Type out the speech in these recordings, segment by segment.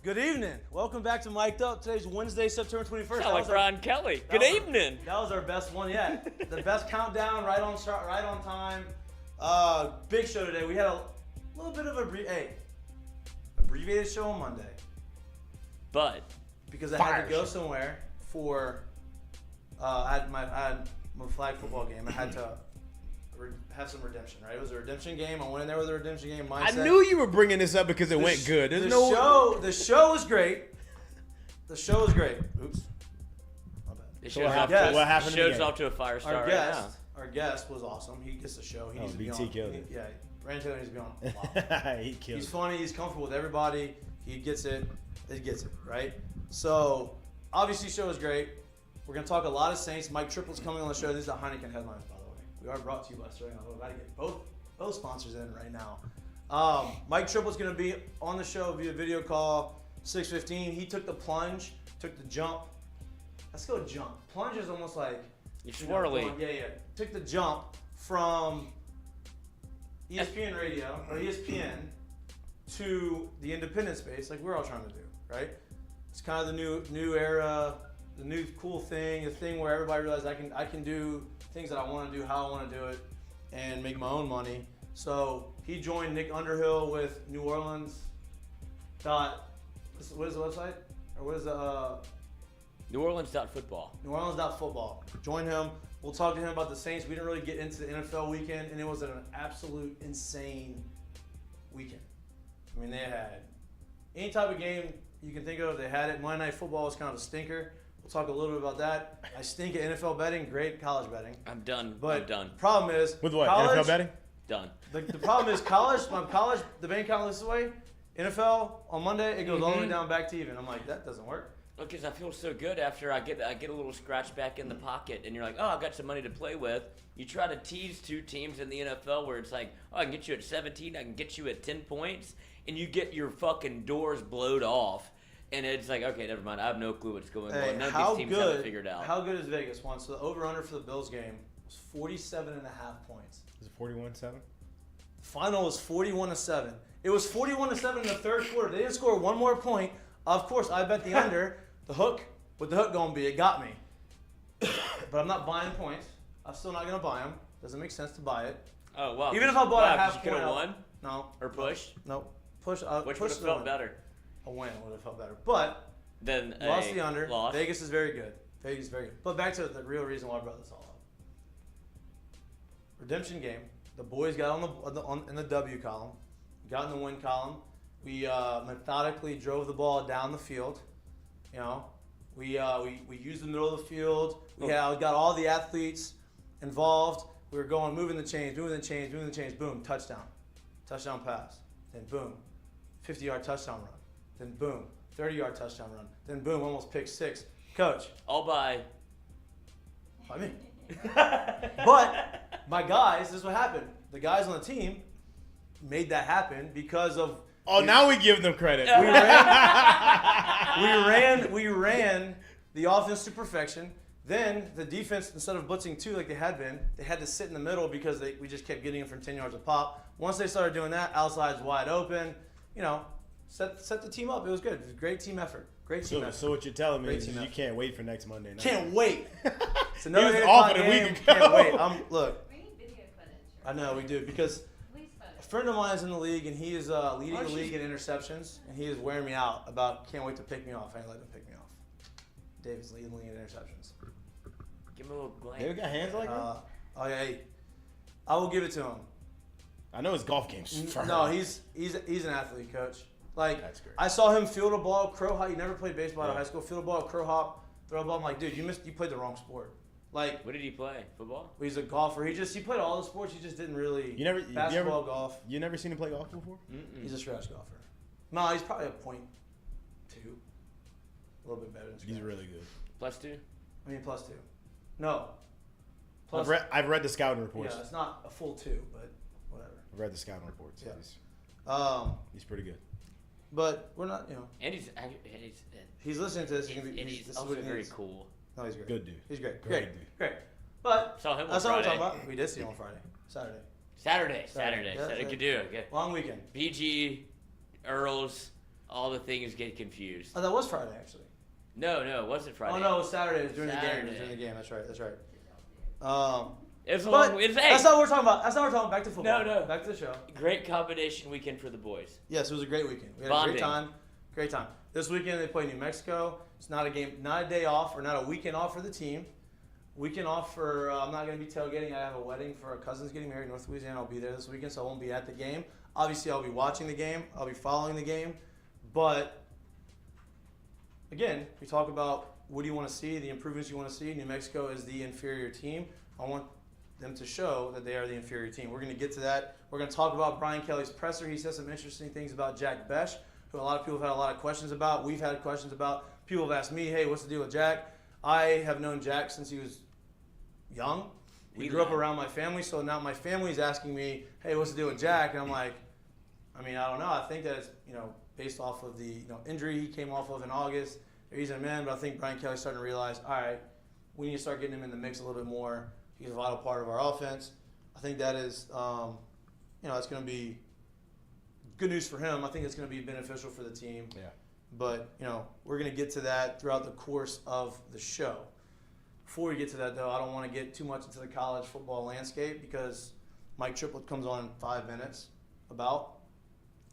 Good evening. Welcome back to Mik'd Up. Today's Wednesday, September 21st. Sound like Brian Kelly. Good evening. That was our best one yet. The best countdown, right on time. Big show today. We had a little bit of abbreviated show on Monday. But because I had to go somewhere for I had my flag football game. I had to have some redemption, right? It was a redemption game. I went in there with a redemption game mindset. I knew you were bringing this up because it went good. The show was great. The show was great. Oops. My bad. What happened? Show's off to a fire start Our guest was awesome. He gets the show. He needs to be on. killed it. Yeah, Brandon Taylor needs to be on a lot. He's funny. He's comfortable with everybody. He gets it. He gets it, right? So, obviously, show was great. We're going to talk a lot of Saints. Mike Triplett's coming on the show. These are the Heineken headlines, by the way. We are brought to you by Sterling. We're about to get both sponsors in right now. Mike Triplett's going to be on the show via video call, 6:15. He took the plunge, took the jump. Let's go jump. Plunge is almost like... You're swirly. Yeah. Took the jump from ESPN radio, or ESPN, to the independent space, like we're all trying to do, right? It's kind of the new era, the new cool thing, the thing where everybody realizes I can do things that I want to do, how I want to do it, and make my own money. So he joined Nick Underhill with New Orleans. What is the website? Or what is the... New Orleans.football. New Orleans.football. Join him. We'll talk to him about the Saints. We didn't really get into the NFL weekend, and it was an absolute insane weekend. I mean, they had any type of game you can think of, they had it. Monday Night Football was kind of a stinker. We'll talk a little bit about that. I stink at NFL betting, great at college betting. I'm done. But I'm done. Problem is... With what? College, NFL betting? Done. The problem is the bank account this way. NFL, on Monday, it goes all the way down back to even. I'm like, that doesn't work. Because I feel so good after I get a little scratch back in the pocket, and you're like, oh, I've got some money to play with. You try to tease two teams in the NFL where it's like, oh, I can get you at 17, I can get you at 10 points, and you get your fucking doors blowed off. And it's like, okay, never mind. I have no clue what's going on. None of these teams have it figured out. How good is Vegas won? So the over-under for the Bills game was 47.5 points. Is it 41-7? Final was 41-7. It was 41-7 in the third quarter. They didn't score one more point. Of course, I bet the under. The hook, what the hook going to be, it got me. But I'm not buying points. I'm still not going to buy them. Doesn't make sense to buy it. Oh, wow. Even if I bought a half you could point have won? No. Or pushed? No. Push. Which would have felt better? A win would have felt better. But then lost the under. Loss. Vegas is very good. Vegas is very good. But back to the real reason why I brought this all up. Redemption game. The boys got in the W column. Got in the win column. We methodically drove the ball down the field. You know, we used the middle of the field. We got all the athletes involved. We were moving the chains. Boom, touchdown pass. Then boom, 50-yard touchdown run. Then boom, 30-yard touchdown run. Then boom, almost pick six. Coach. All by me. But my guys, this is what happened. The guys on the team made that happen because of. Oh, now we give them credit. We ran the offense to perfection. Then the defense, instead of blitzing two like they had been, they had to sit in the middle because we just kept getting them from 10 yards a pop. Once they started doing that, outside's wide open. You know, set the team up. It was good. It was a great team effort. So what you're telling me is you can't wait for next Monday night. Can't wait. It's another he was off game. a week ago. Can't wait. Look. We need video footage. I know we do because a friend of mine is in the league and he is leading the league in interceptions and he is wearing me out about can't wait to pick me off. I ain't letting him pick me off. David's leading the league in interceptions. Give him a little glance. David got hands like that? Oh yeah, I will give it to him. I know his golf game's No, he's an athlete, coach. Like that's great. I saw him field a ball, crow hop. He never played baseball out of high school. Field a ball, crow hop, throw a ball. I'm like, dude, you played the wrong sport. Like, what did he play? Football? He's a golfer. He played all the sports. He just didn't really. Basketball, golf. You never seen him play golf before? Mm-mm. He's a scratch golfer. No, he's probably a .2. A little bit better than scratch. He's really good. +2? I mean, +2. No. I've read the scouting reports. Yeah, it's not a full 2, but whatever. I've read the scouting reports. Yeah. He's pretty good. But we're not, you know. And he's listening to this. He's also very cool. No, he's great. Good dude. He's great. Great dude. Great. But saw him on that's not what Friday. we're talking about. We did see him on Friday. Saturday. Saturday. Yeah, Good do. Okay. long weekend. BG, Earls, all the things get confused. Oh, that was Friday, actually. No, it wasn't Friday. Oh, no, it was Saturday. It was during Saturday. the game. It was during the game. That's right. It's a but long, it's, that's not what we're talking about. That's not what we're talking about. Back to football. No. Back to the show. Great combination weekend for the boys. Yes, it was a great weekend. We had Bonding. a great time. This weekend they play New Mexico. It's not a game, not a day off, or not a weekend off for the team. Weekend off for, I'm not going to be tailgating. I have a wedding for a cousin's getting married in North Louisiana. I'll be there this weekend, so I won't be at the game. Obviously, I'll be watching the game. I'll be following the game. But, again, we talk about what do you want to see, the improvements you want to see. New Mexico is the inferior team. I want them to show that they are the inferior team. We're going to get to that. We're going to talk about Brian Kelly's presser. He said some interesting things about Jack Besh, who a lot of people have had a lot of questions about. We've had questions about. People have asked me, hey, what's the deal with Jack? I have known Jack since he was young. He grew up around my family, so now my family is asking me, hey, what's the deal with Jack? And I'm like, I don't know. I think that it's, based off of the injury he came off of in August. They're easing him in, but I think Brian Kelly's starting to realize, all right, we need to start getting him in the mix a little bit more. He's a vital part of our offense. I think that is, it's going to be good news for him. I think it's going to be beneficial for the team. Yeah. But, we're going to get to that throughout the course of the show. Before we get to that, though, I don't want to get too much into the college football landscape because Mike Triplett comes on in 5 minutes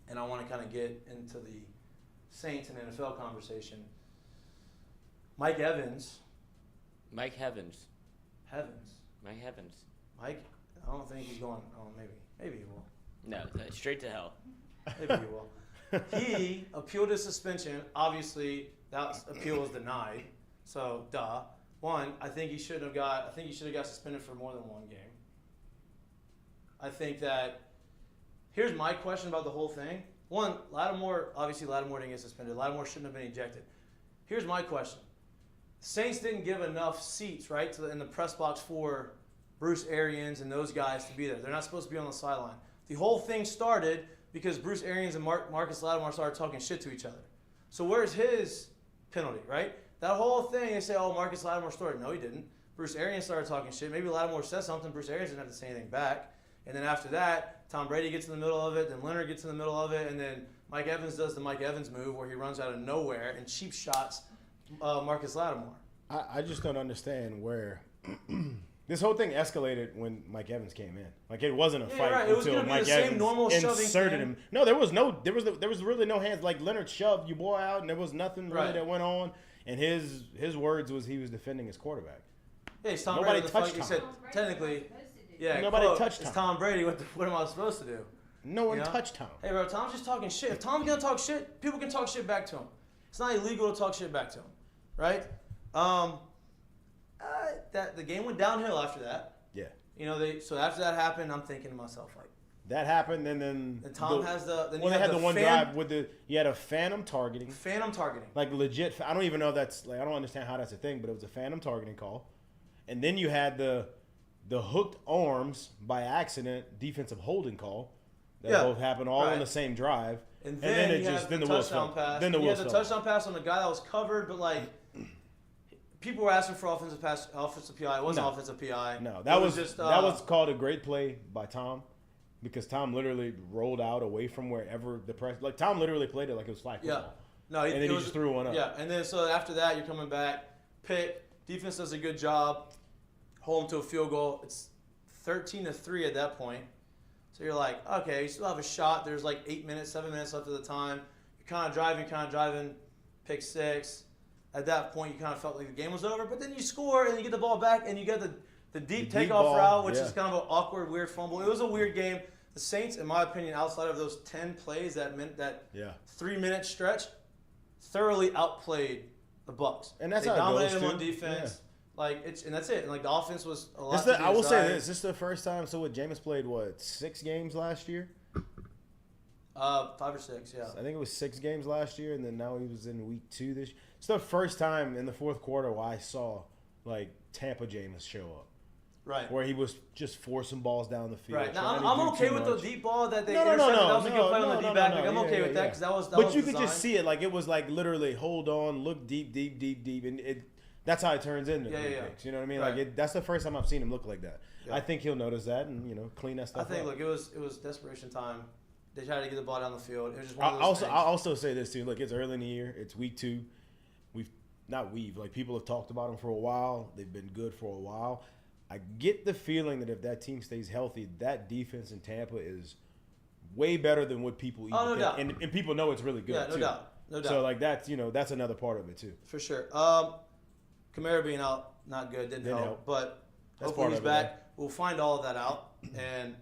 and I want to kind of get into the Saints and NFL conversation. Mike Heavens. Mike, I don't think he's going. Oh, maybe he will. No, straight to hell. Maybe he will. He appealed his suspension. Obviously, that appeal was denied. So, One, I think he should have got suspended for more than one game. I think that here's my question about the whole thing. One, Lattimore didn't get suspended. Lattimore shouldn't have been ejected. Here's my question. Saints didn't give enough seats, right, in the press box for Bruce Arians and those guys to be there. They're not supposed to be on the sideline. The whole thing started because Bruce Arians and Marcus Lattimore started talking shit to each other. So where's his penalty, right? That whole thing, they say, oh, Marcus Lattimore started. No, he didn't. Bruce Arians started talking shit. Maybe Lattimore said something. Bruce Arians didn't have to say anything back. And then after that, Tom Brady gets in the middle of it. Then Leonard gets in the middle of it. And then Mike Evans does the Mike Evans move where he runs out of nowhere and cheap shots Marcus Lattimore. I just don't understand where this whole thing escalated when Mike Evans came in. Like, it wasn't a fight right. It was until Mike Evans inserted him. No, there was really no hands. Like, Leonard shoved your boy out, and there was nothing really that went on. And his words was he was defending his quarterback. Yeah, it's Tom Nobody Brady. touched He Tom. said, technically, Nobody touched Tom. It's Tom Brady. What am I supposed to do? No one touched Tom. Hey, bro, Tom's just talking shit. If Tom's going to talk shit, people can talk shit back to him. It's not illegal to talk shit back to him, right? The game went downhill after that. Yeah. So after that happened, I'm thinking to myself, like, that happened, and then Tom has the. Then they had the one drive with you had a phantom targeting. Phantom targeting. Like, legit. I don't even know if that's like, I don't understand how that's a thing, but it was a phantom targeting call, and then you had the hooked arms by accident defensive holding call. That both happened all on the same drive, and then it just the touchdown pass. Then the touchdown pass on the guy that was covered, but like. People were asking for offensive PI. It wasn't offensive PI. No, that was called a great play by Tom, because Tom literally rolled out away from wherever the press. Like, Tom literally played it like it was flag football. No, and then he just threw one up. Yeah, and then so after that, you're coming back. Pick. Defense does a good job. Hold him to a field goal. It's 13-3 at that point. So you're like, okay, you still have a shot. There's like 7 minutes left of the time. You're kind of driving. Pick six. At that point, you kind of felt like the game was over, but then you score and you get the ball back and you get the deep takeoff route, which is kind of an awkward, weird fumble. It was a weird game. The Saints, in my opinion, outside of those 10 plays that 3-minute stretch, thoroughly outplayed the Bucs. And that's they how it goes, dominated them on too. defense. Yeah. And that's it. And like, the offense was a lot. I will say this: this is the first time. So what? Jameis played 6 games last year. 5 or 6, yeah. I think it was 6 games last year, and then now he was in week 2 this year. It's the first time in the fourth quarter where I saw, like, Tampa Jameis show up. Right. Where he was just forcing balls down the field. Right. Now, I'm okay with the deep ball that they intercepted. That was a good play on the D-back. I'm okay with that because that was But you could just see it. Like, it was, like, literally hold on, look deep. And that's how it turns into picks. You know what I mean? Right. Like, that's the first time I've seen him look like that. Yeah. I think he'll notice that and, clean that stuff up. I think, look, it was desperation time. They tried to get the ball down the field. It was just one of those I'll things. also say this too. Look, it's early in the year. It's week 2. People have talked about them for a while. They've been good for a while. I get the feeling that if that team stays healthy, that defense in Tampa is way better than what people even no think. doubt. And people know it's really good. Yeah, no too. doubt. No doubt. So like that's another part of it too. For sure. Kamara being out, not good, didn't help. But That's hopefully part he's of it, back. We'll find all of that out. And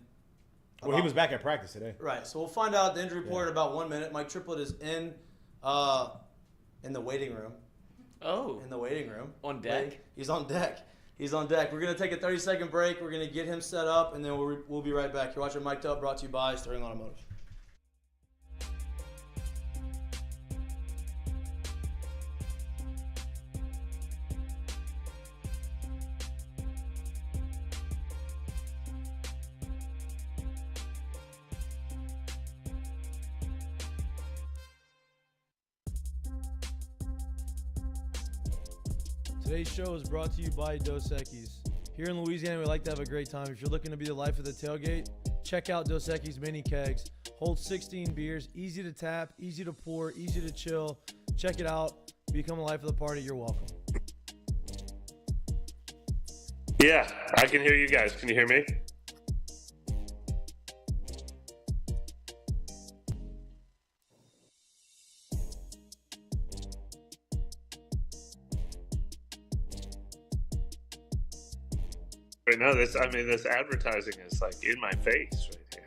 he was back at practice today. right, so we'll find out the injury report in about 1 minute. Mike Triplett is in the waiting room. Oh. In the waiting room. On deck? He's on deck. He's on deck. We're going to take a 30-second break. We're going to get him set up, and then we'll be right back. You're watching Mik'd Up, brought to you by Sterling Automotive. Today's show is brought to you by Dos Equis. Here in Louisiana, we like to have a great time. If you're looking to be the life of the tailgate, check out Dos Equis mini kegs. Hold 16 beers, easy to tap, easy to pour, easy to chill. Check it out. Become the life of the party. You're welcome. Yeah, I can hear you guys. Can you hear me? Right now, this advertising is like in my face right here.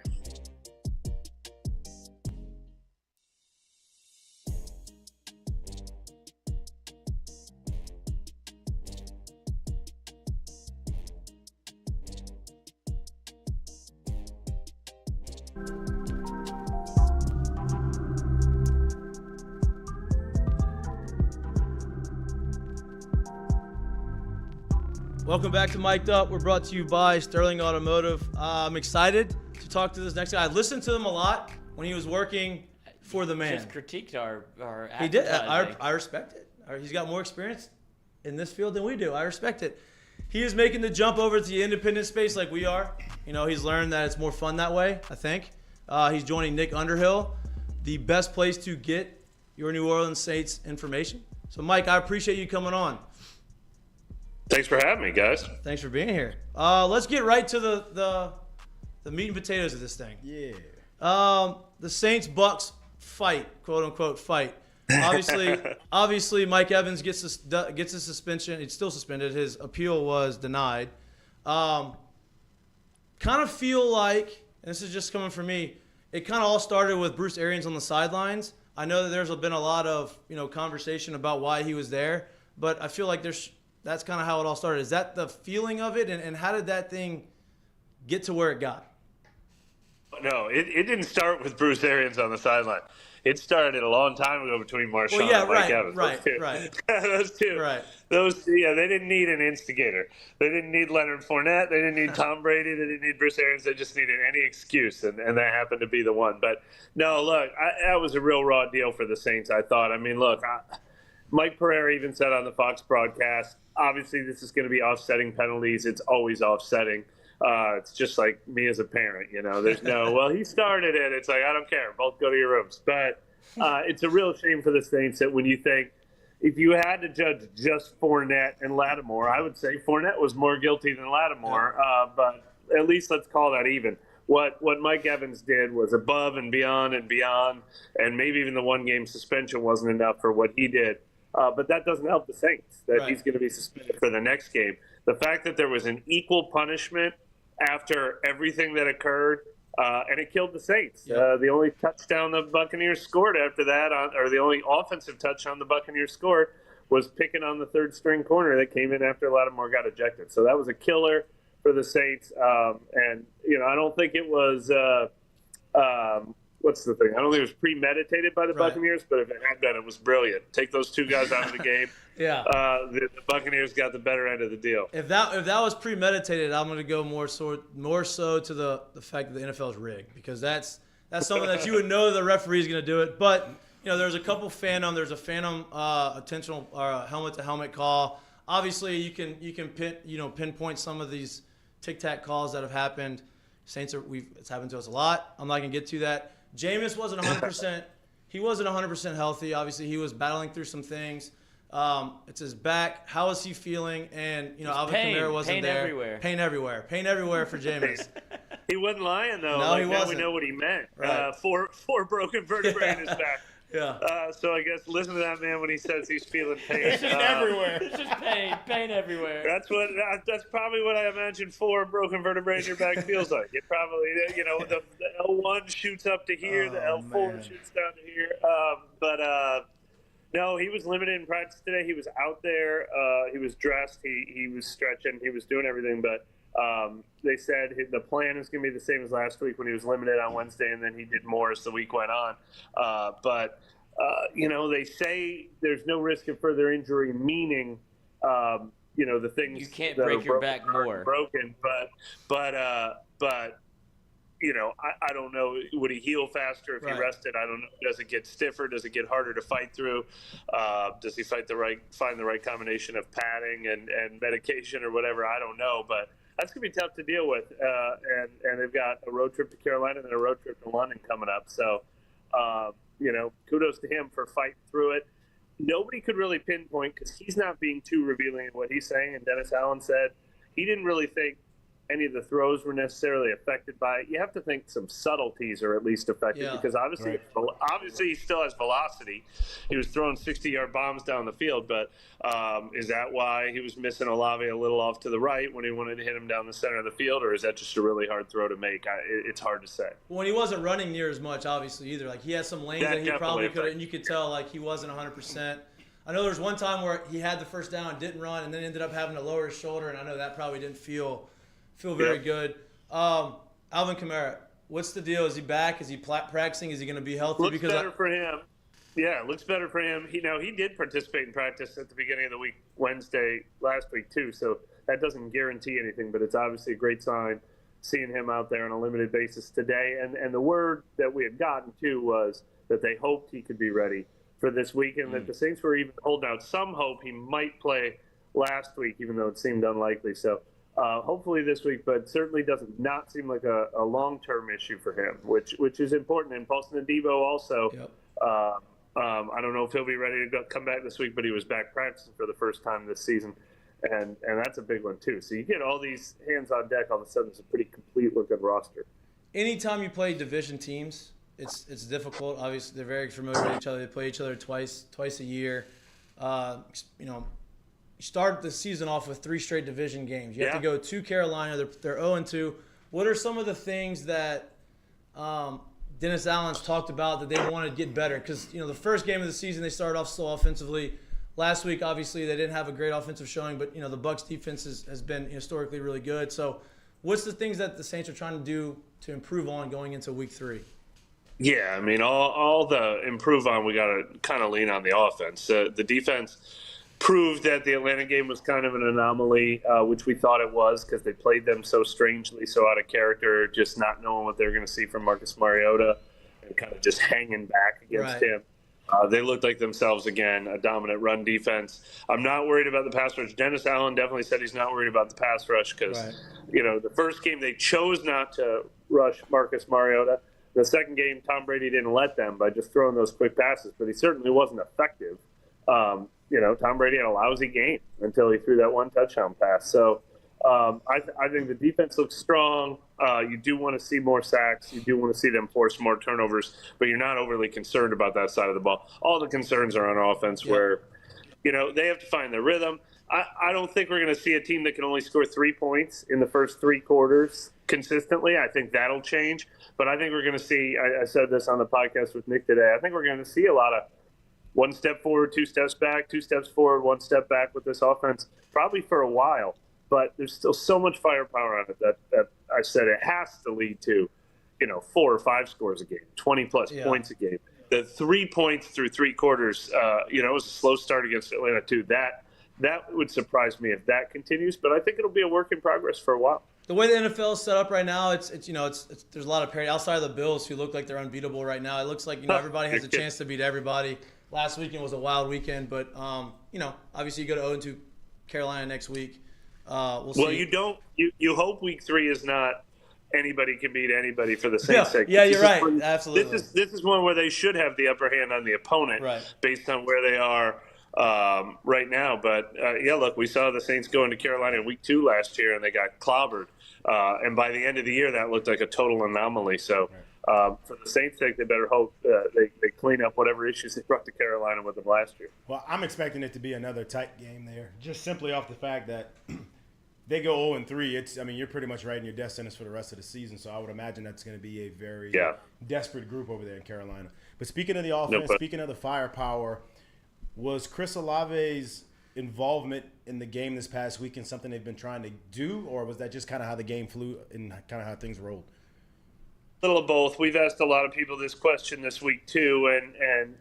Welcome back to Mik'd Up. We're brought to you by Sterling Automotive. I'm excited to talk to this next guy. I listened to him a lot when he was working for the man. Just critiqued our He did. advertising. I respect it. He's got more experience in this field than we do. I respect it. He is making the jump over to the independent space like we are. You know, he's learned that it's more fun that way, I think. He's joining Nick Underhill, the best place to get your New Orleans Saints information. So, Mike, I appreciate you coming on. Thanks for having me, guys. Thanks for being here. Let's get right to the meat and potatoes of this thing. Yeah. The Saints-Bucks fight, quote unquote fight. Obviously, Mike Evans gets a suspension. It's still suspended. His appeal was denied. Kind of feel like, and this is just coming from me, it kind of all started with Bruce Arians on the sidelines. I know that there's been a lot of conversation about why he was there, but I feel like that's kind of how it all started. Is that the feeling of it, and how did that thing get to where it got? No, it didn't start with Bruce Arians on the sideline. It started a long time ago between Marshawn and Mike Evans. Right. Those two. Right. They didn't need an instigator. They didn't need Leonard Fournette. They didn't need Tom Brady. They didn't need Bruce Arians. They just needed any excuse, and that happened to be the one. But, no, look, that was a real raw deal for the Saints, I thought. I mean, look, Mike Pereira even said on the Fox broadcast, obviously this is going to be offsetting penalties. It's always offsetting. It's just like me as a parent, There's no, well, he started it. It's like, I don't care. Both go to your rooms. But it's a real shame for the Saints that when you think, if you had to judge just Fournette and Lattimore, I would say Fournette was more guilty than Lattimore. But at least let's call that even. What Mike Evans did was above and beyond, and maybe even the one-game suspension wasn't enough for what he did. But that doesn't help the Saints, that he's going to be suspended for the next game. The fact that there was an equal punishment after everything that occurred, and it killed the Saints. The only touchdown the Buccaneers scored after that, or the only offensive touchdown the Buccaneers scored, was picking on the third-string corner that came in after Lattimore got ejected. So that was a killer for the Saints. And, I don't think it was what's the thing? I don't think it was premeditated by the Buccaneers, but if it had been, it was brilliant. Take those two guys out of the game. The Buccaneers got the better end of the deal. If that was premeditated, I'm going to go more so to the fact that the NFL is rigged, because that's something that you would know the referee is going to do it. But there's a couple phantom. There's a phantom intentional helmet to helmet call. Obviously, you can pinpoint some of these tic tac calls that have happened. Saints it's happened to us a lot. I'm not going to get to that. Jameis wasn't 100%. He wasn't 100% healthy. Obviously, he was battling through some things. It's his back. How is he feeling? And, Alvin Kamara wasn't there. Everywhere. Pain everywhere. Pain everywhere for Jameis. He wasn't lying, though. No, he wasn't. Now we know what he meant. Right. Four broken vertebrae in his back. Yeah. So I guess listen to that man when he says he's feeling pain. It's just everywhere. It's just pain everywhere. That's probably what I imagine 4 broken vertebrae in your back feels like. It probably, the L1 shoots up to here, the L4 shoots down to here. No, he was limited in practice today. He was out there. He was dressed. He was stretching. He was doing everything. But they said the plan is going to be the same as last week when he was limited on Wednesday, and then he did more as the week went on. They say there's no risk of further injury, meaning, the things you can't that break are your back more. Broken, I don't know. Would he heal faster if he rested? I don't know. Does it get stiffer? Does it get harder to fight through? Does he find the right combination of padding and medication or whatever? I don't know, but that's gonna be tough to deal with. And they've got a road trip to Carolina and then a road trip to London coming up. So, kudos to him for fighting through it. Nobody could really pinpoint because he's not being too revealing in what he's saying. And Dennis Allen said he didn't really think any of the throws were necessarily affected by it. You have to think some subtleties are at least affected because obviously he still has velocity. He was throwing 60-yard bombs down the field, but is that why he was missing Olave a little off to the right when he wanted to hit him down the center of the field, or is that just a really hard throw to make? It's hard to say. When he wasn't running near as much, obviously, either. Like, he had some lanes that he probably could have, and you could tell, like, he wasn't 100%. I know there was one time where he had the first down, didn't run, and then ended up having to lower his shoulder, and I know that probably didn't feel very good. Alvin Kamara, what's the deal? Is he back? Is he practicing? Is he going to be healthy? Looks better for him. Yeah, looks better for him. He did participate in practice at the beginning of the week, Wednesday last week too. So that doesn't guarantee anything, but it's obviously a great sign seeing him out there on a limited basis today. And the word that we had gotten too was that they hoped he could be ready for this week, and that the Saints were even holding out some hope he might play last week, even though it seemed unlikely. So. Hopefully this week, but certainly doesn't not seem like a long-term issue for him, which is important. And Paulson Adebo also, I don't know if he'll be ready to come back this week, but he was back practicing for the first time this season, and that's a big one too. So you get all these hands on deck, all of a sudden it's a pretty complete-looking roster. Anytime you play division teams, it's difficult. Obviously, they're very familiar with each other. They play each other twice a year. You start the season off with 3 straight division games. You have to go to Carolina. They're 0-2. What are some of the things that Dennis Allen's talked about that they want to get better? Because, the first game of the season, they started off slow offensively. Last week, obviously, they didn't have a great offensive showing, but, the Bucs defense has been historically really good. So what's the things that the Saints are trying to do to improve on going into week 3? Yeah, I mean, all the improve on, we got to kind of lean on the offense. The defense proved that the Atlanta game was kind of an anomaly, which we thought it was because they played them so strangely, so out of character, just not knowing what they're going to see from Marcus Mariota and kind of just hanging back against him. They looked like themselves again, a dominant run defense. I'm not worried about the pass rush. Dennis Allen definitely said he's not worried about the pass rush because, the first game they chose not to rush Marcus Mariota. The second game, Tom Brady didn't let them by just throwing those quick passes, but he certainly wasn't effective. Tom Brady had a lousy game until he threw that one touchdown pass. So I think the defense looks strong. You do want to see more sacks. You do want to see them force more turnovers, but you're not overly concerned about that side of the ball. All the concerns are on offense where, they have to find their rhythm. I don't think we're going to see a team that can only score 3 points in the first 3 quarters consistently. I think that'll change. But I think we're going to see, I said this on the podcast with Nick today, I think we're going to see a lot of 1 step forward, 2 steps back, 2 steps forward, 1 step back with this offense, probably for a while. But there's still so much firepower on it that I said it has to lead to, 4 or 5 scores a game, 20-plus points a game. The 3 points through 3 quarters, it was a slow start against Atlanta too. That would surprise me if that continues, but I think it'll be a work in progress for a while. The way the NFL is set up right now, it's there's a lot of parity. Outside of the Bills, who look like they're unbeatable right now, it looks like everybody has a chance to beat everybody. Last weekend was a wild weekend, but obviously you go to 0-2 Carolina next week. We'll see. Well, you hope week 3 is not anybody can beat anybody for the Saints' sake. Yeah, you're right. Absolutely. This is one where they should have the upper hand on the opponent based on where they are right now. But, look, we saw the Saints go into Carolina in week 2 last year, and they got clobbered. And by the end of the year, that looked like a total anomaly. So for the Saints' sake, they better hope they clean up whatever issues they brought to Carolina with them last year. Well, I'm expecting it to be another tight game there, just simply off the fact that they go 0-3. You're pretty much writing your death sentence for the rest of the season. So I would imagine that's going to be a very desperate group over there in Carolina. But speaking of the offense, speaking of the firepower, was Chris Olave's involvement in the game this past weekend something they've been trying to do, or was that just kind of how the game flew and kind of how things rolled? A little of both. We've asked a lot of people this question this week too, and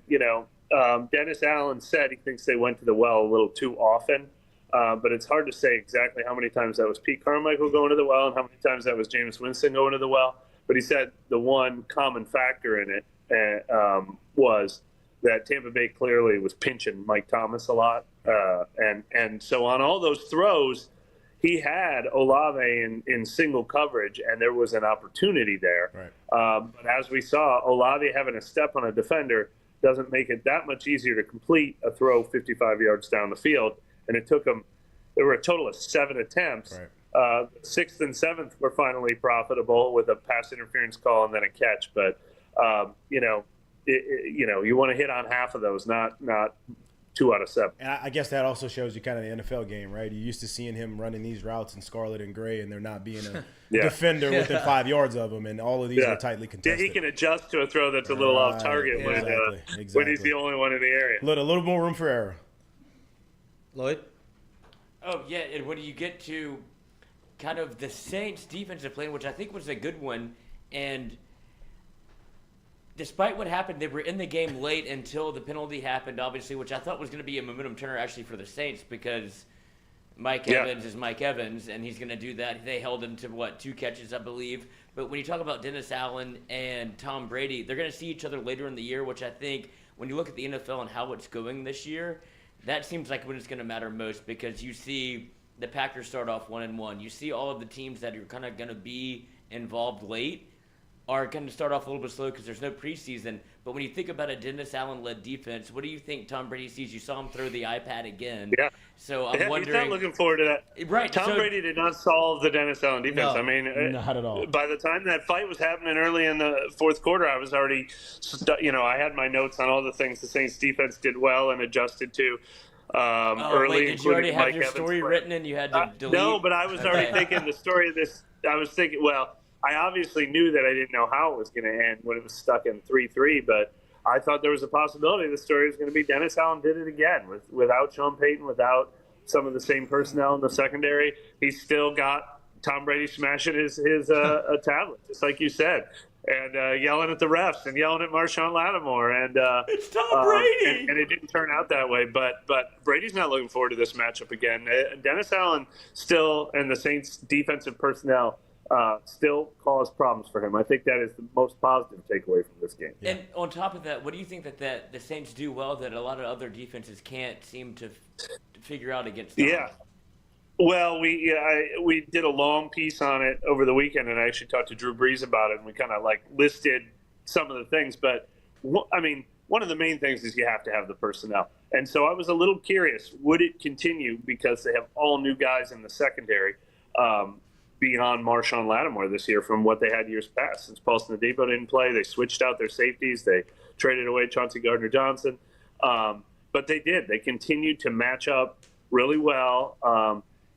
Dennis Allen said he thinks they went to the well a little too often, but it's hard to say exactly how many times that was Pete Carmichael going to the well and how many times that was Jameis Winston going to the well. But he said the one common factor in it was that Tampa Bay clearly was pinching Mike Thomas a lot. And so on all those throws, he had Olave in single coverage, and there was an opportunity there. Right. But as we saw, Olave having a step on a defender doesn't make it that much easier to complete a throw 55 yards down the field. And it took him – there were a total of 7 attempts. Right. 6th and 7th were finally profitable with a pass interference call and then a catch. But, you want to hit on half of those, not 2 out of 7. And I guess that also shows you kind of the NFL game, right? You're used to seeing him running these routes in scarlet and gray, and there not being a defender within 5 yards of him, and all of these are tightly contested. Yeah, he can adjust to a throw that's a little off target when he's the only one in the area. A little more room for error. Lloyd? Oh, yeah, and when you get to kind of the Saints' defensive plan, which I think was a good one, and despite what happened, they were in the game late until the penalty happened, obviously, which I thought was going to be a momentum turner actually for the Saints because Mike Evans is Mike Evans, and he's going to do that. They held him to, 2 catches, I believe. But when you talk about Dennis Allen and Tom Brady, they're going to see each other later in the year, which I think when you look at the NFL and how it's going this year, that seems like when it's going to matter most because you see the Packers start off 1-1. You see all of the teams that are kind of going to be involved late are going to start off a little bit slow because there's no preseason. But when you think about a Dennis Allen-led defense, what do you think Tom Brady sees? You saw him throw the iPad again. Yeah. So I'm wondering. He's not looking forward to that. Right. Tom Brady did not solve the Dennis Allen defense. No, not at all. By the time that fight was happening early in the fourth quarter, I was already, I had my notes on all the things the Saints defense did well and adjusted to. Early, did you already have Mike your Evans story written and you had to delete? No, but I was already thinking the story of this. I was thinking, I obviously knew that I didn't know how it was going to end when it was stuck in 3-3, but I thought there was a possibility the story was going to be Dennis Allen did it again without Sean Payton, without some of the same personnel in the secondary. He's still got Tom Brady smashing his tablet, just like you said, and yelling at the refs and yelling at Marshawn Lattimore. And it's Tom Brady. And it didn't turn out that way, but Brady's not looking forward to this matchup again. Dennis Allen still and the Saints defensive personnel still cause problems for him. I think that is the most positive takeaway from this game. And on top of that, what do you think that the Saints do well that a lot of other defenses can't seem to figure out against them? Yeah. Well, we did a long piece on it over the weekend, and I actually talked to Drew Brees about it, and we kind of listed some of the things. But, one of the main things is you have to have the personnel. And so I was a little curious, would it continue because they have all new guys in the secondary beyond Marshawn Lattimore this year from what they had years past. Since Paulson Adebo didn't play, they switched out their safeties. They traded away Chauncey Gardner-Johnson. But they did. They continued to match up really well.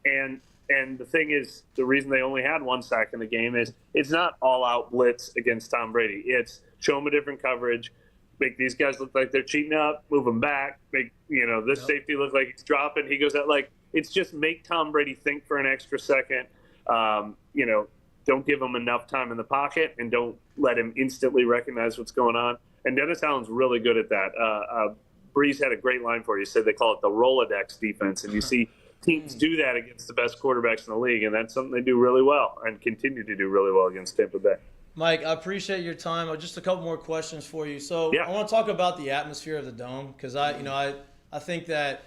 And the thing is, the reason they only had 1 sack in the game is it's not all-out blitz against Tom Brady. It's show them a different coverage, make these guys look like they're cheating up, move them back, make this safety look like he's dropping. He goes out it's just make Tom Brady think for an extra second. Don't give him enough time in the pocket and don't let him instantly recognize what's going on. And Dennis Allen's really good at that. Breeze had a great line for you. He said they call it the Rolodex defense, and you see teams do that against the best quarterbacks in the league, and that's something they do really well and continue to do really well against Tampa Bay. Mike, I appreciate your time. Just a couple more questions for you. So I want to talk about the atmosphere of the Dome because I think that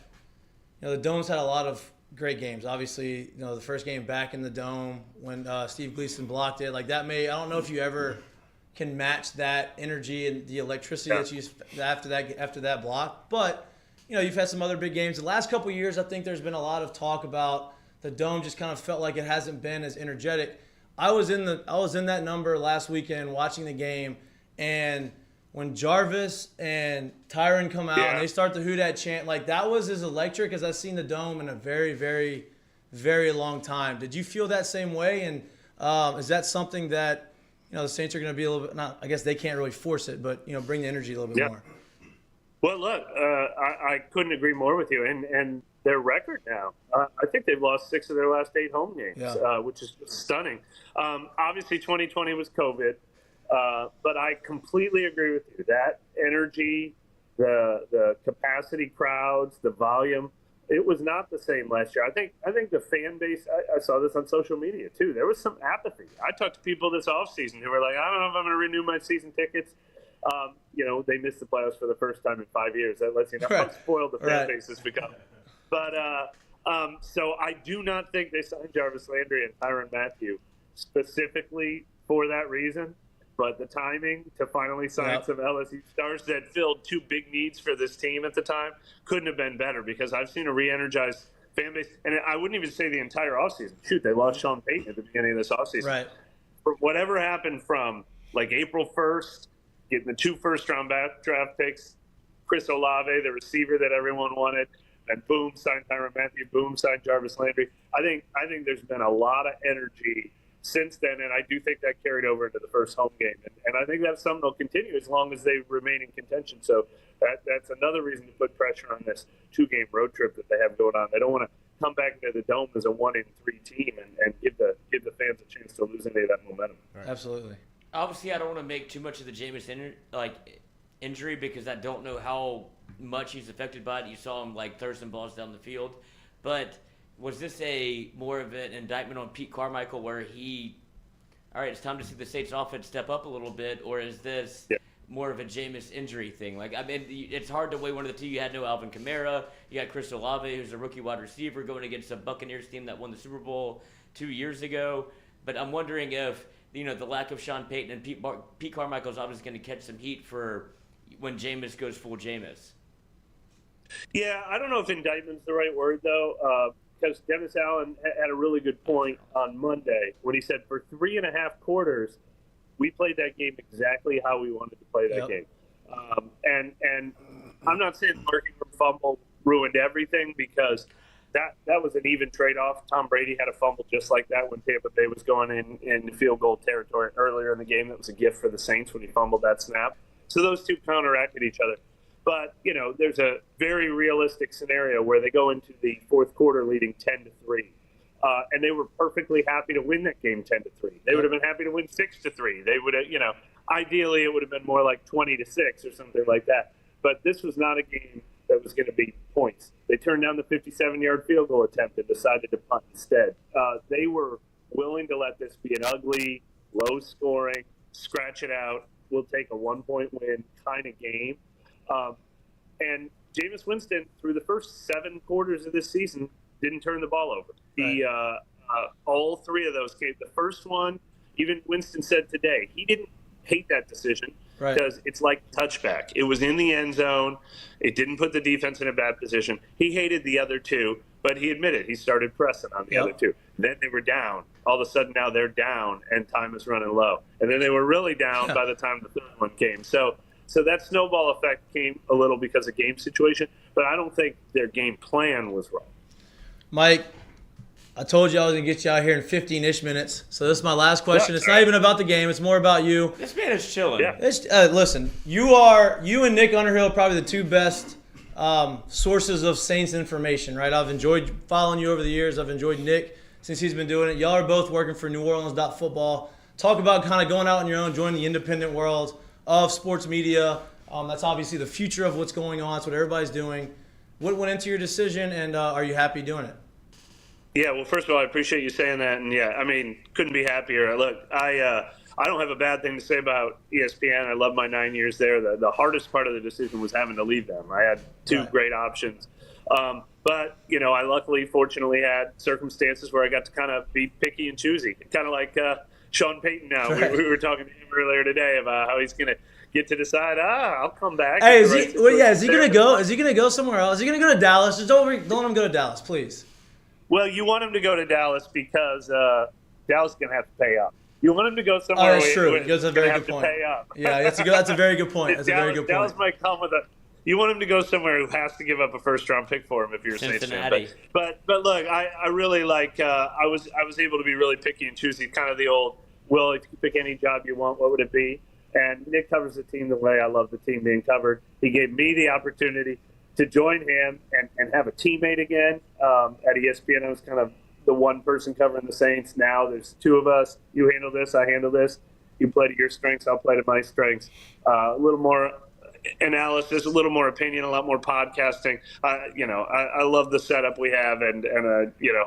the Dome's had a lot of great games. Obviously, the first game back in the Dome when Steve Gleason blocked it, like that I don't know if you ever can match that energy and the electricity that you after that block. But you've had some other big games. The last couple of years, I think there's been a lot of talk about the Dome just kind of felt like it hasn't been as energetic. I was in that number last weekend watching the game, and when Jarvis and Tyron come out and they start to hoot that chant, like that was as electric as I've seen the Dome in a very, very, very long time. Did you feel that same way? And is that something that the Saints are going to be a little bit? Not, I guess they can't really force it, but bring the energy a little bit more. Well, look, I couldn't agree more with you. And their record now, I think they've lost 6 of their last 8 home games, which is stunning. Obviously, 2020 was COVID. But I completely agree with you. That energy, the capacity crowds, the volume, it was not the same last year. I think the fan base, I saw this on social media too. There was some apathy. I talked to people this offseason who were like, I don't know if I'm going to renew my season tickets. They missed the playoffs for the first time in 5 years. That lets you know how spoiled the fan base has become. But so I do not think they signed Jarvis Landry and Tyrann Mathieu specifically for that reason. But the timing to finally sign some LSU stars that filled 2 big needs for this team at the time couldn't have been better, because I've seen a re-energized fan base. And I wouldn't even say the entire offseason. Shoot, they lost Sean Payton at the beginning of this offseason. Right. For whatever happened from like April 1st, getting the 2 first-round draft picks, Chris Olave, the receiver that everyone wanted, and boom, signed Tyrann Mathieu, boom, signed Jarvis Landry. I think there's been a lot of energy since then, and I do think that carried over into the first home game. And I think that's something that'll continue as long as they remain in contention. So that's another reason to put pressure on this 2-game road trip that they have going on. They don't want to come back into the Dome as a 1-3 team and give the fans a chance to lose any of that momentum. Right. Absolutely. Obviously, I don't want to make too much of the Jameis injury, because I don't know how much he's affected by it. You saw him throw some balls down the field. But was this more of an indictment on Pete Carmichael, where all right, it's time to see the Saints offense step up a little bit, or is this more of a Jameis injury thing? It's hard to weigh one of the two. You had no Alvin Kamara. You got Chris Olave, who's a rookie wide receiver, going against a Buccaneers team that won the Super Bowl 2 years ago. But I'm wondering if, the lack of Sean Payton and Pete Carmichael's obviously going to catch some heat for when Jameis goes full Jameis. Yeah, I don't know if indictment's the right word, though. Because Dennis Allen had a really good point on Monday when he said for 3.5 quarters, we played that game exactly how we wanted to play that game. And I'm not saying the Mark Ingram fumble ruined everything, because that was an even trade-off. Tom Brady had a fumble just like that when Tampa Bay was going in field goal territory earlier in the game. That was a gift for the Saints when he fumbled that snap. So those two counteracted each other. But, there's a very realistic scenario where they go into the fourth quarter leading 10-3. And they were perfectly happy to win that game 10-3. They would have been happy to win 6-3. They would have, ideally it would have been more like 20-6 or something like that. But this was not a game that was going to be points. They turned down the 57-yard field goal attempt and decided to punt instead. They were willing to let this be an ugly, low-scoring, scratch it out, we'll take a 1-point win kind of game. And Jameis Winston, through the first 7 quarters of this season, didn't turn the ball over. He, all 3 of those games, the first one, even Winston said today, he didn't hate that decision because it's like touchback. It was in the end zone. It didn't put the defense in a bad position. He hated the other 2, but he admitted he started pressing on the other 2. Then they were down. All of a sudden now they're down and time is running low. And then they were really down by the time the third one came. So that snowball effect came a little because of game situation, but I don't think their game plan was wrong. Mike, I told you I was going to get you out here in 15-ish minutes, so this is my last question. It's not even about the game. It's more about you. This man is chilling. Yeah. Listen, you and Nick Underhill are probably the 2 best sources of Saints information, right? I've enjoyed following you over the years. I've enjoyed Nick since he's been doing it. Y'all are both working for NewOrleans.football. Talk about kind of going out on your own, joining the independent world of sports media. That's obviously the future of what's going on. That's what everybody's doing. What went into your decision, and are you happy doing it? Yeah, well, first of all, I appreciate you saying that, and couldn't be happier. Look, I don't have a bad thing to say about ESPN. I love my 9 years there. The hardest part of the decision was having to leave them. I had 2 great options. But, I fortunately had circumstances where I got to kind of be picky and choosy, kind of like Sean Payton now. Right. We were talking to him earlier today about how he's going to get to decide, I'll come back. Hey, is he going to go? Is he going to go somewhere else? Is he going to go to Dallas? Just don't let him go to Dallas, please. Well, you want him to go to Dallas because Dallas is going to have to pay up. You want him to go somewhere that's true. That's a very good point. Pay up. Yeah, that's a very good point. That's a very good point. Dallas might come with you want him to go somewhere who has to give up a first-round pick for him if you're a Saints fan. But look, I really like. I was able to be really picky and choosy, kind of the old. Well, if you could pick any job you want, what would it be? And Nick covers the team the way I love the team being covered. He gave me the opportunity to join him and have a teammate again at ESPN. I was kind of the one person covering the Saints. Now there's two of us. You handle this, I handle this. You play to your strengths, I'll play to my strengths. A little more analysis, a little more opinion, a lot more podcasting. I love the setup we have, and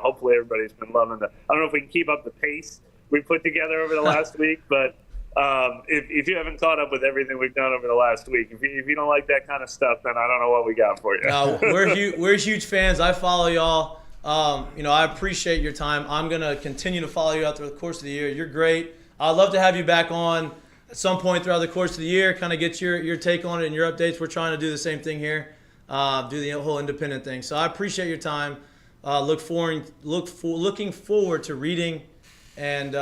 hopefully everybody's been loving it. I don't know if we can keep up the pace we put together over the last week, but if you haven't caught up with everything we've done over the last week, if you don't like that kind of stuff, then I don't know what we got for you. No, we're huge fans. I follow y'all. I appreciate your time. I'm gonna continue to follow you out through the course of the year. You're great. I'd love to have you back on at some point throughout the course of the year. Kind of get your take on it and your updates. We're trying to do the same thing here. Do the whole independent thing. So I appreciate your time. Looking forward to reading and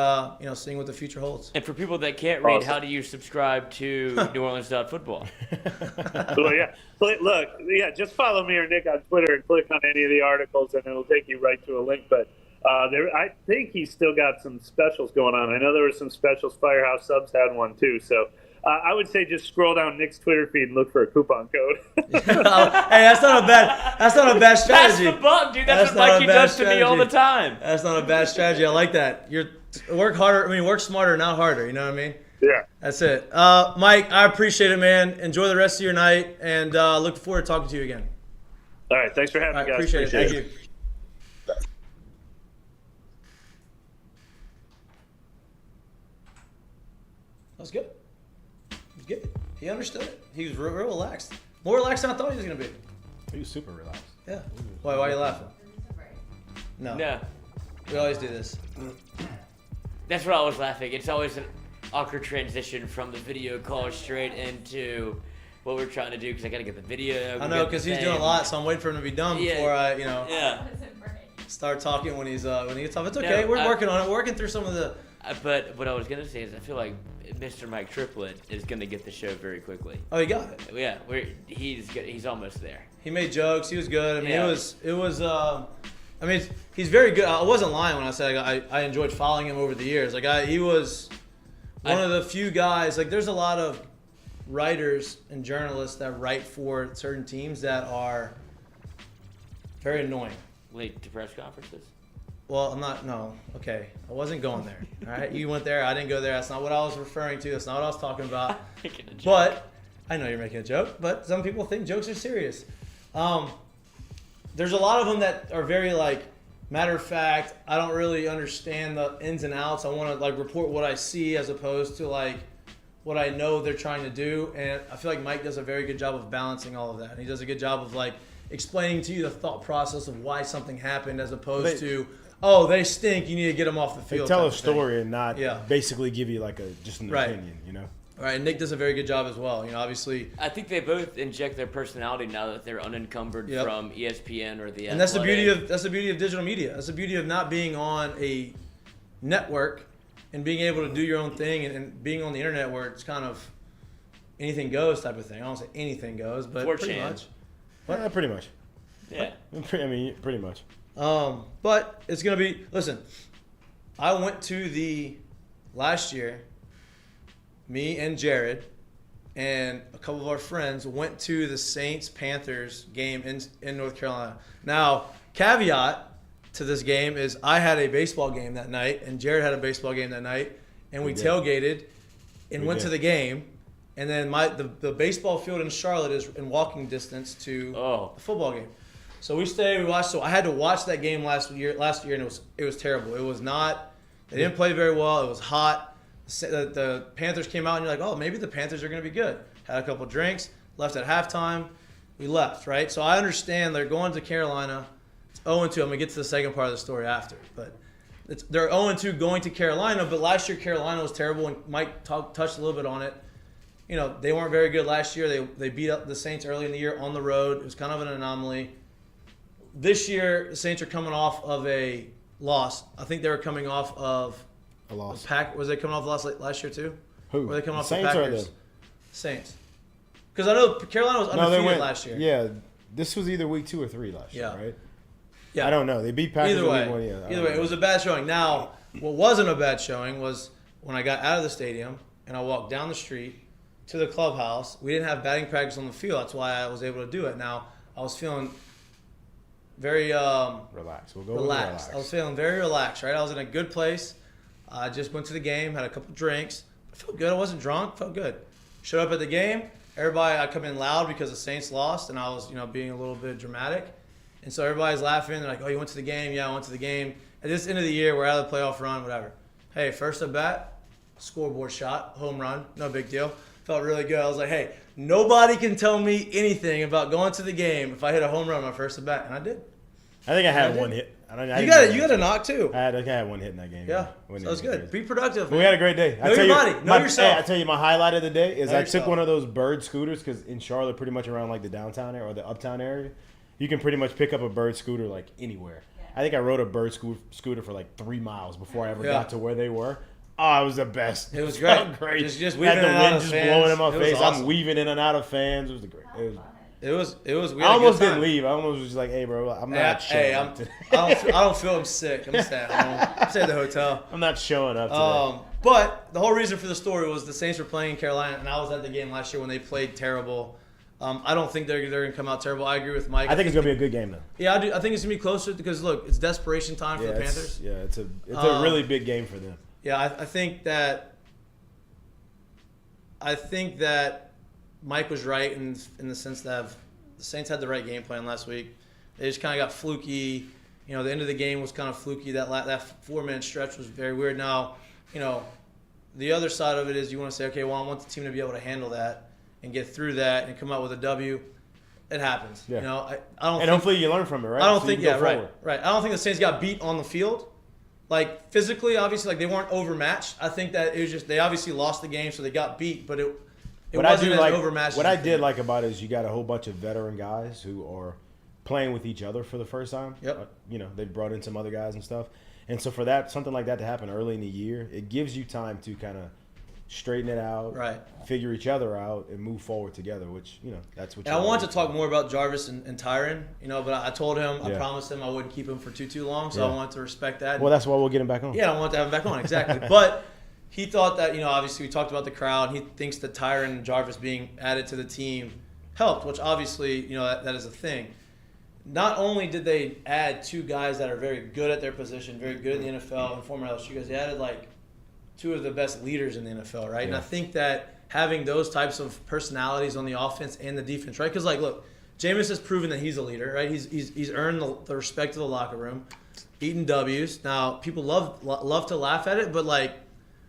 seeing what the future holds. And for people that can't read, how do you subscribe to New Orleans Football? Well, yeah. Look, just follow me or Nick on Twitter and click on any of the articles, and it'll take you right to a link. But I think he's still got some specials going on. I know there were some specials. Firehouse Subs had one too. So I would say just scroll down Nick's Twitter feed and look for a coupon code. Hey, that's not a bad strategy. That's the bug, dude. That's what Mikey does to me all the time. That's not a bad strategy. I like that. Work harder. Work smarter, not harder. You know what I mean? Yeah. That's it. Mike, I appreciate it, man. Enjoy the rest of your night, and look forward to talking to you again. All right. Thanks for having me, guys. Appreciate it. Thank you. That was good. Good. He understood it. He was real relaxed. More relaxed than I thought he was going to be. He was super relaxed. Yeah. Why are you laughing? No. We always do this. That's why I was laughing. It's always an awkward transition from the video call straight into what we're trying to do because I got to get the video. I know, because he's doing a lot, so I'm waiting for him to be done before I, start talking when he gets off. It's okay. We're working on it. We're working through some of the... But what I was going to say is I feel like Mr. Mike Triplett is going to get the show very quickly. Oh, he got it. Yeah, he's good. He's almost there. He made jokes. He was good. I mean, he's very good. I wasn't lying when I said I enjoyed following him over the years. He was one of the few guys. There's a lot of writers and journalists that write for certain teams that are very annoying. Late to press conferences? Well, I'm not. No. Okay. I wasn't going there. All right. You went there. I didn't go there. That's not what I was referring to. That's not what I was talking about. But I know you're making a joke. But some people think jokes are serious. There's a lot of them that are very matter of fact. I don't really understand the ins and outs. I want to report what I see as opposed to what I know they're trying to do. And I feel like Mike does a very good job of balancing all of that. And he does a good job of explaining to you the thought process of why something happened as opposed to, oh, they stink, you need to get them off the field. They tell a story and not basically give you just an opinion, Right, and Nick does a very good job as well. Obviously. I think they both inject their personality now that they're unencumbered from ESPN or the. And that's the beauty of digital media. That's the beauty of not being on a network and being able to do your own thing and being on the internet where it's kind of anything goes type of thing. I don't say anything goes, but pretty much. Pretty much. Yeah. Pretty much. But it's gonna be. Listen, I went to last year. Me and Jared and a couple of our friends went to the Saints-Panthers game in North Carolina. Now, caveat to this game is I had a baseball game that night and Jared had a baseball game that night, and we tailgated and went to the game. And then the baseball field in Charlotte is in walking distance to the football game. So we stayed, we watched. So I had to watch that game last year, and it was terrible. It was not. They didn't play very well. It was hot. The Panthers came out, and you're like, oh, maybe the Panthers are going to be good. Had a couple drinks, left at halftime. we left, right? So I understand they're going to Carolina. It's 0-2. I'm going to get to the second part of the story after. But they're 0-2 going to Carolina, but last year Carolina was terrible, and Mike touched a little bit on it. You know, they weren't very good last year. They beat up the Saints early in the year on the road. It was kind of an anomaly. This year, the Saints are coming off of a loss. I think they were coming off of a loss. Was they coming off a loss last year too? Who? Were they coming off the Saints Packers? or the Saints. Because I know Carolina was undefeated last year. Yeah, this was either week 2 or 3 last year, right? Yeah. I don't know. They beat Packers Either way, week 1. Yeah, either way, it was a bad showing. Now, what wasn't a bad showing was when I got out of the stadium and I walked down the street to the clubhouse. We didn't have batting practice on the field. That's why I was able to do it. Now, I was feeling very relaxed. We'll go relaxed. I was feeling very relaxed, right? I was in a good place. I just went to the game, had a couple drinks. I felt good. I wasn't drunk. Felt good. Showed up at the game. Everybody, I come in loud because the Saints lost, and I was, being a little bit dramatic. And so everybody's laughing. They're like, "Oh, you went to the game?" Yeah, I went to the game. At this end of the year, we're out of the playoff run, whatever. Hey, first at bat, scoreboard shot, home run, no big deal. Felt really good. I was like, hey, nobody can tell me anything about going to the game if I hit a home run on my first at bat, and I did. I think I had one hit. You got a knock too. I had one hit in that game. Yeah, so that was good. Be productive. But we had a great day. Know your body. Know yourself. I tell you, my highlight of the day is I took yourself. one of those bird scooters because in Charlotte, pretty much around like the downtown area or the uptown area, you can pretty much pick up a bird scooter like anywhere. I think I rode a bird scooter for like 3 miles before I ever got to where they were. Oh, it was the best. It was great. Felt great. Just had the wind just blowing in my face. Awesome. I'm weaving in and out of fans. It was great. It was. I almost didn't leave. I almost was just like, "Hey, bro, I'm not showing up today." I don't feel I'm sick. I'm staying at home. I'm staying at the hotel. I'm not showing up today. But the whole reason for the story was the Saints were playing in Carolina, and I was at the game last year when they played terrible. I don't think they're going to come out terrible. I agree with Mike. I think it's going to be a good game, though. Yeah, I do. I think it's going to be closer because, look, it's desperation time for the Panthers. It's a really big game for them. Yeah, I think that Mike was right in the sense that the Saints had the right game plan last week. They just kind of got fluky. The end of the game was kind of fluky. That 4-minute stretch was very weird. Now, the other side of it is you want to say, okay, well, I want the team to be able to handle that and get through that and come out with a W. It happens. Yeah. I don't. And hopefully you learn from it, right? I don't think. Yeah, right. I don't think the Saints got beat on the field. Like physically, obviously, like they weren't overmatched. I think that it was just they obviously lost the game, so they got beat. But it wasn't as overmatched. What I did like about it is you got a whole bunch of veteran guys who are playing with each other for the first time. Yep. They brought in some other guys and stuff, and so for something like that to happen early in the year, it gives you time to kind of straighten it out, right? Figure each other out and move forward together. Which that's what. And I wanted to talk more about Jarvis and Tyron, but I told him I promised him I wouldn't keep him for too long, so I wanted to respect that. Well, that's why we'll get him back on. Yeah, I want to have him back on exactly. But he thought that obviously we talked about the crowd. He thinks that Tyron and Jarvis being added to the team helped, which obviously that is a thing. Not only did they add 2 guys that are very good at their position, very good in the NFL, and former LSU guys, they added like 2 of the best leaders in the NFL, right? Yeah. And I think that having those types of personalities on the offense and the defense, right? Because, like, look, Jameis has proven that he's a leader, right? He's earned the respect of the locker room, eating W's. Now, people love to laugh at it, but, like,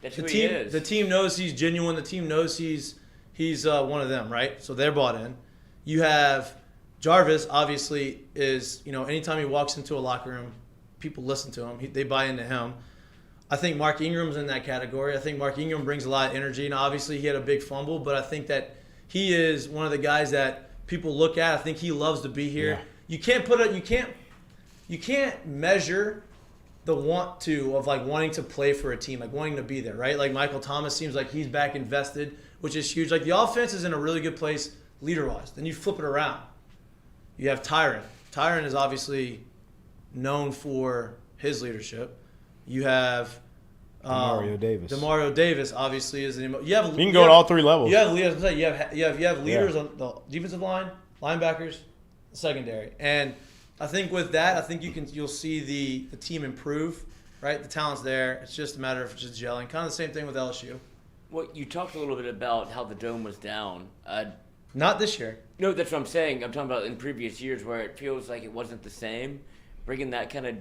the team knows he's genuine. The team knows he's one of them, right? So they're bought in. You have Jarvis, obviously, is, anytime he walks into a locker room, people listen to him. They buy into him. I think Mark Ingram's in that category. I think Mark Ingram brings a lot of energy. Now, obviously, he had a big fumble, but I think that he is one of the guys that people look at. I think he loves to be here. Yeah. You can't measure the want to of like wanting to play for a team, like wanting to be there, right? Like Michael Thomas seems like he's back invested, which is huge. Like the offense is in a really good place leader-wise. Then you flip it around. You have Tyron. Tyron is obviously known for his leadership. You have Demario Davis. Demario Davis obviously is an. You can go at all 3 levels. You have leaders on the defensive line, linebackers, secondary, and I think with that, you'll see the team improve. Right, the talent's there. It's just a matter of just gelling. Kind of the same thing with LSU. Well, you talked a little bit about how the dome was down. Not this year. No, that's what I'm saying. I'm talking about in previous years where it feels like it wasn't the same. Bringing that kind of,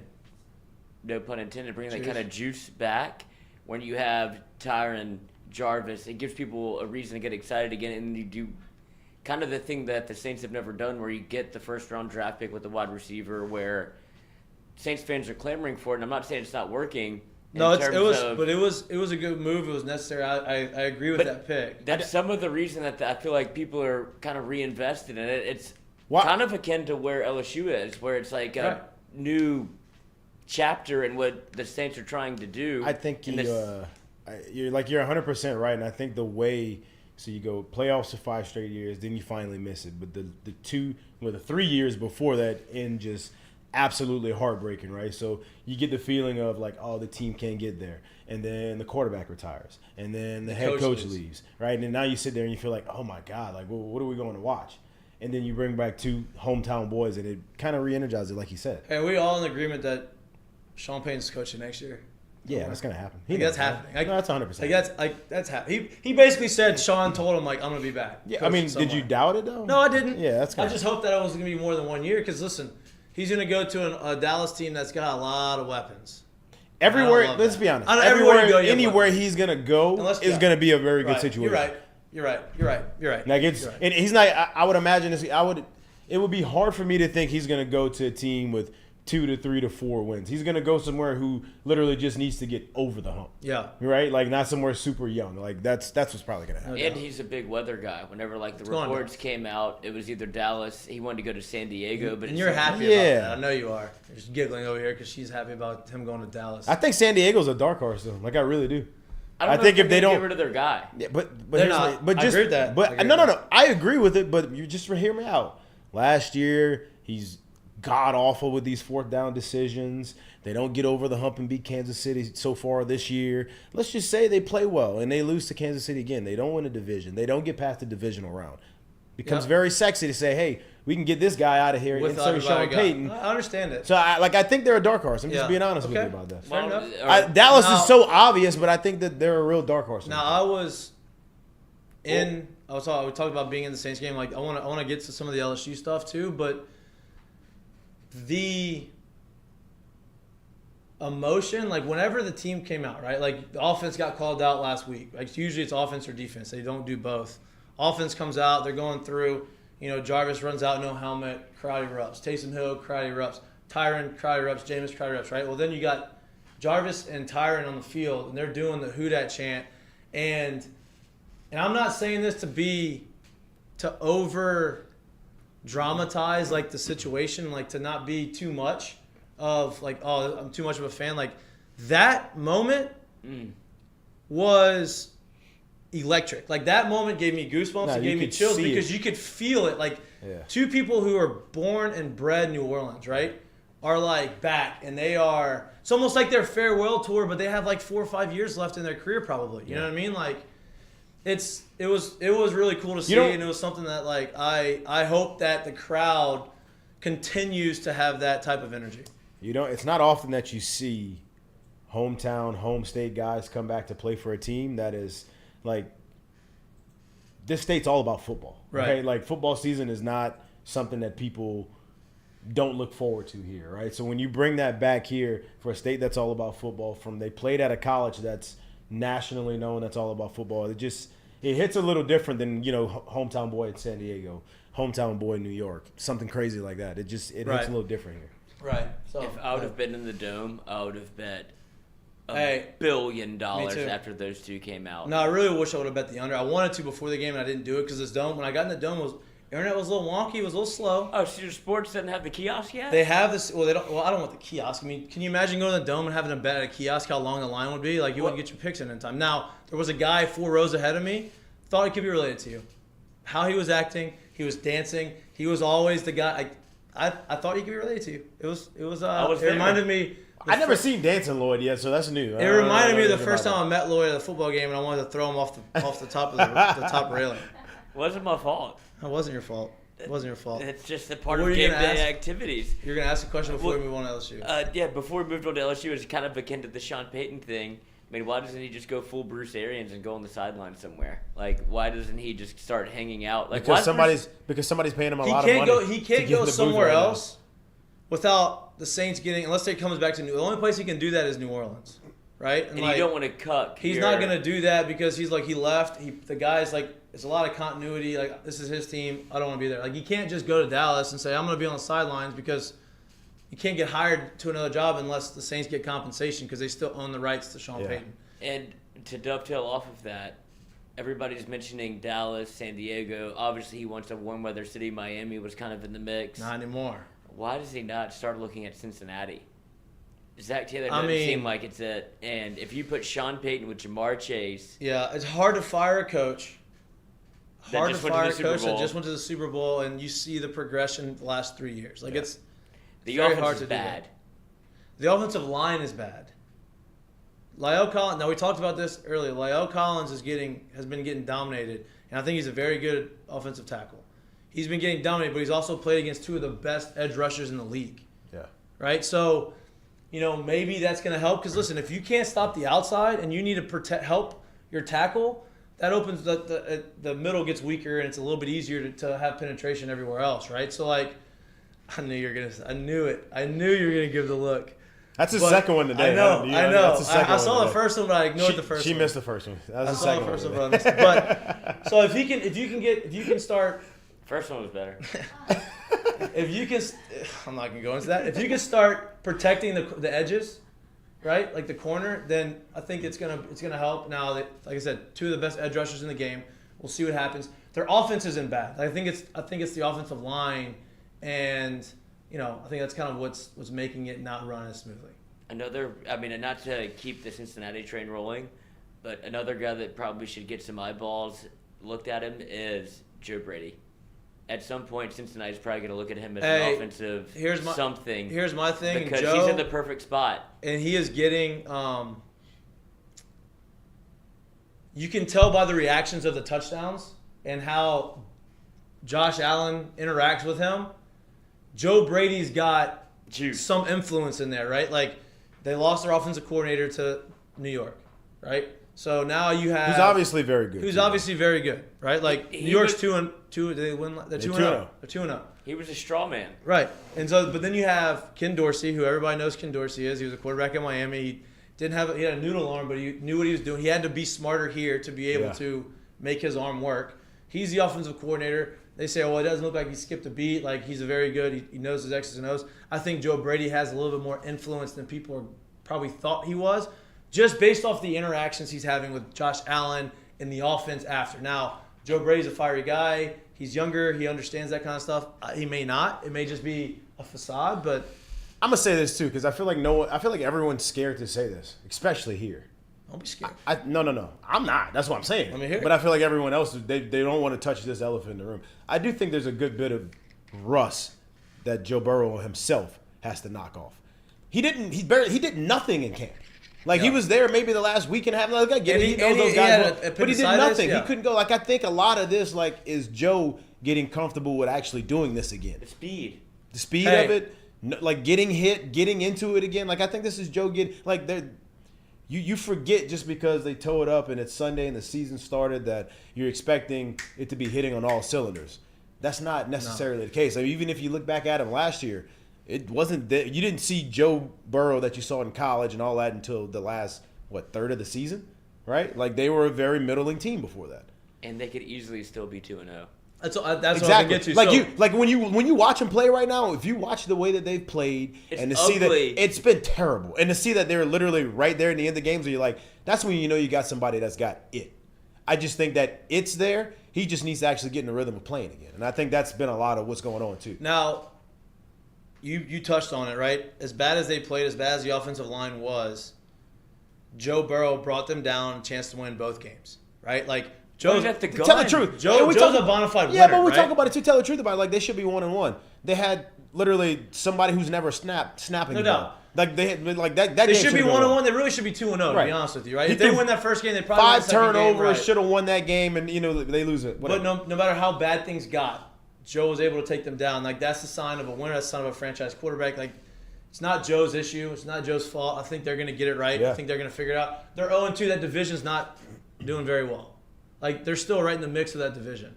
no pun intended, that kind of juice back when you have Tyron, Jarvis, it gives people a reason to get excited again, and you do kind of the thing that the Saints have never done, where you get the first-round draft pick with the wide receiver, where Saints fans are clamoring for it. And I'm not saying it's not working. No, it was a good move. It was necessary. I agree with that pick. That's some of the reason that I feel like people are kind of reinvested in it. It's kind of akin to where LSU is, where it's like a new chapter in what the Saints are trying to do. I think you're 100% right, and I think the way you go playoffs for 5 straight years, then you finally miss it. But the 3 years before that end just absolutely heartbreaking, right? So you get the feeling of like, oh, the team can't get there, and then the quarterback retires, and then the head coach leaves, right? And then now you sit there and you feel like, oh my God, like what are we going to watch? And then you bring back 2 hometown boys, and it kind of re-energizes it, like you said. Hey, are we all in agreement that Sean Payton's coaching next year? Yeah, that's gonna happen. That's happening. No, that's 100%. That's happening. He basically said Sean told him like, I'm gonna be back. Yeah, I mean, did you doubt it though? No, I didn't. Yeah, that's. I just hope that it was gonna be more than 1 year. Because listen, he's gonna go to a Dallas team that's got a lot of weapons. Everywhere, let's be honest. Anywhere he's gonna go is gonna be a very good situation. You're right. Like and he's not. I would imagine this. It would be hard for me to think he's gonna go to a team with 2 to 3 to 4 wins. He's gonna go somewhere who literally just needs to get over the hump. Yeah. Right? Like not somewhere super young. Like that's what's probably gonna happen. And he's a big weather guy. Whenever like the reports came out, it was either Dallas. He wanted to go to San Diego, but you're happy about that. I know you are. You're just giggling over here because she's happy about him going to Dallas. I think San Diego's a dark horse though. Like I really do. I think if they don't get rid of their guy. Yeah, but they're not. But just, I agree with that. But no. I agree with it. But you just hear me out. Last year he's god awful with these 4th down decisions. They don't get over the hump and beat Kansas City so far this year. Let's just say they play well and they lose to Kansas City again. They don't win a division. They don't get past the divisional round. Becomes very sexy to say, hey, we can get this guy out of here and insert Sean Payton. I understand it. So I think they're a dark horse. I'm just being honest with you about that. Fair enough. Dallas is so obvious, but I think that they're a real dark horse. Now we talked about being in the Saints game. Like I want to get to some of the LSU stuff too, but the emotion, like whenever the team came out, right? Like the offense got called out last week. Like usually it's offense or defense. They don't do both. Offense comes out, they're going through, Jarvis runs out, no helmet, crowd erupts. Taysom Hill, crowd erupts. Tyron, crowd erupts. Jameis, crowd erupts, right? Well, then you got Jarvis and Tyron on the field, and they're doing the who dat chant. And I'm not saying this to over dramatize like the situation, like to not be too much of like, oh, I'm too much of a fan. Like that moment was electric. Like that moment gave me goosebumps. It gave me chills because you could feel it. Like 2 people who are born and bred in New Orleans, right, are like back, and they are. It's almost like their farewell tour, but they have like 4 or 5 years left in their career, probably. You know what I mean? Like, it was really cool to see, and it was something that like I hope that the crowd continues to have that type of energy. It's not often that you see hometown, home state guys come back to play for a team that is like, this state's all about football, right? Okay? Like football season is not something that people don't look forward to here, right? So when you bring that back here for a state that's all about football, they played at a college that's nationally known, that's all about football. It hits a little different than hometown boy in San Diego, hometown boy in New York, something crazy like that. It hits a little different here. Right. So if I would have been in the Dome, I would have bet $1 billion after those 2 came out. No, I really wish I would have bet the under. I wanted to before the game, and I didn't do it because this Dome. When I got in the Dome, internet was a little wonky. It was a little slow. Oh, Caesar Sports doesn't have the kiosk yet? They have this. Well, they don't. Well, I don't want the kiosk. I mean, can you imagine going to the Dome and having a bet at a kiosk? How long the line would be? Like you wouldn't get your picks in time. Now there was a guy 4 rows ahead of me. Thought he could be related to you. How he was acting, he was dancing. He was always the guy. I thought he could be related to you. It was. It reminded me. I never seen Dancing Lloyd yet, so that's new. It reminded me of the first time I met Lloyd at a football game, and I wanted to throw him off the top of the top railing. Wasn't my fault. It wasn't your fault. It wasn't your fault. It's just a part of game day activities. You're going to ask a question before we move on to LSU. Before we moved on to LSU, it's kind of akin to the Sean Payton thing. I mean, why doesn't he just go full Bruce Arians and go on the sideline somewhere? Like, why doesn't he just start hanging out? Like, because somebody's paying him a lot of money. He can't go somewhere else without the Saints getting, unless he comes back to the only place he can do that is New Orleans, right? And like, you don't want to cuck. He's not going to do that because he's like, he left. The guy's like, it's a lot of continuity. Like, this is his team. I don't want to be there. Like, you can't just go to Dallas and say, I'm going to be on the sidelines, because you can't get hired to another job unless the Saints get compensation, because they still own the rights to Sean Payton. And to dovetail off of that, everybody's mentioning Dallas, San Diego. Obviously, he wants a warm weather city. Miami was kind of in the mix. Not anymore. Why does he not start looking at Cincinnati? Zach Taylor doesn't seem like it's it. And if you put Sean Payton with Jamar Chase. Yeah, it's hard to fire a coach. Hard to fire a coach that just went to the Super Bowl, and you see the progression the last 3 years. Like, it's very hard to do that. The offensive line is bad. La'el Collins. Now, we talked about this earlier. La'el Collins has been getting dominated, and I think he's a very good offensive tackle. He's been getting dominated, but he's also played against two of the best edge rushers in the league. Yeah. Right. So, maybe that's going to help. Because listen, if you can't stop the outside and you need to help your tackle, that opens the middle gets weaker, and it's a little bit easier to have penetration everywhere else. Right. So, like, I knew you were gonna give the look. That's the second one today. I know. I saw the first one, but I ignored the first one. She missed the first one. I saw the first one, but I missed it. But so if you can start. First one was better. If you can, I'm not gonna go into that. If you can start protecting the edges, right, like the corner, then I think it's gonna help. Now, like I said, two of the best edge rushers in the game. We'll see what happens. Their offense isn't bad. I think it's the offensive line, and I think that's kind of what's making it not run as smoothly. Not to keep the Cincinnati train rolling, but another guy that probably should get some eyeballs looked at him is Joe Brady. At some point, Cincinnati's probably going to look at him as an offensive something. Here's my thing, because Joe, he's in the perfect spot, and he is getting. You can tell by the reactions of the touchdowns and how Josh Allen interacts with him. Joe Brady's got some influence in there, right? Like, they lost their offensive coordinator to New York, right? So now you have... Who's obviously very good. Who's obviously very good, right? Like, New York's 2-2. Did they win? They're 2-0. They're 2-0. He was a straw man. Right. And so, but then you have Ken Dorsey, who everybody knows Ken Dorsey is. He was a quarterback in Miami. He had a noodle arm, but he knew what he was doing. He had to be smarter here to be able to make his arm work. He's the offensive coordinator. They say, it doesn't look like he skipped a beat. Like, he's a very good. He knows his X's and O's. I think Joe Brady has a little bit more influence than people probably thought he was, just based off the interactions he's having with Josh Allen in the offense after. Now, Joe Brady's a fiery guy. He's younger. He understands that kind of stuff. He may not. It may just be a facade, but I'm gonna say this too, because I feel like everyone's scared to say this, especially here. Don't be scared. No. I'm not. That's what I'm saying. Let me hear it. But I feel like everyone else, they don't want to touch this elephant in the room. I do think there's a good bit of rust that Joe Burrow himself has to knock off. He did nothing in camp. Like, he was there maybe the last week and a half. Like, I get it. He knows those guys well, but he did nothing. Yeah. He couldn't go. Like, I think a lot of this, like, is Joe getting comfortable with actually doing this again. The speed of it, like getting hit, getting into it again. Like, I think this is Joe getting, like, you forget just because they toe it up and it's Sunday and the season started that you're expecting it to be hitting on all cylinders. That's not necessarily the case. I mean, even if you look back at him last year, it wasn't that you didn't see Joe Burrow that you saw in college and all that until the last third of the season, right? Like, they were a very middling team before that, and they could easily still be 2-0. That's exactly what I get to. Like when you watch them play right now, if you watch the way that they've played and to see that it's been terrible, and to see that they're literally right there in the end of the games, where you're like, that's when you know you got somebody that's got it. I just think that it's there. He just needs to actually get in the rhythm of playing again, and I think that's been a lot of what's going on too. Now, you touched on it, right? As bad as they played, as bad as the offensive line was, Joe Burrow brought them down a chance to win both games, right? Like, Joe's have to go. Tell the truth. Joe's a bona fide winner. Yeah, but we right? talk about it too. Tell the truth about it. Like, they should be 1-1. They had literally somebody who's never snapping. No doubt. Like, they had like that. They should be 1-1. They really should be 2-0. To be honest with you, right? If they win that first game, they probably 5 turnovers. Should have won that game, and they lose it. Whatever. But no matter how bad things got, Joe was able to take them down. Like, that's the sign of a winner. That's the sign of a franchise quarterback. Like, it's not Joe's issue. It's not Joe's fault. I think they're going to get it right. Yeah. I think they're going to figure it out. They're 0-2. That division's not doing very well. Like, they're still right in the mix of that division.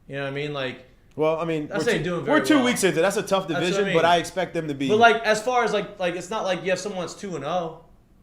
You know what I mean? Like, well, I mean, we're 2 weeks into it. That's a tough division, but I expect them to be. But like, as far as like it's not like you have someone that's 2-0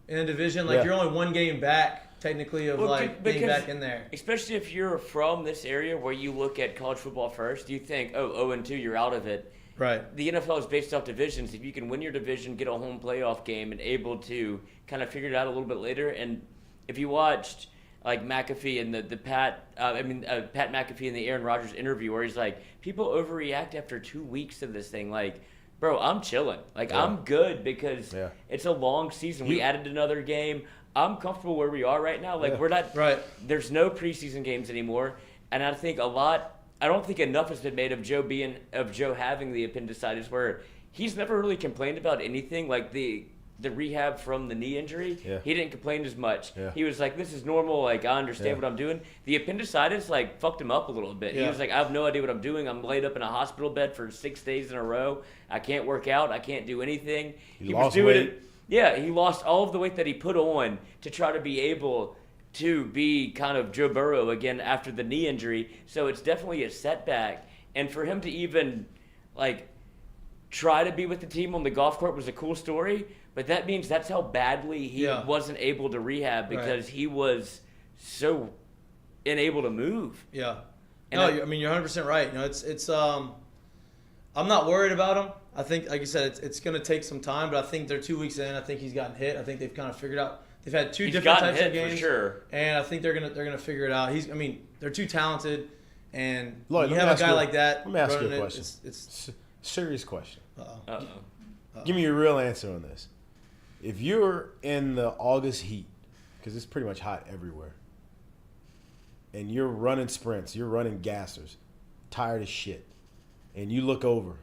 in a division. Like, you're only one game back. technically of being back in there. Especially if you're from this area where you look at college football first, you think, 0-2, you're out of it. Right. The NFL is based off divisions. If you can win your division, get a home playoff game, and able to kind of figure it out a little bit later, and if you watched like McAfee and the Pat McAfee and the Aaron Rodgers interview where he's like, people overreact after 2 weeks of this thing. Like, bro, I'm chilling. Like, I'm good because it's a long season. We added another game. I'm comfortable where we are right now. Like, we're not – there's no preseason games anymore. And I think I don't think enough has been made of Joe having the appendicitis where he's never really complained about anything. Like, the rehab from the knee injury, he didn't complain as much. Yeah. He was like, this is normal. Like, I understand what I'm doing. The appendicitis, like, fucked him up a little bit. He was like, I have no idea what I'm doing. I'm laid up in a hospital bed for 6 days in a row. I can't work out. I can't do anything. He was doing it. Yeah, he lost all of the weight that he put on to try to be able to be kind of Joe Burrow again after the knee injury. So it's definitely a setback. And for him to even, like, try to be with the team on the golf court was a cool story. But that means that's how badly he wasn't able to rehab because he was so unable to move. Yeah. And I mean, you're 100% right. You know, it's I'm not worried about him. I think, like you said, it's going to take some time, but I think they're 2 weeks in. I think he's gotten hit. I think they've kind of figured out. They've had two different types of games, for sure. And I think they're gonna figure it out. They're too talented, and Lloyd, you have a guy like that. Let me ask you a question. It's serious question. Uh-oh. Give me your real answer on this. If you're in the August heat, because it's pretty much hot everywhere, and you're running sprints, you're running gassers, tired as shit, and you look over,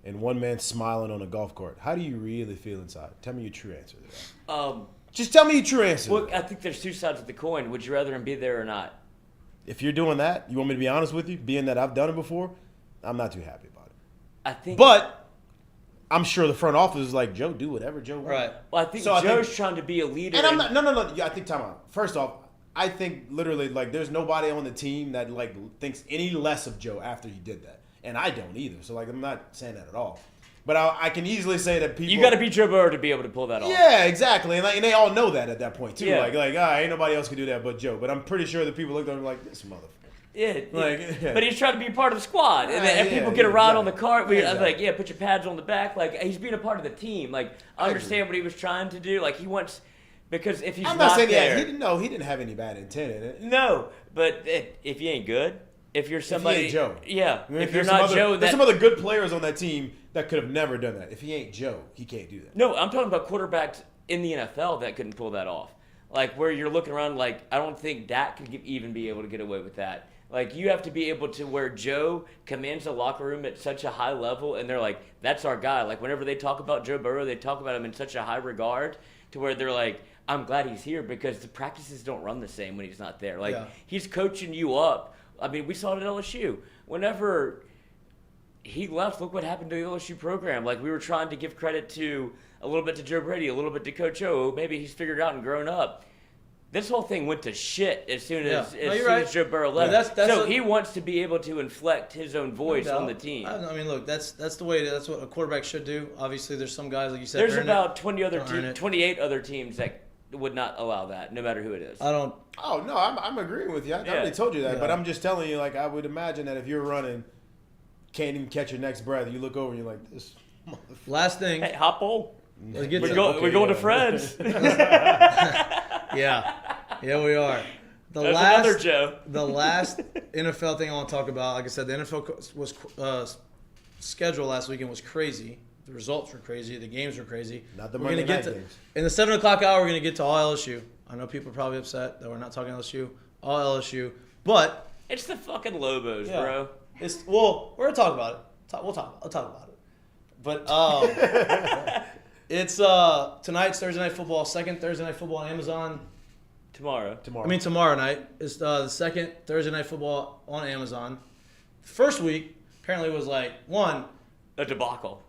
and one man's smiling on a golf cart, how do you really feel inside? Tell me your true answer to that. Just tell me your true answer. Well, I think there's two sides of the coin. Would you rather him be there or not? If you're doing that, you want me to be honest with you, being that I've done it before, I'm not too happy about it. But I'm sure the front office is like, Joe, do whatever Joe wants. Right. Well, I think Joe's trying to be a leader. And I'm not. No. Yeah, I think time out. First off, I think literally like there's nobody on the team that like thinks any less of Joe after he did that, and I don't either. So like I'm not saying that at all. But I can easily say that people. You got to be Joe Burrow to be able to pull that off. Yeah, exactly, and they all know that at that point too. Yeah. Like ain't nobody else can do that but Joe. But I'm pretty sure that people look at him like this motherfucker. Yeah, but he's trying to be part of the squad, and then people get a ride on the cart. I was like, put your pads on the back. Like he's being a part of the team. Like I understand what he was trying to do. Like he wants, because if he's I'm not saying there, he didn't have any bad intent in it. No, but if you ain't good, if you're somebody, if he ain't Joe, if you're not Joe, there's some other good players on that team that could have never done that. If he ain't Joe, he can't do that. No, I'm talking about quarterbacks in the NFL that couldn't pull that off. Like where you're looking around, like I don't think Dak could even be able to get away with that. Like, you have to be able to where Joe commands the locker room at such a high level, and they're like, that's our guy. Like, whenever they talk about Joe Burrow, they talk about him in such a high regard to where they're like, I'm glad he's here because the practices don't run the same when he's not there. Like, he's coaching you up. I mean, we saw it at LSU. Whenever he left, look what happened to the LSU program. Like, we were trying to give credit to a little bit to Joe Brady, a little bit to Coach O. Maybe he's figured it out and grown up. This whole thing went to shit as soon as Joe Burrow left. He wants to be able to inflect his own voice on the team. I mean, look, that's what a quarterback should do. Obviously, there's some guys like you said. There's about 28 other teams that would not allow that, no matter who it is. I don't. Oh no, I'm agreeing with you. I already told you that, but I'm just telling you, like I would imagine that if you're running, can't even catch your next breath, you look over and you're like this. Last thing. Hey, Hopple. We're going to Fred's. Yeah, we are. Another Joe. The last NFL thing I want to talk about, like I said, the NFL was schedule last weekend was crazy. The results were crazy. The games were crazy. Not the Monday night games. In the 7 o'clock hour, we're going to get to all LSU. I know people are probably upset that we're not talking LSU. All LSU. But it's the fucking Lobos, bro. We're going to talk about it. I'll talk about it. But it's tonight's Thursday Night Football, second Thursday Night Football on Amazon. Tomorrow. I mean, tomorrow night is the second Thursday Night Football on Amazon. First week apparently was like a debacle.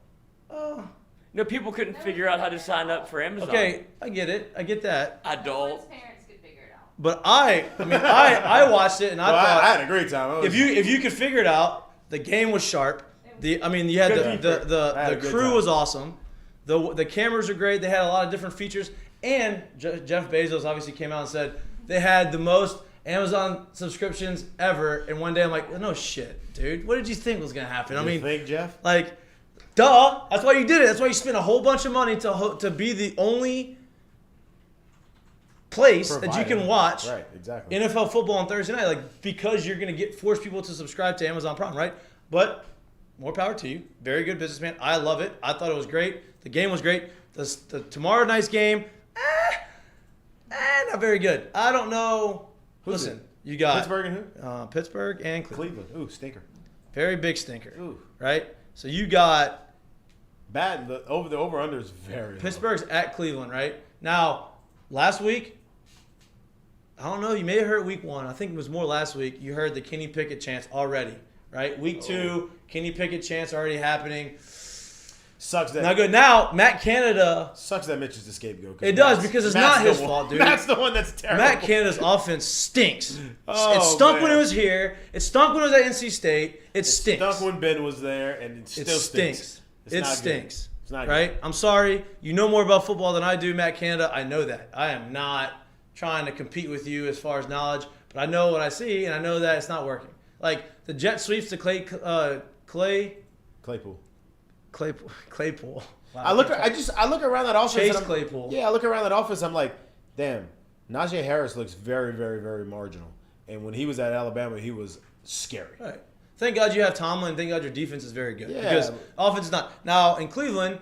No, people couldn't figure out how to sign up for Amazon. Okay, I get it. I get that. Adult. Parents could figure it out. But I watched it and I thought I had a great time. If you could figure it out, the game was sharp. You had the crew was awesome. The cameras are great. They had a lot of different features. And Jeff Bezos obviously came out and said, they had the most Amazon subscriptions ever. And one day I'm like, no shit, dude. What did you think was gonna happen? You think, Jeff? Like, duh. That's why you did it. That's why you spent a whole bunch of money to be the only place that you can watch NFL football on Thursday night. Like, because you're gonna force people to subscribe to Amazon Prime, right? But more power to you. Very good businessman. I love it. I thought it was great. The game was great. The tomorrow night's game, not very good. I don't know. Listen, you got Pittsburgh and who? Pittsburgh and Cleveland. Ooh, stinker. Very big stinker. Ooh. Right? So you got bad. The over-under is very Pittsburgh's at Cleveland, right? Now, last week, I don't know. You may have heard week 1. I think it was more last week. You heard the Kenny Pickett chants already, right? Week 2, Kenny Pickett chants already happening. Sucks that. Not good. Now, Matt Canada. Sucks that Mitch is the scapegoat. It does, because it's not his fault, dude. Matt's the one that's terrible. Matt Canada's offense stinks. Oh, it stunk when man. it was here. It stunk when it was at NC State. It stinks. It stunk when Ben was there, and it still stinks. It stinks. It's not right? good. I'm sorry. You know more about football than I do, Matt Canada. I know that. I am not trying to compete with you as far as knowledge, but I know what I see, and I know that it's not working. Like, the jet sweeps to Claypool. Wow. I look around that offense. Chase Claypool. Yeah, I look around that offense. I'm like, damn, Najee Harris looks very, very, very marginal. And when he was at Alabama, he was scary. Right. Thank God you have Tomlin. Thank God your defense is very good. Yeah. Because offense is not. Now, in Cleveland,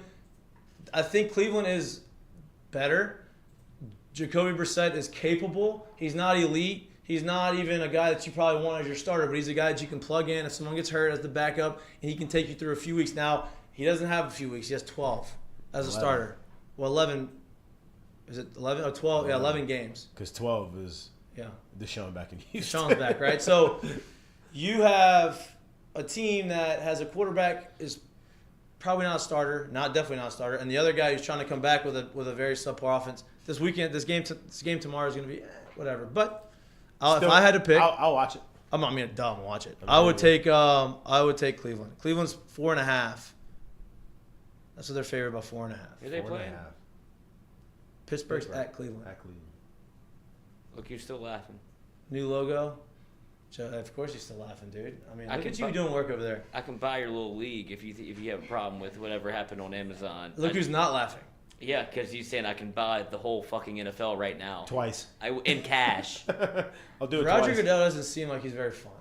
I think Cleveland is better. Jacoby Brissett is capable. He's not elite. He's not even a guy that you probably want as your starter, but he's a guy that you can plug in if someone gets hurt as the backup, and he can take you through a few weeks. Now, he doesn't have a few weeks. He has 12 as a starter. Well, 11. Is it 11 or 12? Yeah, 11 games. Because 12 is Deshaun back in Houston. Deshaun's back, right? So you have a team that has a quarterback is probably not a starter, definitely not a starter, and the other guy who's trying to come back with a very subpar offense. This game tomorrow is going to be whatever. But if I had to pick, I'll watch it. I'm not going to watch it. I would take Cleveland. Cleveland's 4.5. That's what they're favored by 4.5. Who are they playing? Pittsburgh's at Cleveland. Look, you're still laughing. New logo. Of course you're still laughing, dude. I mean, look at you doing work over there. I can buy your little league if you have a problem with whatever happened on Amazon. Look who's not laughing. Yeah, because he's saying I can buy the whole fucking NFL right now. Twice. In cash. I'll do it Roger twice. Goodell doesn't seem like he's very fun.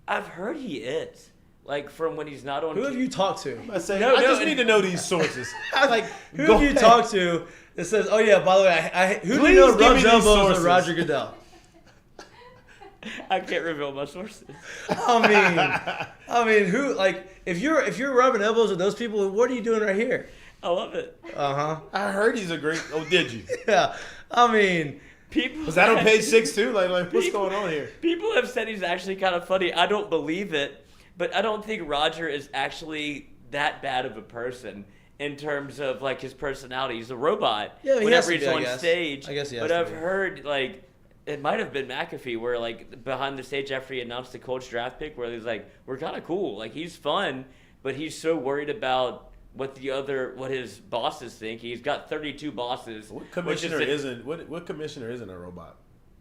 I've heard he is. Like, from when he's not on... Who have you talked to? I just need to know these sources. Who have you talked to that says, oh, yeah, by the way, who do you know rubs elbows with Roger Goodell? I can't reveal my sources. I mean, who, like, if you're rubbing elbows with those people, what are you doing right here? I love it. Uh-huh. I heard he's a great... Oh, did you? Yeah. I mean... Was that on page 6, too? Like what's going on here? People have said he's actually kind of funny. I don't believe it, but I don't think Roger is actually that bad of a person in terms of, like, his personality. He's a robot whenever he's on stage. I guess he has But to I've be. heard, like... It might have been McAfee where, like, behind the stage after he announced the Colts draft pick, where he's like, we're kind of cool. Like, he's fun, but he's so worried about what his bosses think. He's got 32 bosses. What commissioner isn't a robot?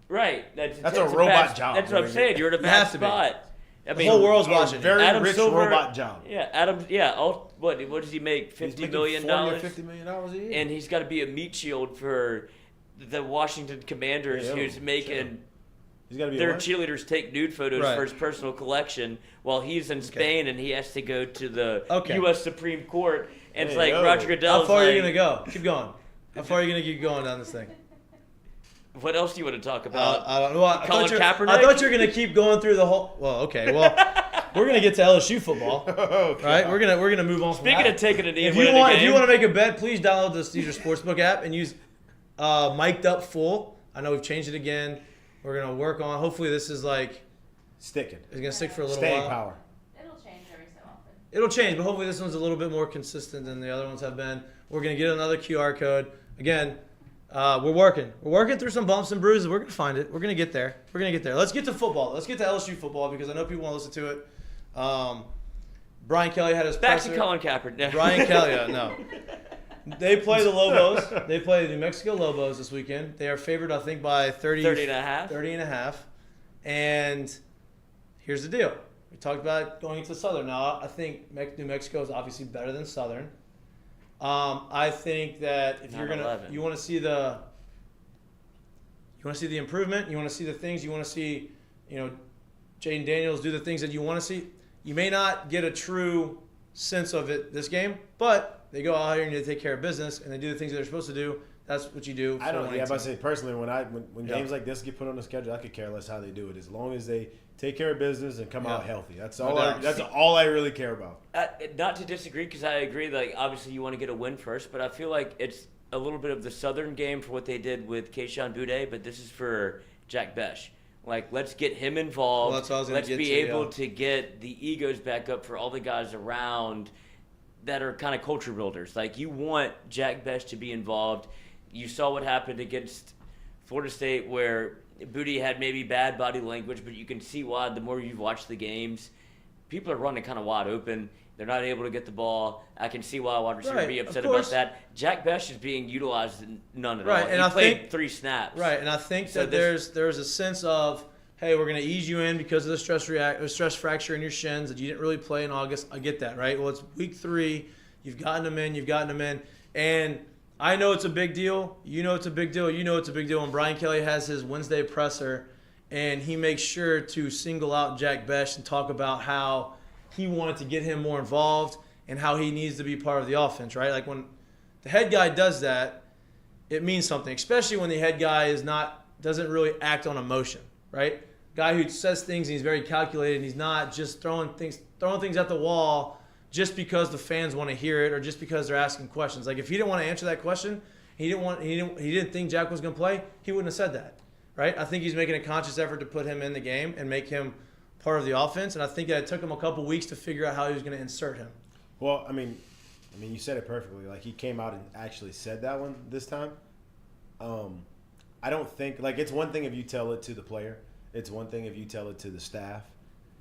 Right. That's a robot job. That's what I'm saying. You're in a bad spot. I mean, the whole world's watching. Very Adam rich Silver, robot job. Yeah, Adam. Yeah. What does he make? $50 million. $50 million a year. And he's got to be a meat shield for the Washington Commanders, who's making their cheerleaders take nude photos for his personal collection while he's in Spain and he has to go to the U.S. Supreme Court. And it's like Roger Goodell. How far are you gonna go? Keep going. How far are you gonna keep going down this thing? What else do you want to talk about? I don't know. Colin Kaepernick? I thought you were gonna keep going through the whole. Well, okay. Well, we're gonna get to LSU football, right? We're gonna move on. Speaking of taking a knee, if you want to make a bet, please download the Caesar Sportsbook app and use Mik'd Up Full. I know we've changed it again. We're gonna work on. Hopefully, this is like sticking. It's gonna stick for a little Staying while. Power. It'll change every so often. It'll change, but hopefully this one's a little bit more consistent than the other ones have been. We're gonna get another QR code again. We're working through some bumps and bruises. We're gonna find it. We're gonna get there. Let's get to football. Let's get to LSU football because I know people want to listen to it. Brian Kelly had his back presser. to Colin Kaepernick. Brian Kelly, no. They play the Lobos. They play the New Mexico Lobos this weekend. They are favored, I think, by 30 and a half. 30 and a half. And here's the deal. We talked about going into Southern. Now, I think New Mexico is obviously better than Southern. I think that if you want to see the improvement, you want to see the things, you want to see, Jaden Daniels do the things that you want to see. You may not get a true sense of it this game, but they go out here and they take care of business and they do the things that they're supposed to do. That's what you do. I don't. Yeah, but I say personally, when games like this get put on the schedule, I could care less how they do it, as long as they take care of business and come out healthy. That's all. That's all I really care about. Not to disagree, because I agree. Like, obviously, you want to get a win first, but I feel like it's a little bit of the Southern game for what they did with Keyshawn Boutte, but this is for Jack Besh. Like, let's get him involved. Well, that's what I was gonna let's get be to, able to get the egos back up for all the guys around that are kind of culture builders. Like, you want Jack Besh to be involved. You saw what happened against Florida State, where Boutte had maybe bad body language, but you can see why the more you've watched the games. People are running kind of wide open. They're not able to get the ball. I can see why a wide receiver would be upset about that. Jack Besh is being utilized none at all. And he played 3 snaps. Right, and I think that there's a sense of, hey, we're going to ease you in because of the stress fracture in your shins that you didn't really play in August. I get that, right? Well, it's week 3. You've gotten them in. And I know it's a big deal. You know it's a big deal. You know it's a big deal. When Brian Kelly has his Wednesday presser and he makes sure to single out Jack Besh and talk about how he wanted to get him more involved and how he needs to be part of the offense, right? Like, when the head guy does that, it means something, especially when the head guy doesn't really act on emotion, right? Guy who says things and he's very calculated and he's not just throwing things at the wall just because the fans want to hear it or just because they're asking questions. Like, if he didn't want to answer that question, he didn't think Jack was going to play, he wouldn't have said that, right? I think he's making a conscious effort to put him in the game and make him part of the offense, and I think that it took him a couple weeks to figure out how he was going to insert him. Well, I mean, you said it perfectly. Like, he came out and actually said that one this time. I don't think, like, it's one thing if you tell it to the player. It's one thing if you tell it to the staff.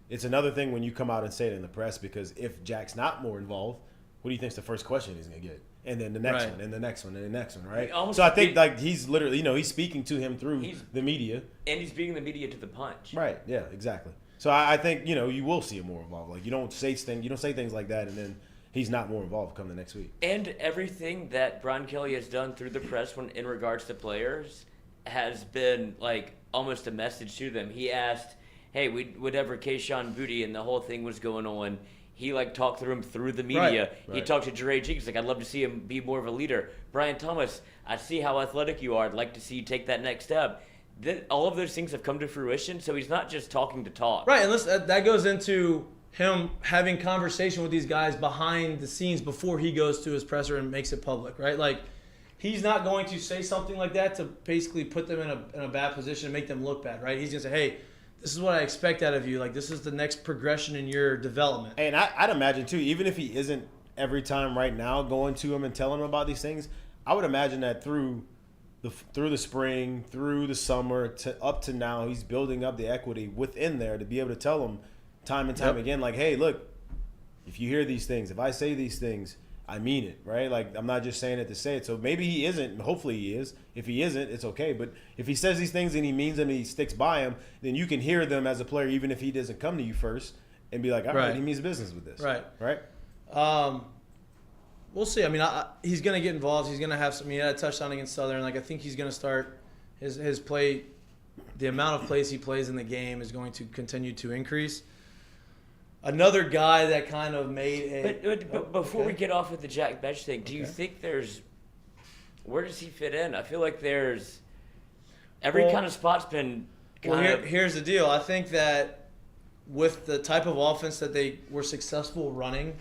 It's another thing when you come out and say it in the press, because if Jack's not more involved, what do you think's the first question he's going to get? And then the next one, and the next one, and the next one, right? So I think, like, he's literally, he's speaking to him through the media. And he's beating the media to the punch. Right, yeah, exactly. So I think, you will see him more involved. Like, you don't say things like that and then he's not more involved come the next week. And everything that Brian Kelly has done through the press in regards to players has been, like, almost a message to them. He asked, hey, whatever Keyshawn Boutte and the whole thing was going on, he, like, talked through him through the media. Right. He talked to Jere Jenkins, like, I'd love to see him be more of a leader. Brian Thomas, I see how athletic you are. I'd like to see you take that next step. All of those things have come to fruition, so he's not just talking to talk. Right, and that goes into him having conversation with these guys behind the scenes before he goes to his presser and makes it public, right? Like, he's not going to say something like that to basically put them in a bad position and make them look bad, right? He's going to say, hey, this is what I expect out of you. Like, this is the next progression in your development. And I'd imagine, too, even if he isn't every time right now going to him and telling him about these things, I would imagine that through the spring, through the summer, up to now, he's building up the equity within there to be able to tell them time and time again, like, hey, look, if you hear these things, if I say these things, I mean it, right? Like, I'm not just saying it to say it. So maybe he isn't. Hopefully he is. If he isn't, it's okay. But if he says these things and he means them and he sticks by them, then you can hear them as a player, even if he doesn't come to you first, and be like, all right, he means business with this. Right. We'll see. I mean, he's going to get involved. He's going to have some. He had a touchdown against Southern. Like, I think he's going to start his play. The amount of plays he plays in the game is going to continue to increase. Another guy that kind of made a. But before we get off with the Jack Besh thing, do you think where does he fit in? I feel like there's every kind of spot's been. Here's the deal. I think that with the type of offense that they were successful running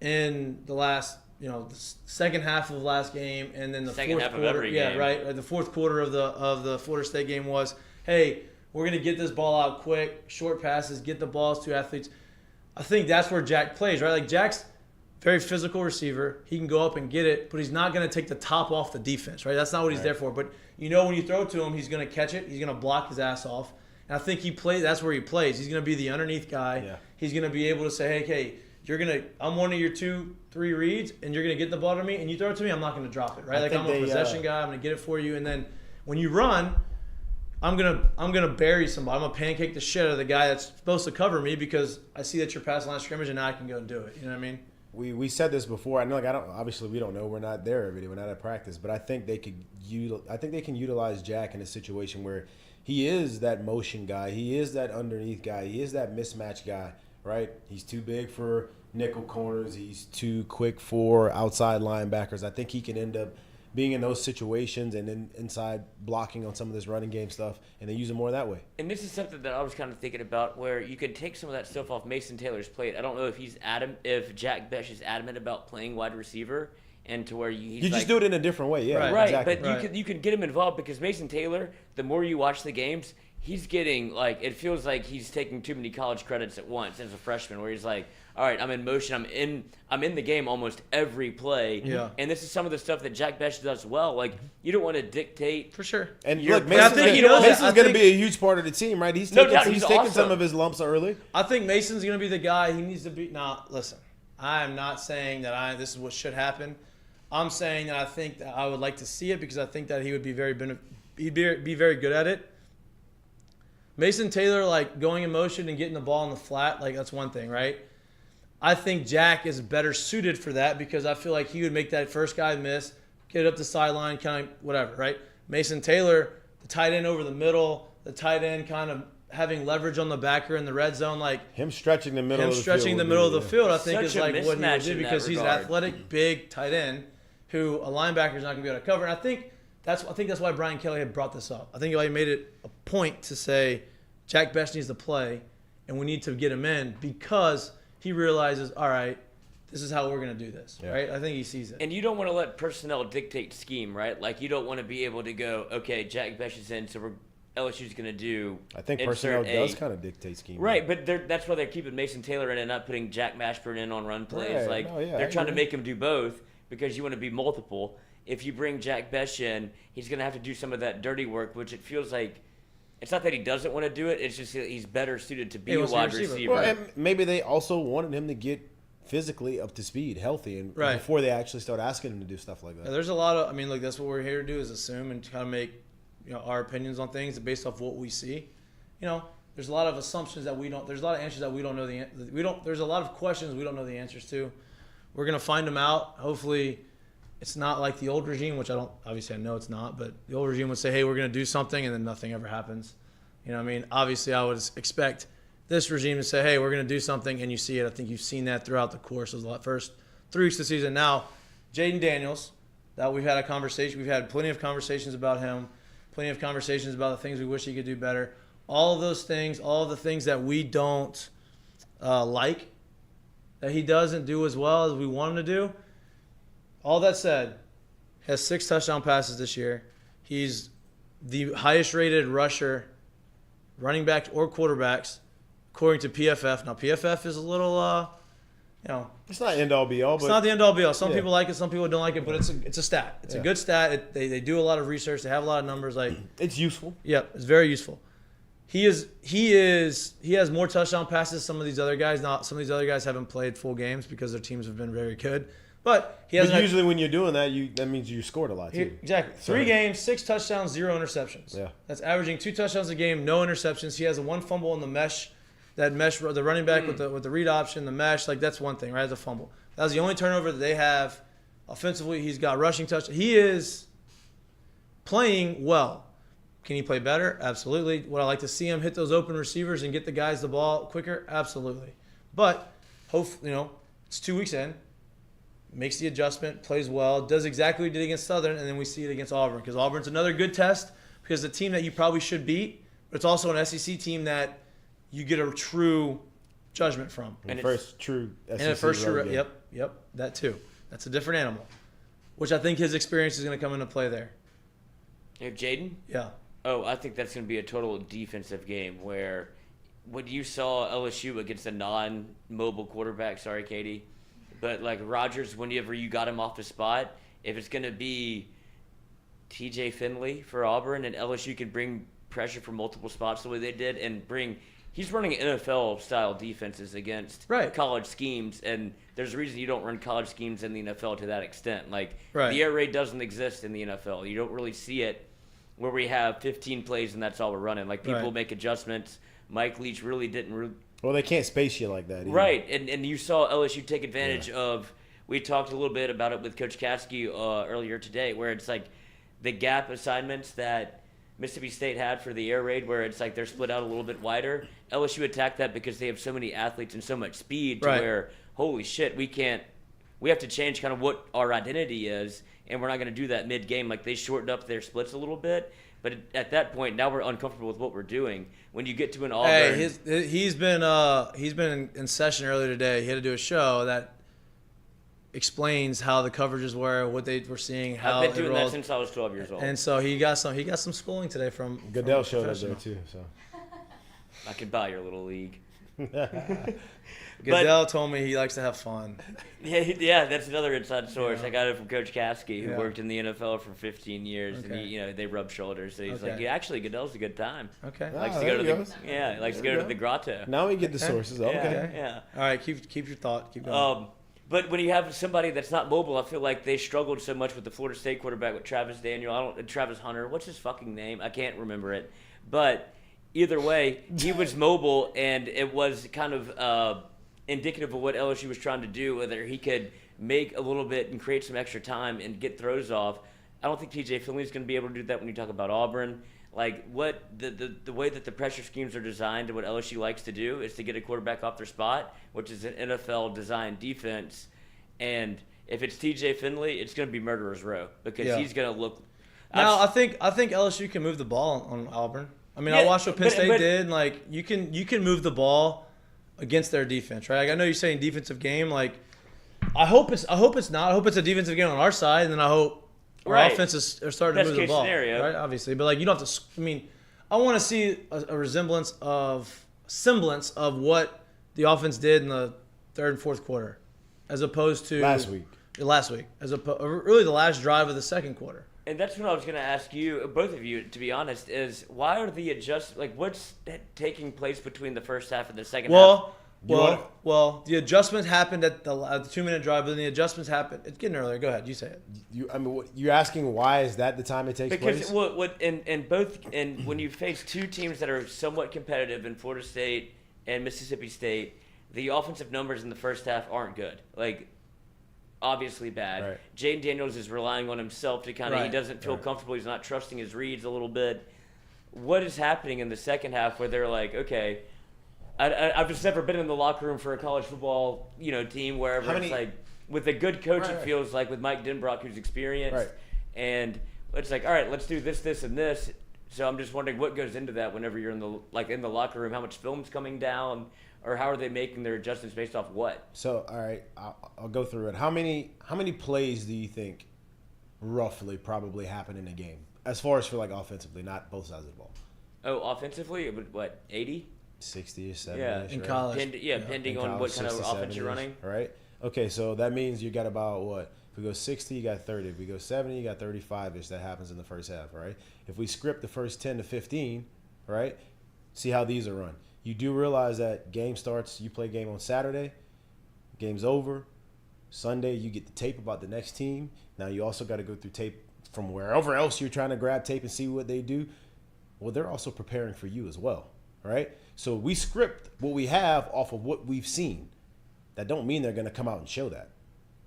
in the last, the second half of the last game, and then the second fourth half quarter, of every game. right. The fourth quarter of the Florida State game was, hey, we're gonna get this ball out quick, short passes, get the balls to athletes. I think that's where Jack plays, right? Like, Jack's very physical receiver. He can go up and get it, but he's not gonna take the top off the defense, right? That's not what he's there for. But when you throw it to him, he's gonna catch it. He's gonna block his ass off. And I think that's where he plays. He's gonna be the underneath guy. Yeah. He's gonna be able to say, hey, I'm one of your 2-3 reads, and you're gonna get the ball to me, and you throw it to me, I'm not gonna drop it, right? Like I'm a possession guy, I'm gonna get it for you, and then when you run, I'm gonna bury somebody. I'm gonna pancake the shit out of the guy that's supposed to cover me because I see that you're past the line of scrimmage, and now I can go and do it. You know what I mean? We said this before. I know, obviously we don't know. We're not there every day. We're not at practice, but I think they can utilize Jack in a situation where he is that motion guy. He is that underneath guy. He is that mismatch guy, right? He's too big for nickel corners. He's too quick for outside linebackers. I think he can end up being in those situations and then inside blocking on some of this running game stuff, and then use him more that way. And this is something that I was kind of thinking about, where you could take some of that stuff off Mason Taylor's plate. I don't know if Jack Bech is adamant about playing wide receiver, and to where you just do it in a different way, yeah. Right, exactly. but you can get him involved, because Mason Taylor, the more you watch the games, he's getting, like, it feels like he's taking too many college credits at once as a freshman, where he's like, all right, I'm in motion, I'm in the game almost every play. Yeah. And this is some of the stuff that Jack Bech does well. Like, you don't want to dictate. For sure. And your look, Mason's going to be a huge part of the team, right? He's taking awesome. some of his lumps early. I think Mason's going to be the guy. He needs to be. Now, listen, I am not saying that this is what should happen. I'm saying that I think that I would like to see it, because I think that he would be he'd be very good at it. Mason Taylor, like, going in motion and getting the ball in the flat, like, that's one thing, right? I think Jack is better suited for that, because I feel like he would make that first guy miss, get it up the sideline, kind of whatever, right? Mason Taylor, the tight end over the middle, the tight end kind of having leverage on the backer in the red zone, like him stretching the middle of the field, I think is like what he would do, in because he's an regard. athletic, big tight end who a linebacker is not going to be able to cover. And I think that's why Brian Kelly had brought this up. I think he made it a point to say Jack Bech needs to play, and we need to get him in, because he realizes, all right, this is how we're going to do this, right? I think he sees it. And you don't want to let personnel dictate scheme, right? Like, you don't want to be able to go, okay, Jack Bech is in, so LSU's going to do. I think personnel does kind of dictate scheme. Right, but that's why they're keeping Mason Taylor in and not putting Jack Mashburn in on run plays. Right. They're trying to make him do both, because you want to be multiple. If you bring Jack Bech in, he's going to have to do some of that dirty work, which it feels like. It's not that he doesn't want to do it. It's just that he's better suited to be a wide receiver. Well, and maybe they also wanted him to get physically up to speed, healthy, and before they actually start asking him to do stuff like that. Yeah, there's a lot of. I mean, look, that's what we're here to do, is assume and kind of make, our opinions on things based off what we see. There's a lot of assumptions that we don't. There's a lot of answers that we don't know There's a lot of questions we don't know the answers to. We're gonna find them out. Hopefully, it's not like the old regime, which obviously I know it's not, but the old regime would say, hey, we're going to do something, and then nothing ever happens. You know what I mean? Obviously, I would expect this regime to say, hey, we're going to do something, and you see it. I think you've seen that throughout the course of the first 3 weeks of the season. Now, Jaden Daniels, that we've had a conversation. We've had plenty of conversations about him, plenty of conversations about the things we wish he could do better. All of those things, all of the things that we don't like, that he doesn't do as well as we want him to do. All that said, has 6 touchdown passes this year. He's the highest rated rusher, running back or quarterbacks, according to PFF. Now, PFF is a little, it's not end all be all. It's not the end all be all. Some people like it, some people don't like it, but it's a stat. It's a good stat. They do a lot of research. They have a lot of numbers. Like, it's useful. Yeah, it's very useful. He has more touchdown passes than some of these other guys. Now, some of these other guys haven't played full games because their teams have been very good. But usually when you're doing that, that means you scored a lot too. Exactly. 3 games, 6 touchdowns, 0 interceptions. Yeah. That's averaging 2 touchdowns a game, no interceptions. He has a 1 fumble in the mesh, the running back with the read option, the mesh. Like, that's one thing, right? As a fumble. That was the only turnover that they have offensively. He's got rushing touch. He is playing well. Can he play better? Absolutely. Would I like to see him hit those open receivers and get the guys the ball quicker? Absolutely. But hopefully, it's 2 weeks in. Makes the adjustment, plays well, does exactly what he did against Southern, and then we see it against Auburn. Because Auburn's another good test, because the team that you probably should beat, but it's also an SEC team that you get a true judgment from. And first true SEC game. Yep, that too. That's a different animal, which I think his experience is going to come into play there. You have Jaden? Yeah. Oh, I think that's going to be a total defensive game where when you saw LSU against a non-mobile quarterback, sorry, Katie, but like Rodgers, whenever you got him off the spot, if it's going to be TJ Finley for Auburn and LSU can bring pressure from multiple spots the way they did and bring he's running NFL-style defenses against college schemes, and there's a reason you don't run college schemes in the NFL to that extent. Like, the air raid doesn't exist in the NFL. You don't really see it where we have 15 plays and that's all we're running. Like, people make adjustments. Mike Leach really didn't well, they can't space you like that either. Right, and you saw LSU take advantage of – we talked a little bit about it with Coach Kasky earlier today, where it's like the gap assignments that Mississippi State had for the air raid, where it's like they're split out a little bit wider. LSU attacked that because they have so many athletes and so much speed to where, holy shit, we have to change kind of what our identity is, and we're not going to do that mid-game. Like, they shortened up their splits a little bit. But at that point, now we're uncomfortable with what we're doing. When you get to an Auburn, he's been in session earlier today. He had to do a show that explains how the coverages were, what they were seeing, how I've been doing that since I was 12 years old. And so he got some schooling today from Goodell showed up there too. So I could buy your little league. Goodell told me he likes to have fun. Yeah, that's another inside source. I got it from Coach Kasky, who worked in the NFL for 15 years, and they rub shoulders. So he's like, actually, Goodell's a good time. Okay, likes to go to the grotto. Now we get the sources. Okay, yeah. All right, keep your thought. Keep going. But when you have somebody that's not mobile, I feel like they struggled so much with the Florida State quarterback with Travis Hunter. What's his fucking name? I can't remember it. But either way, he was mobile, and it was kind of indicative of what LSU was trying to do, whether he could make a little bit and create some extra time and get throws off. I don't think TJ Finley's going to be able to do that when you talk about Auburn. Like, what the way that the pressure schemes are designed and what LSU likes to do is to get a quarterback off their spot, which is an NFL-designed defense. And if it's TJ Finley, it's going to be murderer's row because he's going to look. Now, I think LSU can move the ball on Auburn. I mean, I watched what Penn State did. And, like, you can move the ball against their defense, right? Like, I know you're saying defensive game. Like, I hope it's not. I hope it's a defensive game on our side, and then I hope our offenses are starting to move the ball. Scenario. Right? Obviously, but like, you don't have to. I mean, I want to see a semblance of what the offense did in the third and fourth quarter, as opposed to last week, as really the last drive of the second quarter. And that's what I was going to ask you, both of you, to be honest, is why are the what's taking place between the first half and the second half? Well, the adjustments happened at the 2-minute drive, but then the adjustments happened. It's getting earlier. Go ahead, you say it. You're asking why is that the time it takes place? Because when you face two teams that are somewhat competitive in Florida State and Mississippi State, the offensive numbers in the first half aren't good. Like, obviously bad. Right. Jaden Daniels is relying on himself to kind of he doesn't feel comfortable. He's not trusting his reads a little bit. What is happening in the second half where they're like, okay, I've just never been in the locker room for a college football team wherever it's like with a good coach it feels like with Mike Denbrock who's experienced and it's like, all right, let's do this and this. So I'm just wondering what goes into that whenever you're in the locker room. How much film's coming down, or how are they making their adjustments based off what? So all right, I'll go through it. How many plays do you think roughly probably happen in a game as far as for like offensively, not both sides of the ball? Oh, offensively, what 80? 60 or 70 in college. Depending on what kind of offense you're running. Right. Okay, so that means you got about what? If we go 60, you got 30. If we go 70, you got 35-ish. That happens in the first half, right? If we script the first 10 to 15, right? See how these are run. You do realize that game starts. You play game on Saturday. Game's over. Sunday, you get the tape about the next team. Now you also got to go through tape from wherever else you're trying to grab tape and see what they do. Well, they're also preparing for you as well, right? So we script what we have off of what we've seen. That don't mean they're going to come out and show that.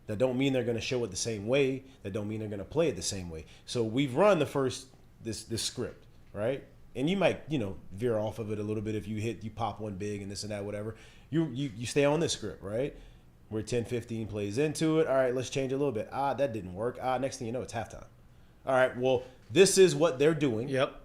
That don't mean they're going to show it the same way. That don't mean they're going to play it the same way. So we've run the first this script, right? And you might, veer off of it a little bit if you pop one big and this and that, whatever. You stay on this script, right? We're 10, 15 plays into it. All right, let's change a little bit. That didn't work. Next thing you know, it's halftime. All right, well, this is what they're doing. Yep.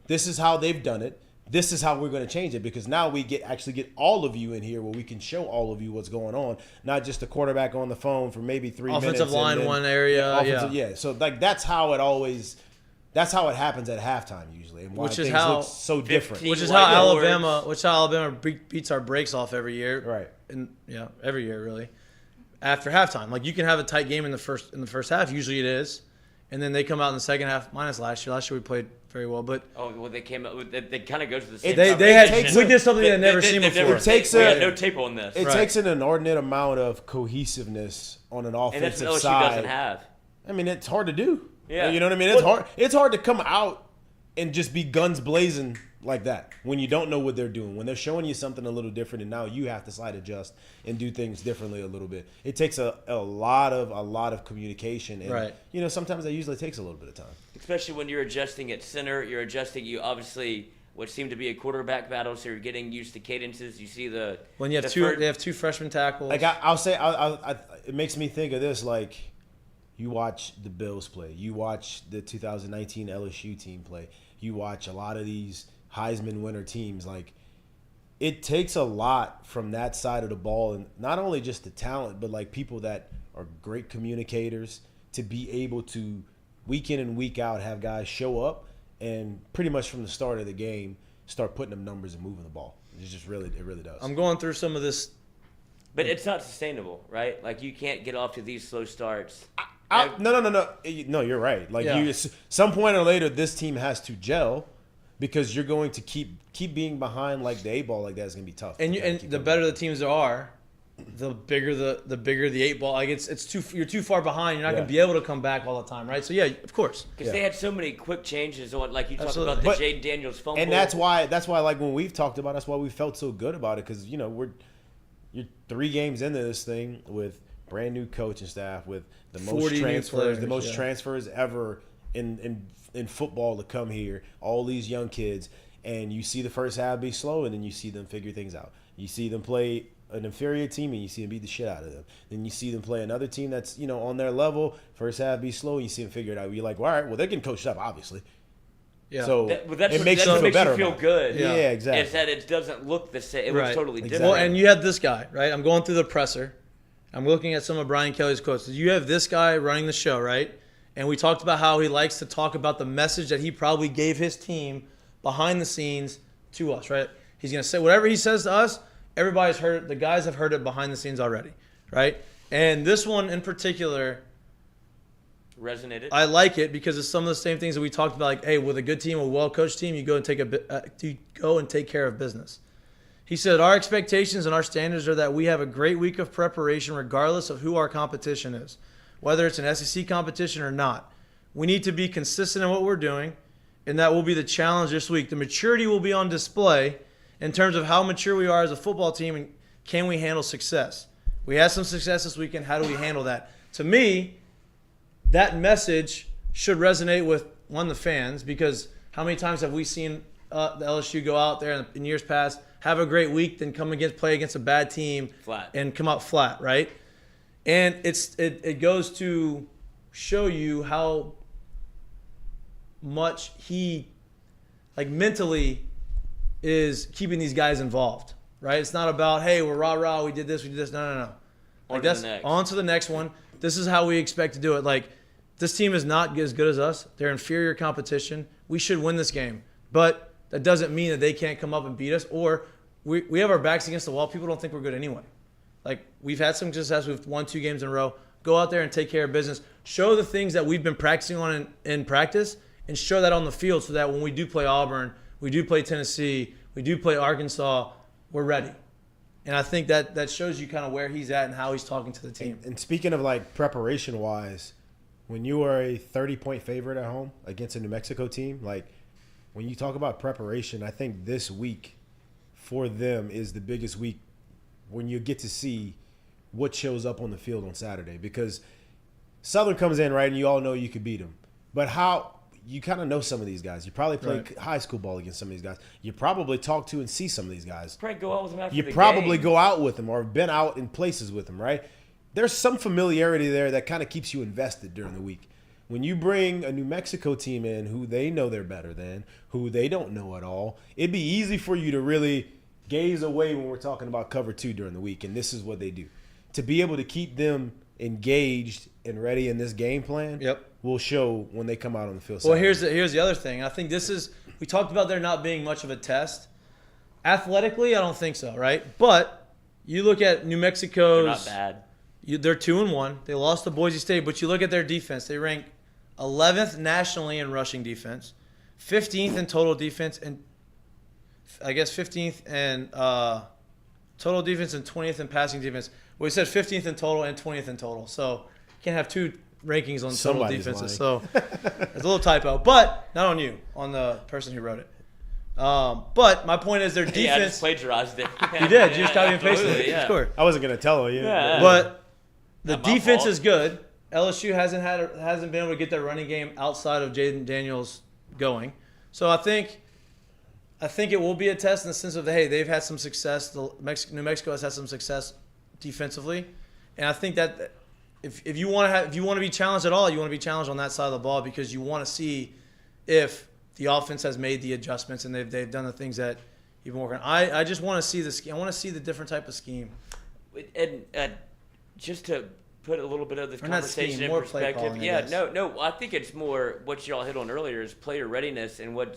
This is how they've done it. This is how we're going to change it, because now we actually get all of you in here where we can show all of you what's going on, not just the quarterback on the phone for maybe 3 minutes. Offensive line, one area. Yeah. So like that's how it happens at halftime usually, and why things look so different. Which is how Alabama beats our breaks off every year. Right. And every year really. After halftime, like you can have a tight game in the first half. Usually it is, and then they come out in the second half. Minus last year. Last year we played very well. But they came up with they kind of go to the same. We did something they've never seen before. We had no tape on this. It takes an inordinate amount of cohesiveness on an offensive and that's what side. LSU doesn't have. I mean, it's hard to do. Yeah. You know what I mean? It's hard. It's hard to come out and just be guns blazing like that when you don't know what they're doing. When they're showing you something a little different, and now you have to slide adjust and do things differently a little bit. It takes a lot of communication, and sometimes that usually takes a little bit of time. Especially when you're adjusting at center, you obviously what seemed to be a quarterback battle, so you're getting used to cadences. You see when you have they have two freshman tackles. Like I'll say, it makes me think of this. Like you watch the Bills play, you watch the 2019 LSU team play, you watch a lot of these Heisman winner teams. Like it takes a lot from that side of the ball, and not only just the talent, but like people that are great communicators to be able to week in and week out have guys show up and pretty much from the start of the game start putting them numbers and moving the ball. It really does. I'm going through some of this, but it's not sustainable, right? Like you can't get off to these slow starts. No, you're right. Like some point or later, this team has to gel. Because you're going to keep being behind like the 8 ball like that is going to be tough. And the better the teams are, the bigger the 8 ball. Like you're too far behind. You're not going to be able to come back all the time, right? So yeah, of course. Because they had so many quick changes on, like you talked about the Jaden Daniels fumble. And that's why like when we've talked about, that's why we felt so good about it, because you're 3 games into this thing with brand new coaching staff, with the most transfers ever in football to come here, all these young kids, and you see the first half be slow, and then you see them figure things out. You see them play an inferior team, and you see them beat the shit out of them. Then you see them play another team that's on their level. First half be slow, and you see them figure it out. You're like, well, all right, well, they're getting coached up, obviously. Yeah. So it makes you feel good. Yeah, exactly. It's that it doesn't look the same. It looks totally different. Well, and you have this guy, right? I'm going through the presser. I'm looking at some of Brian Kelly's quotes. You have this guy running the show, right? And we talked about how he likes to talk about the message that he probably gave his team behind the scenes to us, right? He's going to say whatever he says to us, everybody's heard it. The guys have heard it behind the scenes already, right? And this one in particular resonated. I like it because it's some of the same things that we talked about. Like, hey, with a good team, a well-coached team, you go and take care of business. He said, our expectations and our standards are that we have a great week of preparation regardless of who our competition is. Whether it's an SEC competition or not. We need to be consistent in what we're doing, and that will be the challenge this week. The maturity will be on display in terms of how mature we are as a football team and can we handle success. We had some success this weekend. How do we handle that? To me, that message should resonate with, the fans, because how many times have we seen the LSU go out there in years past, have a great week, then play against a bad team and come out flat, right? And it goes to show you how much he, like, mentally is keeping these guys involved, right? It's not about, hey, we're rah-rah, we did this. No. Like, on to the next one. This is how we expect to do it. Like, this team is not as good as us. They're inferior competition. We should win this game. But that doesn't mean that they can't come up and beat us, or we have our backs against the wall. People don't think we're good anyway. Like, we've had some success. We've won 2 games in a row. Go out there and take care of business. Show the things that we've been practicing on in practice, and show that on the field so that when we do play Auburn, we do play Tennessee, we do play Arkansas, we're ready. And I think that shows you kind of where he's at and how he's talking to the team. And speaking of, like, preparation-wise, when you are a 30-point favorite at home against a New Mexico team, like, when you talk about preparation, I think this week for them is the biggest week when you get to see what shows up on the field on Saturday, because Southern comes in, right, and you all know you could beat them. But how you kind of know some of these guys. You probably played high school ball against some of these guys. You probably talk to and see some of these guys. Probably go out with them after you probably go out with them or been out in places with them, right? There's some familiarity there that kind of keeps you invested during the week. When you bring a New Mexico team in who they know they're better than, who they don't know at all, it'd be easy for you to really gaze away when we're talking about cover 2 during the week, and this is what they do. To be able to keep them engaged and ready in this game plan will show when they come out on the field. Well, here's the other thing. I think we talked about there not being much of a test. Athletically, I don't think so, right? But you look at New Mexico's. They're not bad. They're 2-1. They lost to Boise State, but you look at their defense. They rank 11th nationally in rushing defense, 15th in total defense, and I guess 15th in total defense and 20th in passing defense. Well, he said 15th in total and 20th in total. So you can't have two rankings on total Somebody's defenses. lying. So it's a little typo, but not on you, on the person who wrote it. But my point is their defense. Yeah, I just plagiarized it. You did. You just copy and pasted it. Yeah. Sure. I wasn't gonna tell you. Yeah. But the Not my defense fault. is good. LSU hasn't been able to get their running game outside of Jaden Daniels going. So I think it will be a test in the sense of, hey, they've had some success. New Mexico has had some success defensively, and I think that if you want to be challenged at all, you want to be challenged on that side of the ball because you want to see if the offense has made the adjustments and they've done the things that you've been working on. I just want to see the scheme. I want to see the different type of scheme. And just to put a little bit of this Or not conversation scheme, in more play perspective. calling, I Yeah, guess. no. I think it's more what y'all hit on earlier is player readiness and what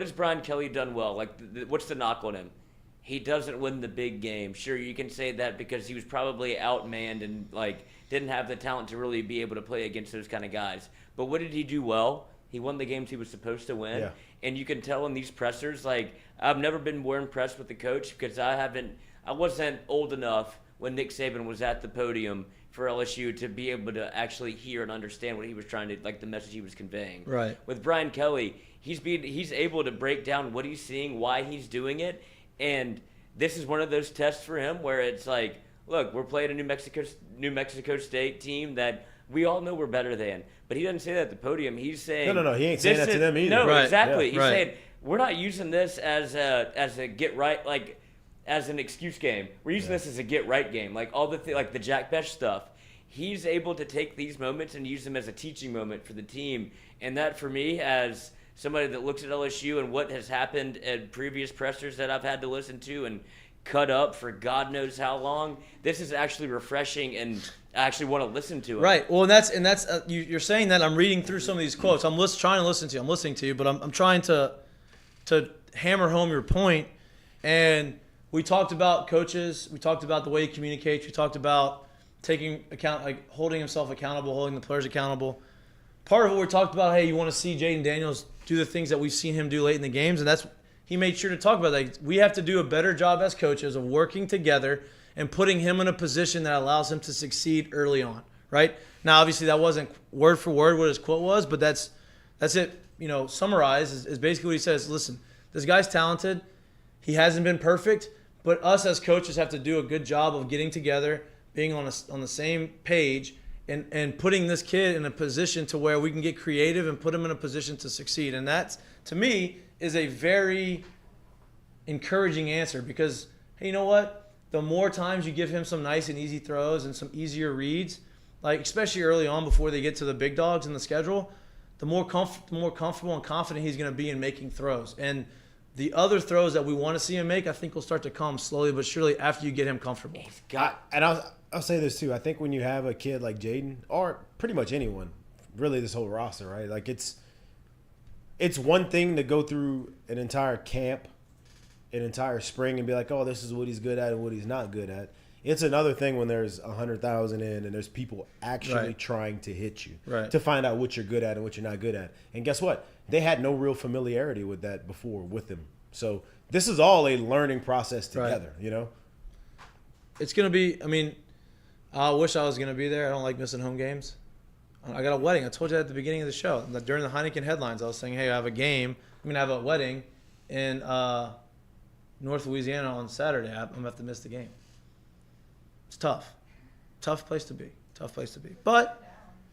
has Brian Kelly done well? Like, what's the knock on him? He doesn't win the big game. Sure, you can say that because he was probably outmanned and like didn't have the talent to really be able to play against those kind of guys. But what did he do well? He won the games he was supposed to win. Yeah. And you can tell in these pressers, like, I've never been more impressed with the coach because I wasn't old enough when Nick Saban was at the podium for LSU to be able to actually hear and understand what he was trying to, like, the message he was conveying. Right. With Brian Kelly, he's able to break down what he's seeing, why he's doing it, and this is one of those tests for him where it's like, look, we're playing a New Mexico State team that we all know we're better than. But he doesn't say that at the podium. He's saying No. He ain't saying this that to is- them either. No, Right. exactly. Yeah. He's Right. saying we're not using this as a get right, like as an excuse game. We're using this as a get right game, like all the like the Jack Besh stuff. He's able to take these moments and use them as a teaching moment for the team, and that for me, as somebody that looks at LSU and what has happened at previous pressers that I've had to listen to and cut up for God knows how long, this is actually refreshing and I actually want to listen to it. Right. Well, and that's you're saying that. I'm reading through some of these quotes. I'm trying to listen to you. I'm listening to you, but I'm trying to hammer home your point. And we talked about coaches. We talked about the way he communicates. We talked about taking account, like holding himself accountable, holding the players accountable. Part of what we talked about, hey, you want to see Jaden Daniels do the things that we've seen him do late in the games, and that's he made sure to talk about that. We have to do a better job as coaches of working together and putting him in a position that allows him to succeed early on, right? Now, obviously, that wasn't word for word what his quote was, but that's it. Summarized is basically what he says. Listen, this guy's talented. He hasn't been perfect, but us as coaches have to do a good job of getting together, being on the same page, and putting this kid in a position to where we can get creative and put him in a position to succeed. And that's, to me, is a very encouraging answer because, hey, you know what? The more times you give him some nice and easy throws and some easier reads, like especially early on before they get to the big dogs in the schedule, the more comfortable and confident he's going to be in making throws. And the other throws that we want to see him make, I think will start to come slowly but surely after you get him comfortable. And I'll say this too. I think when you have a kid like Jaden, or pretty much anyone, really this whole roster, right? Like it's one thing to go through an entire camp, an entire spring, and be like, oh, this is what he's good at and what he's not good at. It's another thing when there's 100,000 in and there's people actually Right. trying to hit you Right. to find out what you're good at and what you're not good at. And guess what? They had no real familiarity with that before with him. So this is all a learning process together, It's going to be, I wish I was going to be there. I don't like missing home games. I got a wedding. I told you that at the beginning of the show. During the Heineken headlines, I was saying, hey, I have a game. I'm going to have a wedding in North Louisiana on Saturday. I'm going to have to miss the game. It's tough. Tough place to be. But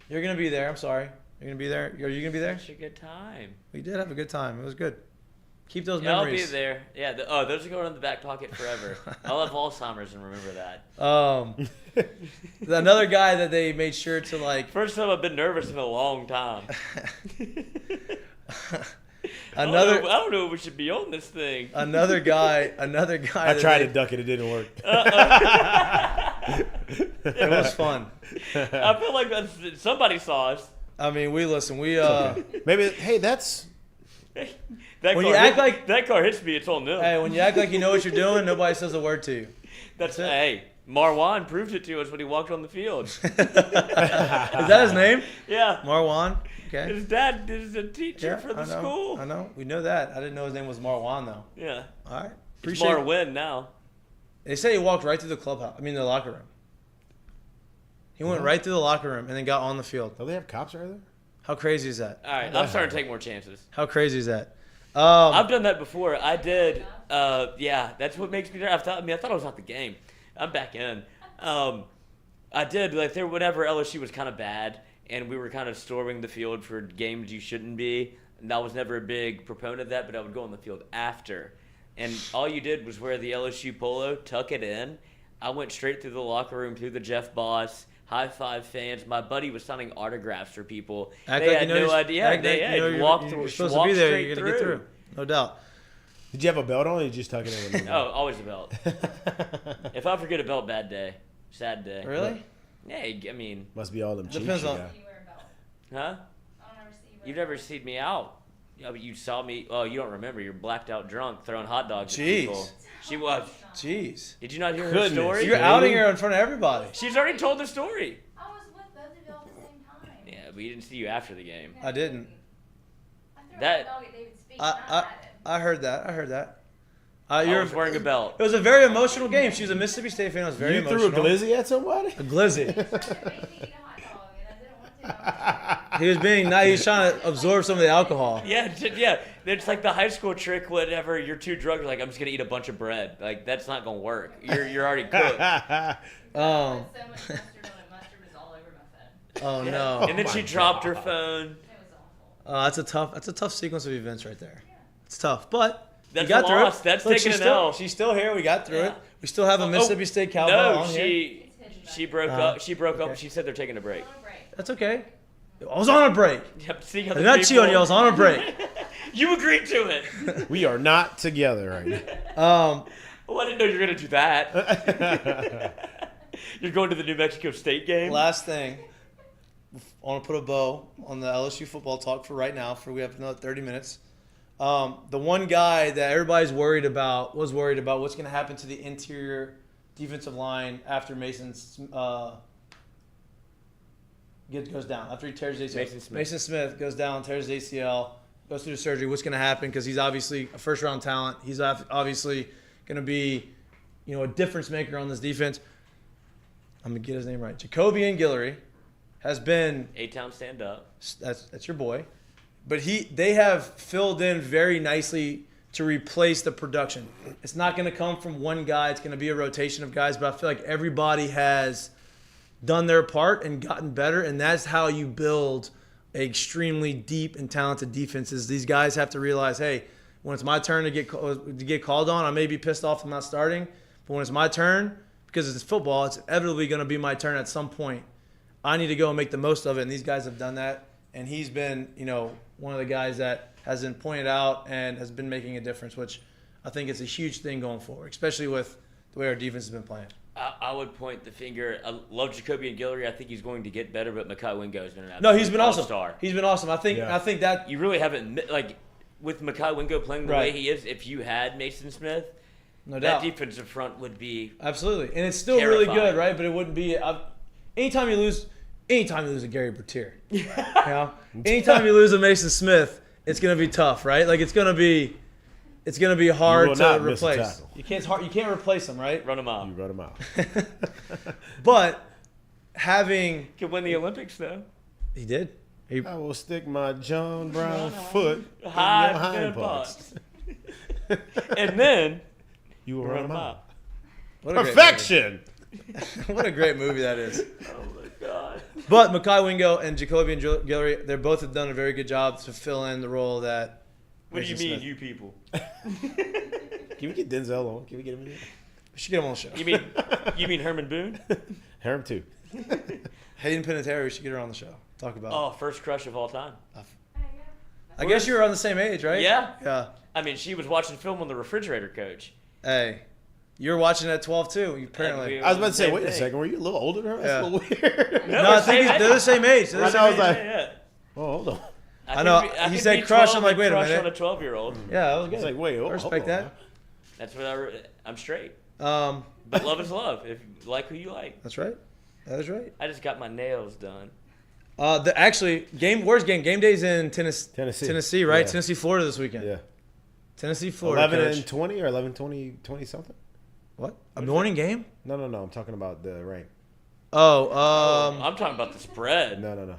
you're going to be there. I'm sorry. You're going to be there. Are you going to be there? Such a good time. We did have a good time. It was good. Keep those Yeah, memories. I'll be there. Yeah. Those are going in the back pocket forever. I'll have Alzheimer's and remember that. Another guy that they made sure to like. First time I've been nervous in a long time. I Another don't know if we should be on this thing. another guy. I that tried they- to duck it. It didn't work. It was fun. I feel like somebody saw us. We listen. Maybe, hey, that's That When car you act like- that car hits me, it's on them. Hey, when you act like you know what you're doing, nobody says a word to you. That's it. Hey, Marwan proved it to us when he walked on the field. Is that his name? Yeah. Marwan? Okay. His dad is a teacher Yeah, for the I know. school. I know. We know that. I didn't know his name was Marwan, though. Yeah. All right. It's Appreciate it. Marwin now. They say he walked right through the clubhouse. I mean, the locker room. He went right through the locker room and then got on the field. Do they have cops right there? How crazy is that? All right, I'm starting to take more chances. How crazy is that? I've done that before. I did. Yeah, that's what makes me nervous. I thought I was out the game. I'm back in. I did whenever LSU was kind of bad, and we were kind of storming the field for games you shouldn't be. And I was never a big proponent of that, but I would go on the field after. And all you did was wear the LSU polo, tuck it in. I went straight through the locker room, through the Jeff Boss, high-five fans. My buddy was signing autographs for people. They had no idea. They walked through. You're supposed to be there. You're going to get through. No doubt. Did you have a belt on or you just tuck it in? Oh, always a belt. If I forget a belt, bad day. Sad day. Really? Yeah, I mean. Must be all them cheeks. Depends on- You wear a belt. Huh? I don't ever see you wear You've a never belt. seen me out. Yeah, but you saw me. Oh, you don't remember. You're blacked out drunk throwing hot dogs at Jeez. people. She was. Jeez. Did you not hear her Goodness. story? You're outing her in front of everybody. She's already told the story. I was with both of y'all at the same time. Yeah, but we didn't see you after the game. I didn't. I threw That- a dog at David Speak. I heard that. I heard that. I was wearing a belt. It was a very emotional game. She was a Mississippi State fan. It was very You emotional. threw a glizzy at somebody? A glizzy. He tried to make me eat a hot dog, and I didn't want to. He was being nice. He was trying to absorb some of the alcohol. Yeah, yeah. It's like the high school trick. Whenever you're too drunk, you're like, I'm just gonna eat a bunch of bread. Like that's not gonna work. You're already cooked. I Um, put so much mustard on it. Mustard was all over my phone. oh no. And then she my dropped her God. phone. It was awful. That's a tough sequence of events right there. It's tough, but That's we got through lost. it. That's Look, taking she's an still, L. She's still here. We got through Yeah. it. We still have a Mississippi State Cowboy No, on here. she broke Uh-huh. up. She broke up. Okay. And she said they're taking a break. On a break. That's okay. I was on a break. Yep. See how I did not cheat on you. I was on a break. You agreed to it. We are not together right now. Well, I didn't know you were gonna do that. You're going to the New Mexico State game. Last thing. I want to put a bow on the LSU football talk for right now. For we have another 30 minutes. The one guy that everybody's worried about was worried about what's going to happen to the interior defensive line after Mason's goes down. After he tears his ACL. Mason Smith goes down, tears his ACL, goes through the surgery. What's going to happen? Because he's obviously a first-round talent. He's obviously going to be, a difference maker on this defense. I'm going to get his name right. Jacobian Guillory has been A-Town stand up. that's your boy. But they have filled in very nicely to replace the production. It's not going to come from one guy. It's going to be a rotation of guys. But I feel like everybody has done their part and gotten better. And that's how you build extremely deep and talented defenses. These guys have to realize, hey, when it's my turn to get called on, I may be pissed off I'm not starting. But when it's my turn, because it's football, it's inevitably going to be my turn at some point. I need to go and make the most of it. And these guys have done that. And he's been, one of the guys that has been pointed out and has been making a difference, which I think is a huge thing going forward, especially with the way our defense has been playing. I would point the finger. I love Jacobian Guillory. I think he's going to get better, but Mikie Wingo has been an No, he's been awesome. all-star. He's been awesome. I think that You really haven't with Mikie Wingo playing the way Right. he is. If you had Mason Smith, no that doubt. defensive front would be Absolutely. And it's still really terrifying. good, right? But it wouldn't be anytime you lose a Gary Bertier. Anytime you lose a Mason Smith, it's going to be tough, right? Like it's going to be hard will to not miss a replace. tackle. You can't replace him, right? run him out. You wrote him out. But having Could win the Olympics though. he did. I will stick my John Brown foot in your High hind parts. parts. And then You will run him out. What a great Perfection. movie. What a great movie that is. Oh my god. But Mikie Wingo and Jacobian Guillory, they both have done a very good job to fill in the role that. What do you Mason mean, Smith- you people? Can we get Denzel on? Can we get him in here? We should get him on the show. You mean Herman Boone? Harem too. Hayden Panettiere, we should get her on the show. Talk about. Oh, first crush of all time. Oh, yeah. I guess you were on the same age, right? Yeah. Yeah. I mean, she was watching film on the refrigerator coach. Hey, you were watching at 12 too. Apparently. we- I was about to say, Same wait a thing. second. Were you a little older than her? That's Yeah. a little weird. No, I think they're the same age. They're the I same know, I was age. like- Yeah. Oh, hold on. I know, he said crush, I'm like, wait a crush minute. on a 12-year-old. Yeah, that was It's good. like, wait, I hold respect on. that. That's what I'm straight. But But love is love. If you like who you like. That's right. That is right. I just got my nails done. Where's game? Game day's in Tennessee, right? Yeah. Tennessee, Florida this weekend. Yeah. Tennessee, Florida. 11 coach. and 20 or 11, 20 something? What? A morning game? No. I'm talking about the rank. Oh, I'm talking about the spread. No.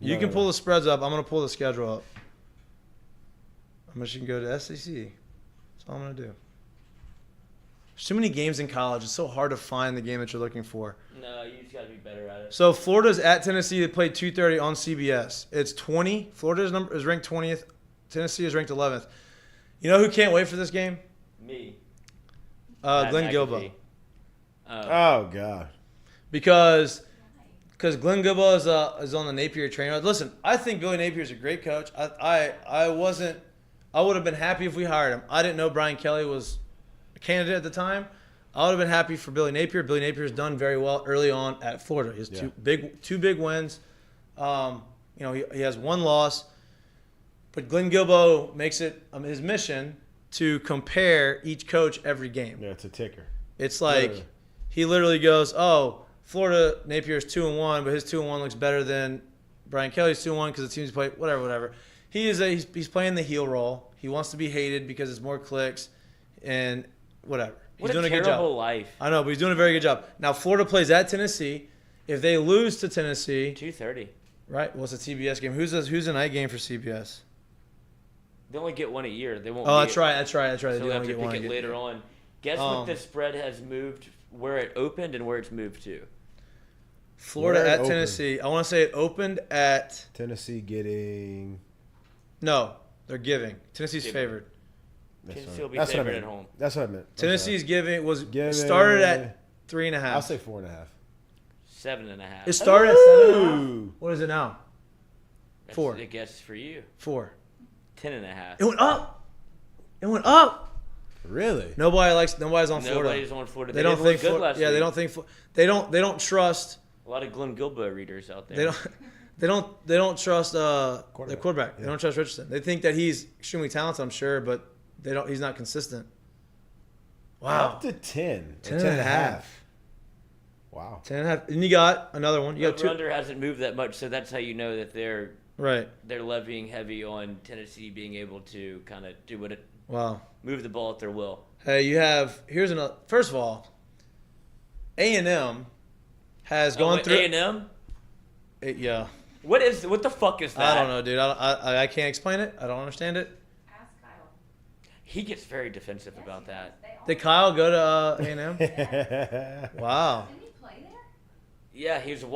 you can pull the spreads up. I'm gonna pull the schedule up. I'm just gonna go to SEC. That's all I'm gonna do. There's too many games in college. It's so hard to find the game that you're looking for. No, you just gotta be better at it. So Florida's at Tennessee. They play 2:30 on CBS. It's 20. Florida's number is ranked 20th. Tennessee is ranked 11th. You know who can't wait for this game? Me. Glenn McAfee. Gilbo. Oh, God. Because Glenn Gilbo is on the Napier train. Listen, I think Billy Napier is a great coach. I would have been happy if we hired him. I didn't know Brian Kelly was a candidate at the time. I would have been happy for Billy Napier. Billy Napier's done very well early on at Florida. He has two big wins. He has one loss. But Glenn Gilbo makes it his mission to compare each coach every game. Yeah, it's a ticker. It's like he literally goes, "Oh, Florida Napier's 2-1, but his 2-1 looks better than Brian Kelly's 2-1 because the teams play whatever." He's playing the heel role. He wants to be hated because it's more clicks and whatever. He's doing a good job. Terrible life. I know, but he's doing a very good job. Now Florida plays at Tennessee. If they lose to Tennessee, 2:30. right? What's a TBS game? Who's the night game for CBS? They only get one a year. They won't. Oh, that's right. They So do we'll have only to get one. pick it later on. Guess what the spread has moved, where it opened and where it's moved to. Florida Where it at opened. Tennessee. I want to say it opened at. Tennessee getting. No, they're giving. Tennessee's Giving. favored. Tennessee will be That's what I favored meant. at home. That's what I meant. I'm Tennessee's sorry. giving started at 3.5. I'll say 4.5. 7.5. It started at 7.5. Ooh. What is it now? That's 4. a guess for you. 4. 10.5. It went up. It went up. Really? Nobody's on Florida. Nobody's on Florida. They don't think good Flo- last Yeah, week. they don't think they don't trust. A lot of Glenn Gilbo readers out there. They don't trust the Quarterback. quarterback. They don't trust Richardson. They think that he's extremely talented, I'm sure, but he's not consistent. Wow. Up to 10. 10.5. Wow. 10.5. And you got another one. You got two. Over-under hasn't moved that much, so that's how you know that they're Right. levying heavy on Tennessee being able to kind of do Wow. move the ball at their will. Hey, here's another. First of all, A&M has gone through. A&M? Yeah. What the fuck is that? I don't know, dude. I can't explain it. I don't understand it. Ask Kyle. He gets very defensive about that. Did Kyle go to A&M? Wow. Didn't he play there? Yeah, he's a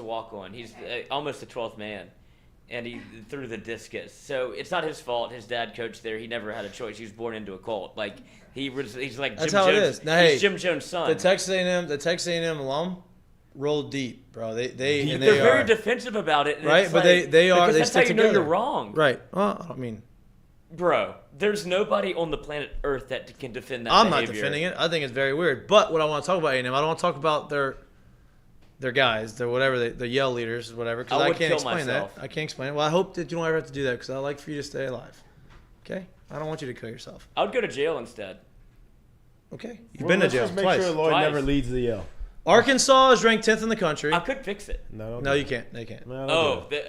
walk-on. He's almost the 12th man, and he threw the discus. So it's not his fault. His dad coached there. He never had a choice. He was born into a cult. Like he's like That's Jim how it Jones. is. Now, hey, he's Jim Jones' son. The Texas A&M alum rolled deep, bro. They They're are very defensive about it, and right, it's but like, they are. because They that's how stick you know together. you're wrong, Right. Well, I mean, bro. There's nobody on the planet Earth that can defend that. I'm not behavior. defending it. I think it's very weird. But what I want to talk about A&M, I don't want to talk about their guys, their whatever, the yell leaders, whatever, because I I would can't kill explain myself. that. I can't explain it. Well, I hope that you don't ever have to do that because I like for you to stay alive. Okay? I don't want you to kill yourself. I would go to jail instead. Okay? You've been to jail Let's just make twice. sure Lloyd Twice. never leads the yell. Arkansas is ranked 10th in the country. I could fix it. No, you can't. They can't. No, don't do it.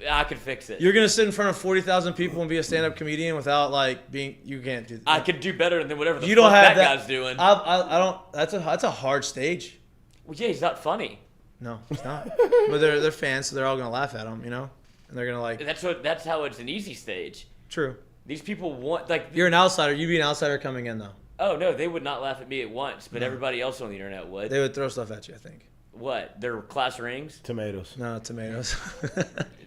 I could fix it. You're gonna sit in front of 40,000 people and be a stand-up comedian without like being. You can't do that. I could do better than whatever the You fuck don't have that guy's doing. I don't. That's a hard stage. Well, yeah, he's not funny. No, it's not. But they're fans, so they're all gonna laugh at him, you know, and they're gonna like. That's how it's an easy stage. True. These people want like. You're an outsider. You'd be an outsider coming in though. Oh no, they would not laugh at me at once, but everybody else on the internet would. They would throw stuff at you. I think. What? Their class rings? Tomatoes. No tomatoes.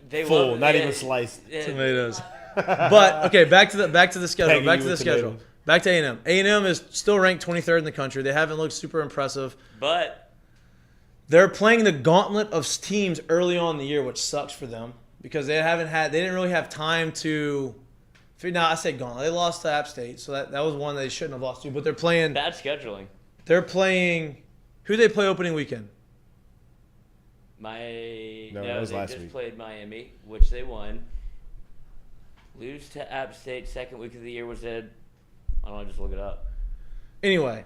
They Full, love, not yeah, even sliced. yeah. Tomatoes. But okay, back to the schedule. Pegging Back you to the with schedule. tomatoes. Back to A&M. A&M is still ranked 23rd in the country. They haven't looked super impressive. But They're playing the gauntlet of teams early on in the year, which sucks for them because they didn't really have time to. Now I say gauntlet. They lost to App State, so that was one they shouldn't have lost to. But they're playing. bad scheduling. They're playing. Who they play opening weekend? No, that was they last just week. played Miami, which they won. Lose to App State second week of the year was I don't know, just look it up. Anyway,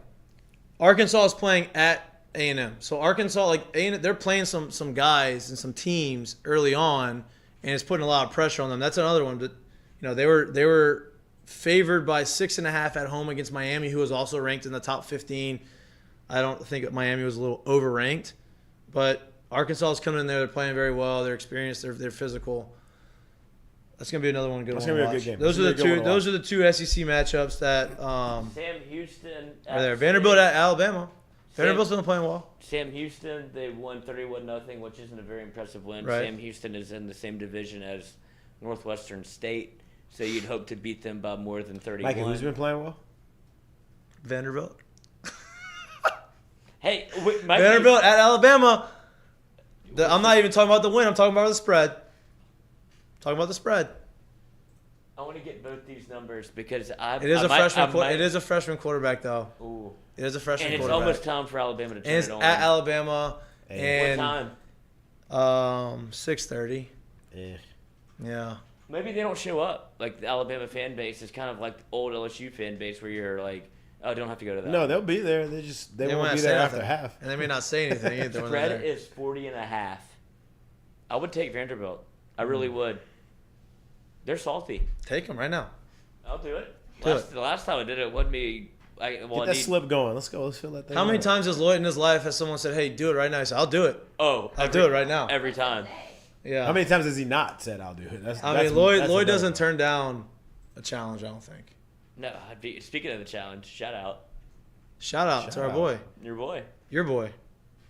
Arkansas is playing at A&M. So Arkansas, like A&M, they're playing some guys and some teams early on, and it's putting a lot of pressure on them. That's another one. But they were favored by 6.5 at home against Miami, who was also ranked in the top 15. I don't think Miami was a little overranked, but Arkansas is coming in there. They're playing very well. They're experienced. They're physical. That's gonna be another one. That's gonna be a good game. Those are the two SEC matchups that Sam Houston are there. Vanderbilt at Alabama. Vanderbilt's been playing well. Sam Houston, they won 31-0, which isn't a very impressive win. Right. Sam Houston is in the same division as Northwestern State, so you'd hope to beat them by more than 31. Mikey, who's been playing well? Vanderbilt. Hey, Vanderbilt at Alabama. I'm not even talking about the win. I'm talking about the spread. Talking about the spread. I want to get both these numbers because it is a freshman quarterback though. Ooh. It is a freshman quarterback. And it's almost time for Alabama to turn it on. At Alabama. And what time? 6:30. Yeah. Maybe they don't show up. Like the Alabama fan base is kind of like the old LSU fan base where you're like, oh, don't have to go to that. No, they'll be there. They won't be there after half. And they may not say anything either. The spread is 40.5. I would take Vanderbilt. I really would. They're salty. Take them right now. I'll do it. The last time I did it wasn't me. Get that slip going. Let's go. Let's fill that thing. How many times has Lloyd in his life has someone said, "Hey, do it right now"? He said, "I'll do it." Oh, I'll do it right now. Every time. Yeah. How many times has he not said, "I'll do it"? Lloyd doesn't turn down a challenge. I don't think. No. Speaking of the challenge, shout out to our boy. Your boy.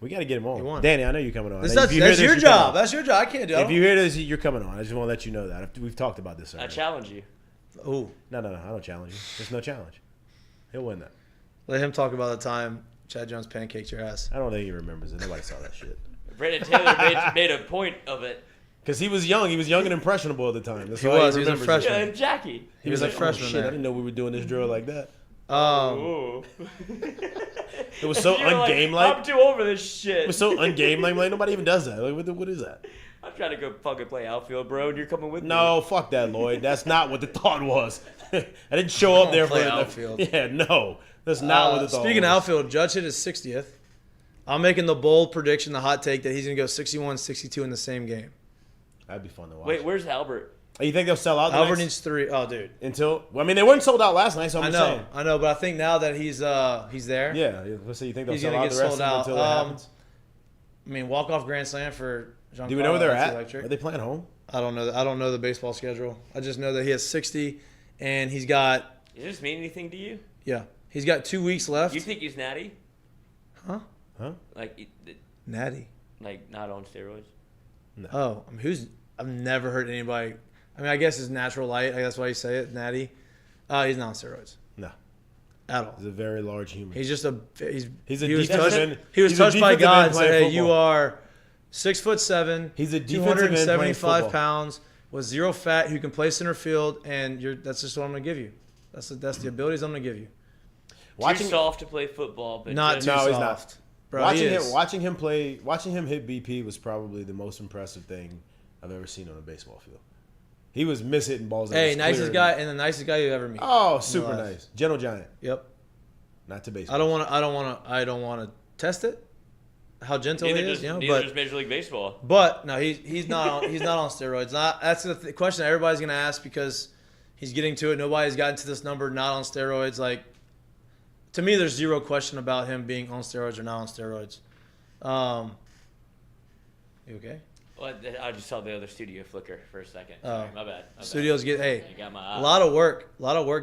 We got to get him on. Danny, I know you're coming on. That's your job. That's your job. I can't do it. If you hear this, you're coming on. I just want to let you know that. We've talked about this already. I challenge you. Oh. No. I don't challenge you. There's no challenge. He'll win that. Let him talk about the time Chad Jones pancaked your ass. I don't think he remembers it. Nobody saw that shit. Brandon Taylor made a point of it. Because he was young. He was young and impressionable at the time. That's he was a freshman. Yeah, Jackie. He was a freshman. Oh, shit, I didn't know we were doing this drill like that. It was so ungame-like. I'm too over this shit. It was so ungame-like. Like, nobody even does that. Like, what is that? I'm trying to go fucking play outfield, bro, and you're coming with me. No, fuck that, Lloyd. That's not what the thought was. I didn't show up there for outfield. Yeah, no. That's not what the thought was. Speaking of outfield, Judge hit his 60th. I'm making the bold prediction, the hot take, that he's going to go 61-62 in the same game. That'd be fun to watch. Wait, where's Albert? You think they'll sell out? Albert needs 3. Oh, dude. They weren't sold out last night, so I'm just saying. I know, but I think now that he's there. Yeah, let's say you think they'll he's sell gonna out get the rest sold of them out. until it happens. I mean, walk-off grand slam for Giancarlo. Do we know where they're at? Electric. Are they playing home? I don't know. I don't know the baseball schedule. I just know that he has 60, and he's got. Does this mean anything to you? Yeah, he's got 2 weeks left. You think he's natty? Huh? Like natty? Like not on steroids? No. Oh, I mean, I've never heard anybody. I mean, I guess his natural light. That's why you say it, natty. He's not on steroids. No. At all. He's a very large human. He's just a. He was touched by God and said, "Hey, you are 6'7". He's a 275 pounds with zero fat who can play center field, and that's just what I'm gonna give you. That's the abilities I'm gonna give you. Too soft to play football, but not too soft. He's not. Bro, watching him hit BP was probably the most impressive thing I've ever seen on a baseball field. He was mishitting balls. Hey, nicest guy and the nicest guy you ever meet. Oh, super nice, gentle giant. Yep. Not to baseball. I don't want to test it. How gentle he is, neither does Major League Baseball. But no, he's not on steroids. That's the question that everybody's gonna ask because he's getting to it. Nobody's gotten to this number not on steroids. Like, to me, there's zero question about him being on steroids or not on steroids. You okay? Well, I just saw the other studio flicker for a second. Sorry, my bad. Studios get You got my eye. a lot of work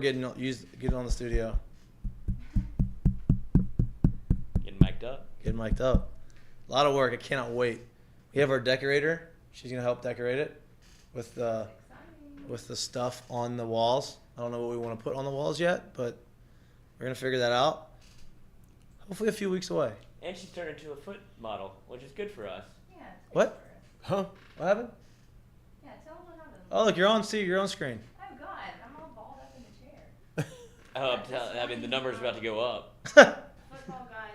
getting on the studio. Getting mic'd up. Getting mic'd up. A lot of work. I cannot wait. We have our decorator. She's gonna help decorate it with the stuff on the walls. I don't know what we want to put on the walls yet, but we're gonna figure that out. Hopefully, a few weeks away. And she's turned into a foot model, which is good for us. Yeah. it's What? good for us. Huh? What happened? Yeah, tell them what happened. Oh, look, you're on screen. Oh, God. I'm all balled up in the chair. The number's about to go up. Football God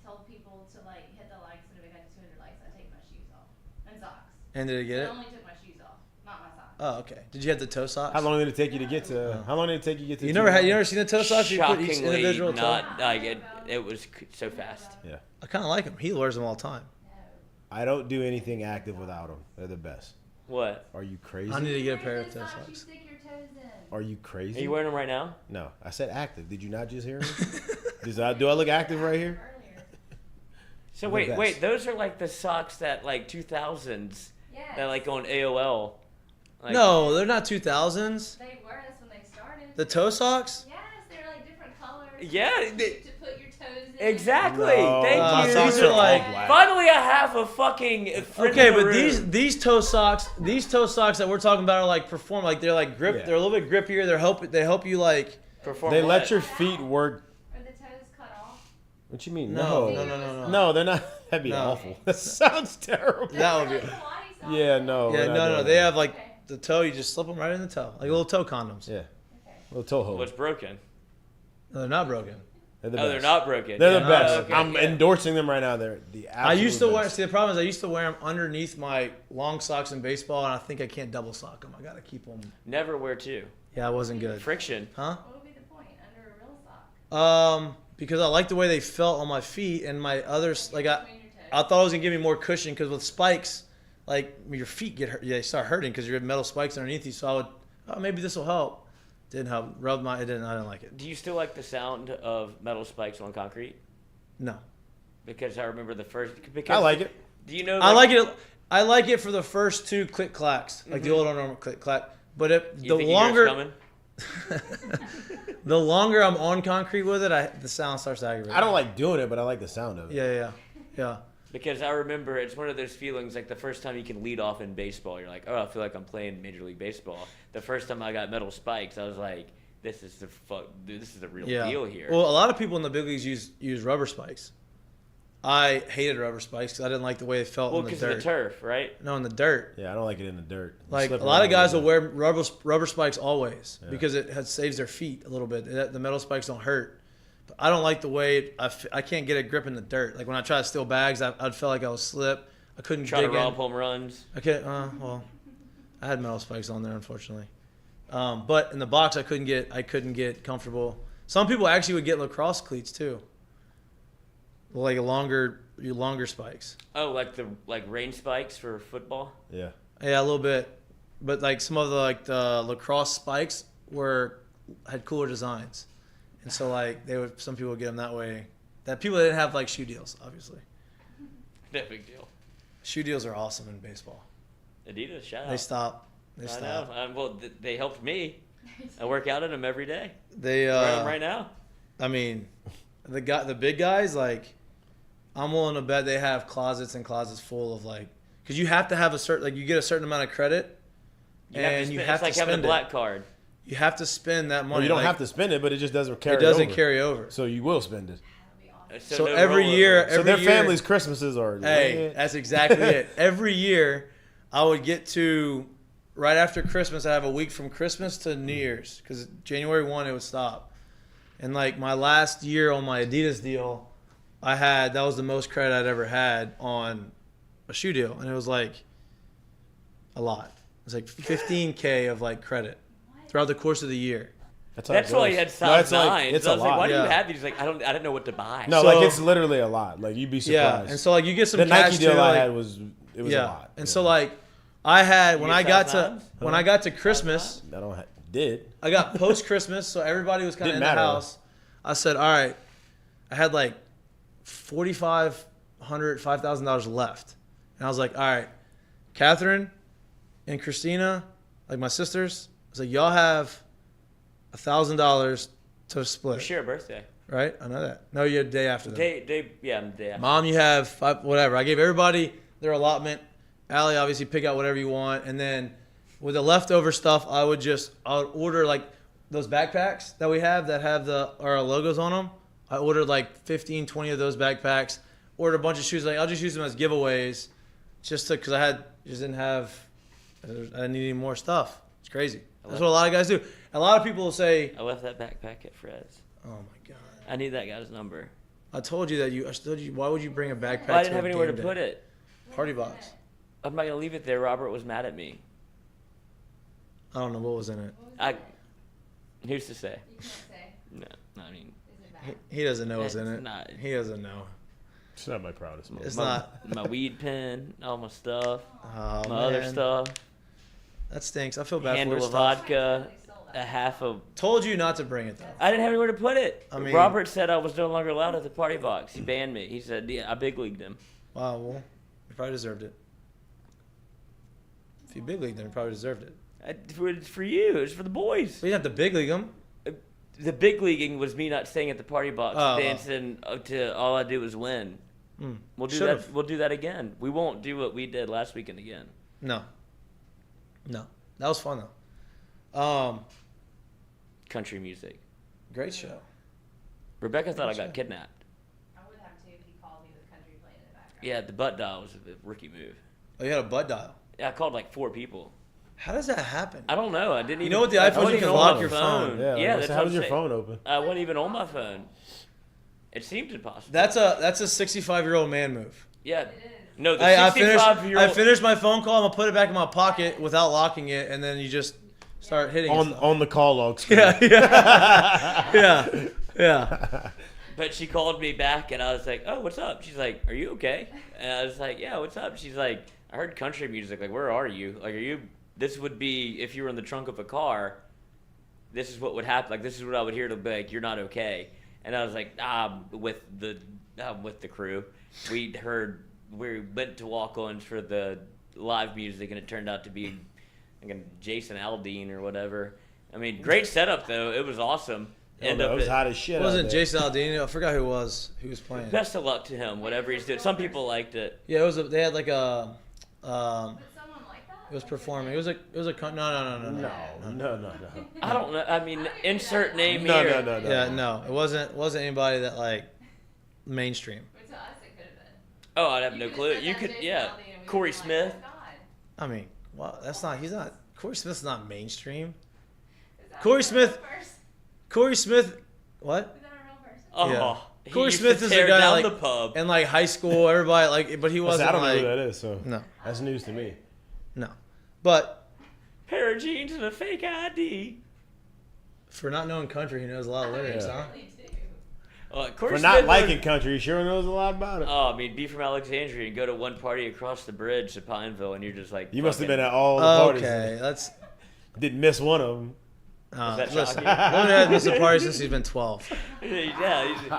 told people to, hit the likes, and if we got to 200 likes, I'd take my shoes off. And socks. And did it get I it? only took my shoes off, not my socks. Oh, okay. Did you have the toe socks? How long did it take you to get to? How long did it take you to get to? You never seen the toe socks? You put each Shockingly individual toe. not. Like it was so fast. Yeah. I kind of like them. He wears them all the time. I don't do anything active without them. They're the best. What? Are you crazy? I need to get a Where's pair the of toe socks you socks. stick your toes in? Are you crazy? Are you wearing them right now? No, I said active. Did you not just hear me? Do I look active right here? Earlier. So They're the wait, best. those are like the socks that like 2000s Yes. that like on AOL. Like, No, they're not 2000s. They were us when they started. The toe socks? Yes, they're like different colors. Yeah, To put your toes in. exactly. No, Thank my you. socks are all black. Finally, I have a fucking friend Okay, in the but room. these toe socks that we're talking about are like perform, like they're like grip. Yeah. They're a little bit grippier. They help you like. Perform They what? let your feet work. Are the toes cut off? What you mean? No, No, no. No, they're not. That'd be No. awful. That sounds terrible. That would be. Like Pilates socks? Yeah, no. Yeah, we're not no. doing They that. have like Okay. the toe. You just slip them right in the toe, like little toe condoms. Yeah, Okay. little toe hold. What's broken? No, they're not broken. They're the Oh, best. they're not broken. They're the Yeah. best. Oh, okay, I'm yeah. endorsing them right now. They're the absolute I used to wear. best. See, the problem is I used to wear them underneath my long socks in baseball, and I think I can't double sock them. I gotta keep them. Never wear two. Yeah, I wasn't good. Friction. Huh? What would be the point under a real sock? Because I like the way they felt on my feet, and my others like Between your toes. I thought it was gonna give me more cushion because with spikes, like your feet get hurt. Yeah, they start hurting because you have metal spikes underneath you. So I would, oh, maybe this will help. Didn't help. Rubbed my. It didn't. I didn't like it. Do you still like the sound of metal spikes on concrete? No. Because I remember the first. I Because like it. Do you know? I like it. I like it for the first two click clacks, like the old normal click clack. But if You the think you hear us longer, coming? the longer I'm on concrete with it, the sound starts to aggravate. I don't like doing it, but I like the sound of it. Yeah. Because I remember it's one of those feelings like the first time you can lead off in baseball, you're like, oh, I feel like I'm playing Major League Baseball. The first time I got metal spikes, I was like, this is the real Yeah. deal here. Well, a lot of people in the big leagues use rubber spikes. I hated rubber spikes because I didn't like the way it felt in the because dirt. of the turf, right? No, in the dirt. Yeah, I don't like it in the dirt. Like a Slippery lot of guys will around. wear rubber spikes always Yeah. because it saves their feet a little bit. The metal spikes don't hurt. But I don't like the way I can't get a grip in the dirt. Like when I try to steal bags, I'd feel like I would slip. I couldn't Try to dig in. rob home runs. Okay, well, I had metal spikes on there, unfortunately. But in the box, I couldn't get comfortable. Some people actually would get lacrosse cleats too, like longer spikes. Oh, like rain spikes for football. Yeah. Yeah, a little bit, but like some of the lacrosse spikes had cooler designs, and so like some people would get them that way. That people didn't have like shoe deals, obviously. No big deal. Shoe deals are awesome in baseball. Adidas, shout out. They stop. They I stop. know. Well, they helped me. I work out in them every day. They Wear 'em right now. I mean, the big guys, like, I'm willing to bet they have closets and closets full of like, because you have to have you get a certain amount of credit, You have to and spend, you have it's like to having a spend it. black card. You have to spend that money. Well, you don't like, have to spend it, but it just doesn't carry It doesn't over. carry over. So you will spend it. That'll be awesome. So no every rollover. year, So their year, family's Christmases are. Hey, lit. that's exactly it. Every year, I would get to right after Christmas. I have a week from Christmas to New Year's because January 1 it would stop. And like my last year on my Adidas deal, that was the most credit I'd ever had on a shoe deal, and it was like a lot. It was like 15K of like credit throughout the course of the year. That's, how it That's why he goes. had No, size it's like- 9. It's So I a was like, lot. why do you Yeah. have these? He's like, I didn't know what to buy. No, So- like it's literally a lot. Like you'd be surprised. Yeah, and so like you get some the cash Nike deal too, I like- had was a lot. And Yeah. so like I had when You I get got size to nines? when I got to Christmas. I don't did. I got post Christmas, so everybody was kind of in Didn't the matter. house. I said, all right, I had like $5,000 left. And I was like, all right, Catherine and Christina, like my sisters, I was like, y'all have $1,000 to split. Share a birthday. Right? I know that. No, you had a day after that. Day after. Mom, you have whatever. I gave everybody their allotment. Allie, obviously, pick out whatever you want. And then with the leftover stuff, I would order like those backpacks that we have that have our logos on them. I ordered like 15, 20 of those backpacks. Ordered a bunch of shoes. Like I'll just use them as giveaways, because I didn't need any more stuff. It's crazy. That's what a lot of guys do. A lot of people will say, I left that backpack at Fred's. "Oh my god." I need that guy's number. I told you that I told you, why would you bring a backpack? Well, I didn't have anywhere to put it. Party box. I'm not gonna leave it there. Robert was mad at me. I don't know what was in it. Who's to say? You can't say. No, I mean, Is it bad? He doesn't know what's in It's it. not. He doesn't know. It's not my proudest moment. It's not. My weed pen, all my stuff, Oh, my other man. stuff, That stinks. I feel bad handle for of your stuff. vodka, They stole a that. half of. Told you not to bring it though. I didn't have anywhere to put it. I mean- Robert said I was no longer allowed at the party box. He banned me. He said, "Yeah, I big leagued him." Wow. Well, you probably deserved it. If you big league, then you probably deserved it. It's for you. It's for the boys. But you didn't have to big league them. The big leaguing was me not staying at the party box, Oh. dancing to all I do is win. We'll do Should've. that. We'll do that again. We won't do what we did last weekend again. No. That was fun though. Country music. Great show. Rebecca thought I Sure. got kidnapped. I would have too if he called me with country playing in the background. Yeah, the butt dial was a rookie move. Oh, you had a bud dial. Yeah, I called like 4 people. How does that happen? I don't know. I didn't. You even, know what the I iPhone, wasn't you even can on lock my your phone. Yeah, that's how what was I'm your saying. phone open? I wasn't even on my phone. It seemed impossible. That's a 65-year-old man move. Yeah. It is. No, the I 65-year-old. finished my phone call. I'm gonna put it back in my pocket without locking it, and then you just start hitting it. On the call log screen. Yeah. But she called me back, and I was like, "Oh, what's up?" She's like, "Are you okay?" And I was like, "Yeah, what's up?" She's like, "I heard country music. Like, where are you? Like, are you? This would be if you were in the trunk of a car. This is what would happen. Like, this is what I would hear to be like, you're not okay." And I was like, with the crew, we went to walk-ons for the live music, and it turned out to be like a Jason Aldean or whatever. I mean, great setup though. It was awesome. It was hot as shit. It wasn't out there. Jason Aldean. I forgot who it was. Who was playing? Best of luck to him, whatever he's doing. Some people liked it. Yeah, it was. They had like a. Would someone like that? It was performing. It was a. No. No. I don't know. I mean, insert name No. here. Yeah, no. It wasn't anybody that like mainstream. But to us, it could have been. Oh, I'd have You no could've clue. said You that could, Jason yeah. Aldean and we Corey would've been like, Smith. "Oh, God." I mean, well, that's not. He's not. Corey Smith's not mainstream. Is that Corey a Smith- real person? Corey Smith. What? Is that a real person? Oh, Yeah. he Corey used Smith to is a tear guy down like the pub. in like high school. Everybody like, but he I wasn't don't know like. who that is, so No, that's news to me. no. But Pair of jeans and a fake ID. for not knowing country, he knows a lot of lyrics, Yeah. huh? Really do. Corey For Smith not was- liking country, he sure knows a lot about it. Oh, I mean, be from Alexandria and go to one party across the bridge to Pineville, and you're just like. You must have fucking- been at all the parties. Okay, that's. Didn't miss one of them. that Listen, shocking? Women had missed a party since he's been 12, Yeah, he's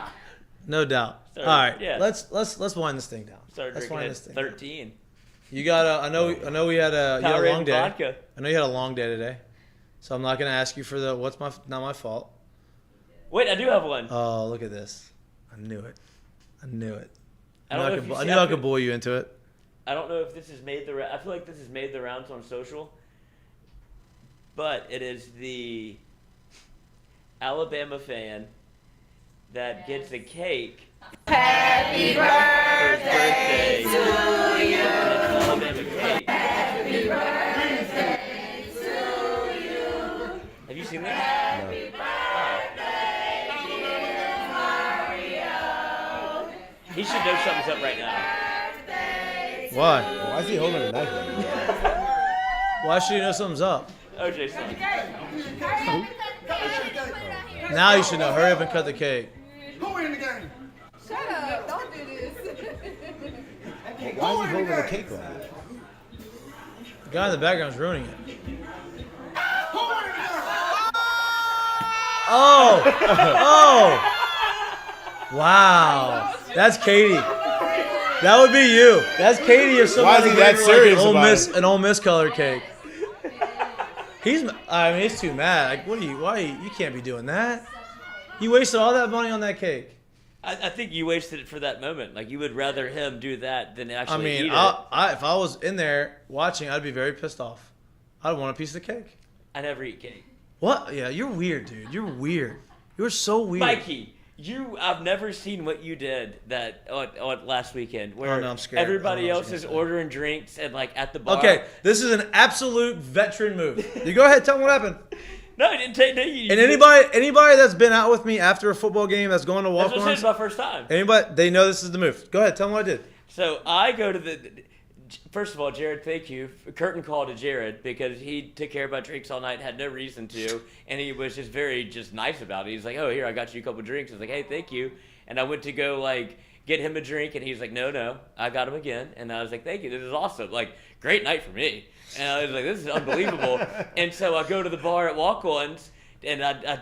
no doubt. Started- All right, yeah. let's wind this thing down. started Let's drinking wind at this thing down. 13. You got I know we had a you had a Powerade long and day. vodka. I know you had a long day today, so I'm not gonna ask you for the what's not my fault. Wait, I do have one. Oh, look at this! I knew it. I knew it. I don't know if I you knew see- I could bully you into it. I don't know if this has made the. I feel like this has made the rounds on social, but it is the Alabama fan that gets a cake. Happy birthday to you. Alabama cake. Happy birthday to you. Have you seen that? No. He should know something's up right now. Why? Why is he holding a knife? Like that? Why should you know something's up? OJ said. Now you should know. Hurry up and cut the cake. Who in the game? Shut up! Don't do this. Why is he holding a cake like that? The guy in the background's ruining it. Who in the game? Oh! Oh! Wow. That's Katie. That would be you. That's Katie if Why is somebody he that gave her, serious like about it? an Ole Miss color cake. He's too mad. Like, you can't be doing that. You wasted all that money on that cake. I think you wasted it for that moment. Like, you would rather him do that than actually I mean, eat it. if I was in there watching, I'd be very pissed off. I'd want a piece of the cake. I never eat cake. What? Yeah, you're weird, dude. You're weird. You're so weird. Mikey, I've never seen what you did on last weekend, where Oh, no, I'm scared. I everybody don't know what else you're is gonna say. ordering drinks and like at the bar. Okay, this is an absolute veteran move. You go ahead, tell them what happened. No, I didn't take no. You, And anybody that's been out with me after a football game that's going to That's what I said, walk-ons, it's my first time. anybody, they know this is the move. Go ahead, tell them what I did. So I go to First of all, Jared, thank you. Curtain call to Jared because he took care of my drinks all night, had no reason to, and he was just very nice about it. He's like, "Oh, here, I got you a couple drinks." I was like, "Hey, thank you." And I went to go get him a drink, and he's like, "No, I got him again." And I was like, "Thank you, this is awesome. Great night for me." And I was like, "This is unbelievable." And so I go to the bar at Walk-Ons, and I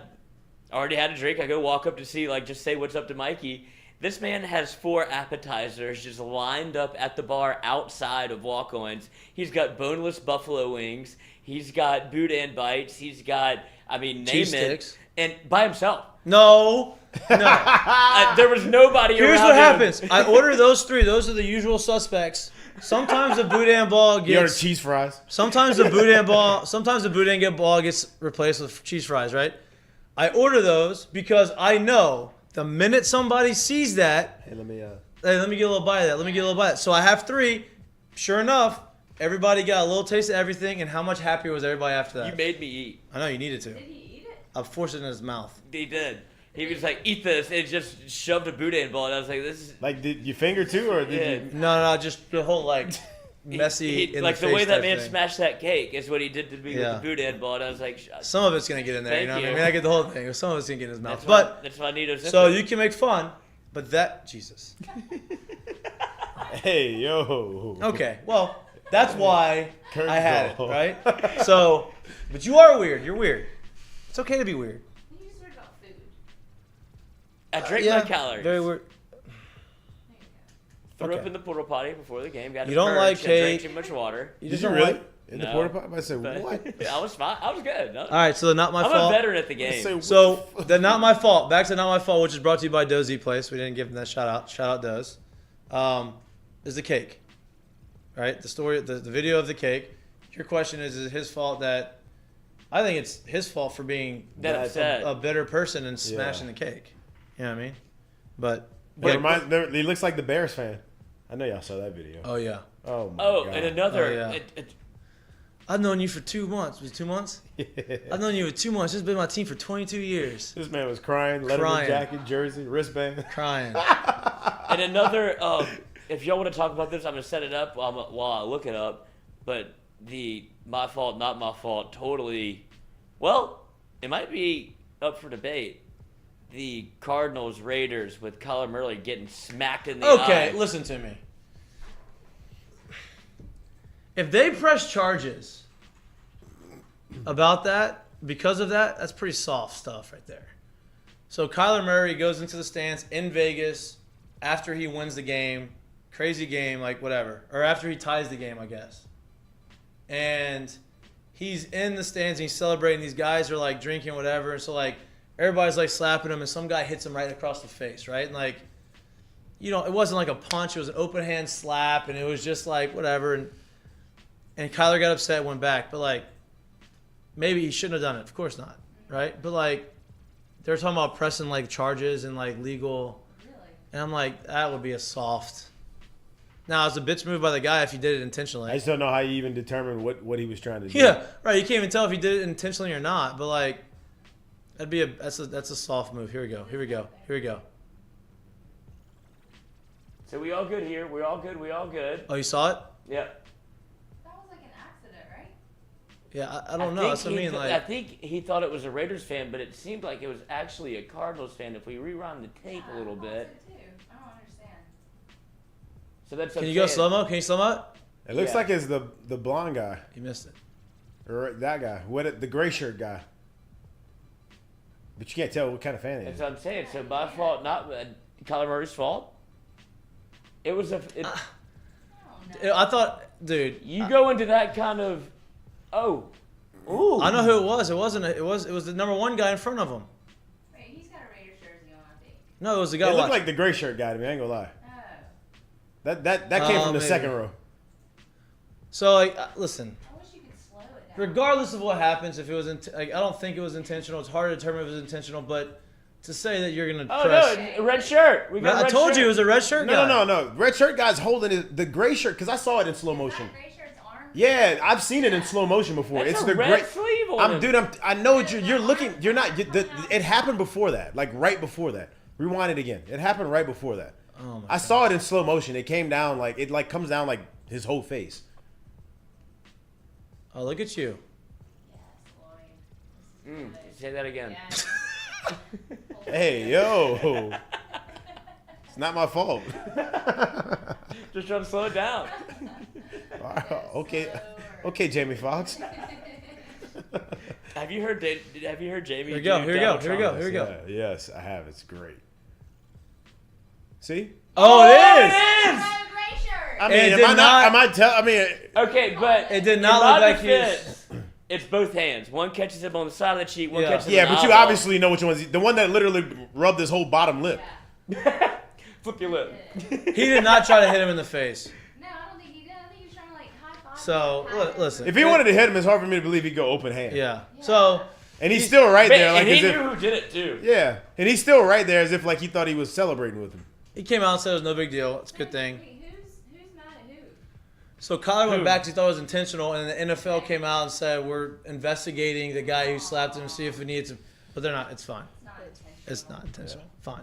already had a drink. I go walk up to see, just say what's up to Mikey. This man has 4 appetizers just lined up at the bar outside of Walk-Ons. He's got boneless buffalo wings. He's got boudin bites. He's got, name Cheese it. sticks. And by himself. No. There was nobody Here's around what him. happens. I order those 3. Those are the usual suspects. Sometimes the boudin ball You order gets. cheese fries. Sometimes the boudin ball gets replaced with cheese fries, right? I order those because I know the minute somebody sees that, Hey, let me. hey, let me get a little bite of that. Let me get a little bite. So I have 3. Sure enough, everybody got a little taste of everything, and how much happier was everybody after that? You made me eat. I know you needed to. Did he eat it? I forced it in his mouth. He did. He was like, "Eat this," and just shoved a boudin ball, and I was like, "This is." Did you finger too, or did you? No, just the whole messy. He, in the the way face that type man thing. smashed that cake is what he did to me Yeah. with the boudin ball, and I was like, Some of it's gonna get in there. You know Thank what I you. mean? I get the whole thing. Some of it's gonna get in his mouth. that's why I need a zipper. So you can make fun, but that Jesus. Hey, yo. Okay, well, that's why Curtain I had it, call. right? So, but you are weird. You're weird. It's okay to be weird. You just worried about food. I drank Yeah, my calories. very weird. There you go. Threw Okay. up in the porta potty before the game. Got You don't like I drank cake. too much water. You Did just you don't really? like- In the No. porta potty? I said, But what? I was fine. I was good. All right, so the not my I'm fault. a veteran at the I game. said, So the not my fault. Back to not my fault, which is brought to you by Dozy Place. We didn't give him that shout out. Shout out Doz. Is the cake, right? The story, the video of the cake. Your question is it his fault that? I think it's his fault for being That upset. a bitter person and smashing the cake. You know what I mean? But He looks like the Bears fan. I know y'all saw that video. oh yeah, Oh my Oh, god. and another. Oh, yeah. I've known you for 2 months. Was it 2 months? I've known you for 2 months. This has been my team for 22 years. This man was crying, Letterman Crying. jacket, jersey, wristband. Crying. And another. If y'all want to talk about this, I'm gonna set it up while I look it up. But the my fault, not my fault, totally. Well, it might be up for debate. The Cardinals Raiders with Kyler Murray getting smacked in the Okay, eye. listen to me. If they press charges about that, because of that, that's pretty soft stuff right there. So Kyler Murray goes into the stands in Vegas after he wins the game, crazy game, whatever, or after he ties the game, I guess. And he's in the stands and he's celebrating. These guys are drinking, whatever, and so everybody's slapping him, and some guy hits him right across the face, right? And it wasn't like a punch; it was an open hand slap, and it was just whatever. And Kyler got upset, went back, but maybe he shouldn't have done it. Of course not, right? But they're talking about pressing charges and legal, Really? and I'm that would be a soft. Now it's a bitch move by the guy if he did it intentionally. I just don't know how you even determined what he was trying to do. Yeah, right. You can't even tell if he did it intentionally or not. But that's a soft move. Here we go. So we all good here. We all good. Oh, you saw it? Yeah. That was like an accident, right? Yeah, I don't know. That's what I mean. I think he thought it was a Raiders fan, but it seemed like it was actually a Cardinals fan. If we rewind the tape a little I thought bit, so too. I don't understand. so that's. Can you go slow mo? Can you slow mo? It looks Yeah. like it's the blonde guy You missed it. or that guy, the gray shirt guy. But you can't tell what kind of fan he That's is. what I'm saying. So my fault, not Kyler Murray's fault. It was Oh no. I thought, dude. you go into that kind of, ooh. I know who it was. It wasn't. It was the number 1 guy in front of him. Wait, he's got a Raiders jersey on, I think. No, it was the It guy. looked like the gray shirt guy to me. I ain't gonna lie. Oh. That came from the maybe. second row. So I listen. wish you could slow it down. Regardless of what happens, if it was, I don't think it was intentional. It's hard to determine if it was intentional, but to say that you're gonna Oh press. no, a red shirt. We got. I red told shirt. you it was a red shirt guy. No. Red shirt guy's holding the gray shirt because I saw it in slow Is motion. that gray shirt's arm? Yeah, I've seen it in slow motion before. That's It's a the red gray. sleeve on it. I know what you're looking. You're not. It happened before that. Right before that. Rewind it again. It happened right before that. Oh my I saw it in slow motion. It came down it comes down his whole face. Oh, look at you. Say that again. Hey, yo. It's not my fault. Just trying to slow it down. Okay, Jamie Foxx. Have you heard Jamie? Here we go. Yes, I have. It's great. See? Oh, it is. Gray shirt. I mean, It am did I not- Am I tell? I mean, Okay, but It did not in my look like he was- defense, it's both hands. One catches him on the side of the cheek. One Yeah. catches him yeah, in the but you eyeball. obviously know which one's the one that literally rubbed his whole bottom lip. Flip your lip. He did not try to hit him in the face. No, I don't think he did. I think he was trying to like high five. So, listen. If he wanted to hit him, it's hard for me to believe he'd go open hand. Yeah. So, And he's still right there, like and he as knew if. who did it too. Yeah, and he's still right there as if like he thought he was celebrating with him. he came out and said it was no big deal. It's a good thing. Wait, who's mad at who? So Kyler went Who? back 'cause he thought it was intentional, and the NFL came out and said we're investigating the guy who slapped him, see if it needs him. But they're not. It's fine. It's not intentional. It's not intentional. Fine.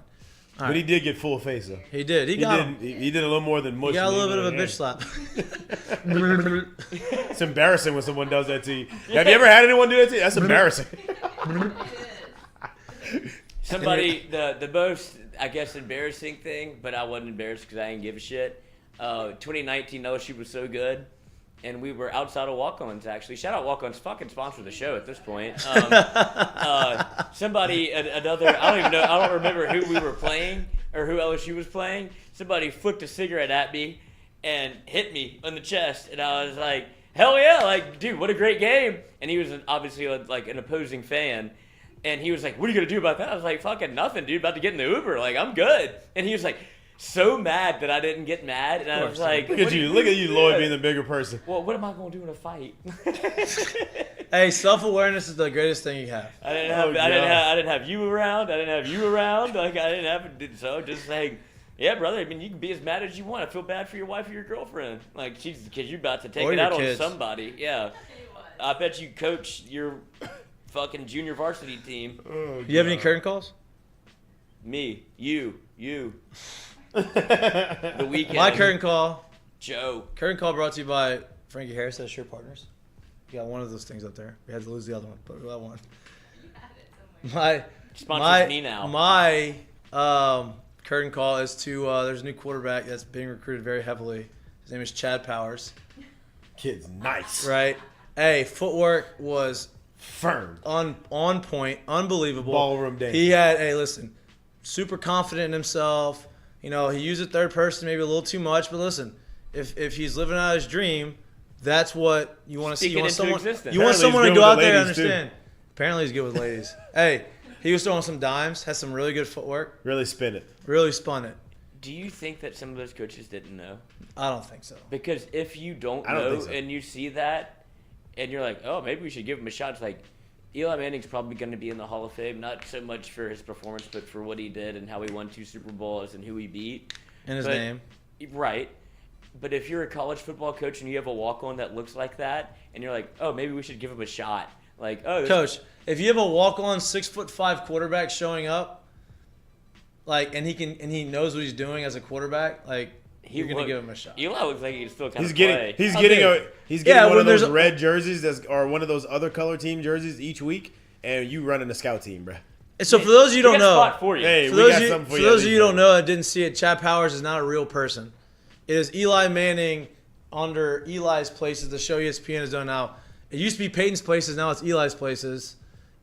All But right. he did get full face though. He did. He got him. He did a little more than mush. He got a little bit of a Yeah. bitch slap. It's embarrassing when someone does that to you. Have you ever had anyone do that to you? That's embarrassing. Somebody, the most, I guess, embarrassing thing, but I wasn't embarrassed because I didn't give a shit. 2019 LSU was so good, and we were outside of walk-ons, actually. Shout out walk-ons, fucking sponsor the show at this point. Somebody, another, I don't even know, I don't remember who we were playing or who LSU was playing. Somebody flicked a cigarette at me and hit me on the chest, and I was like, hell yeah, like, dude, what a great game. And he was obviously like an opposing fan. And he was like, what are you going to do about that? I was like, fucking nothing, dude. About to get in the Uber. Like, I'm good. And he was like, so mad that I didn't get mad. And I was like, Look at you, Lloyd, being the bigger person. well, what am I going to do in a fight? Hey, self-awareness is the greatest thing you have. I didn't have you around. I didn't have you around. Like, I didn't have so just saying, yeah, brother. I mean, you can be as mad as you want. I feel bad for your wife or your girlfriend. Like, because you're about to take Or it your out kids. on somebody. Yeah. I bet you coach your fucking junior varsity team. You have any curtain calls? Me, you. The weekend. My curtain call. Joe. Curtain call brought to you by Frankie Harris at Sure Partners. You got one of those things up there. We had to lose the other one, but we got one. Sponsors me now. My curtain call is to there's a new quarterback that's being recruited very heavily. His name is Chad Powers. Kid's nice. Right. Hey, footwork was Firm. on point, unbelievable. Ballroom day. He had, hey, listen, super confident in himself. You know, he used the third person maybe a little too much, but listen, if he's living out his dream, that's what you want to see. Speak it into existence. You want Apparently someone he's to good go with out the there and ladies, too. understand. Apparently he's good with ladies. Hey, he was throwing some dimes, had some really good footwork, Really spin it. really spun it. Do you think that some of those coaches didn't know? I don't think so. Because if you don't I don't know think so. and you see that, and you're like, oh, maybe we should give him a shot. It's like, Eli Manning's probably going to be in the Hall of Fame, not so much for his performance, but for what he did and how he won 2 Super Bowls and who he beat. In his But- name. Right. But if you're a college football coach and you have a walk-on that looks like that, and you're like, oh, maybe we should give him a shot. Like, oh, this- Coach, if you have a walk-on 6'5" quarterback showing up, like, and he knows what he's doing as a quarterback, like, you're gonna look- give him a shot. Eli looks like he can still kind He's of getting play. he's I'll getting do a it. he's getting Yeah, one when of those there's a- red jerseys or one of those other color team jerseys each week, and you running the scout team, bro. And so for those of you who We don't got a know, spot for you. Hey, for we those got of you, something for for you. those of you who don't know that didn't see it, Chad Powers is not a real person. It is Eli Manning under Eli's Places, the show ESPN has done now. It used to be Peyton's Places, now it's Eli's Places.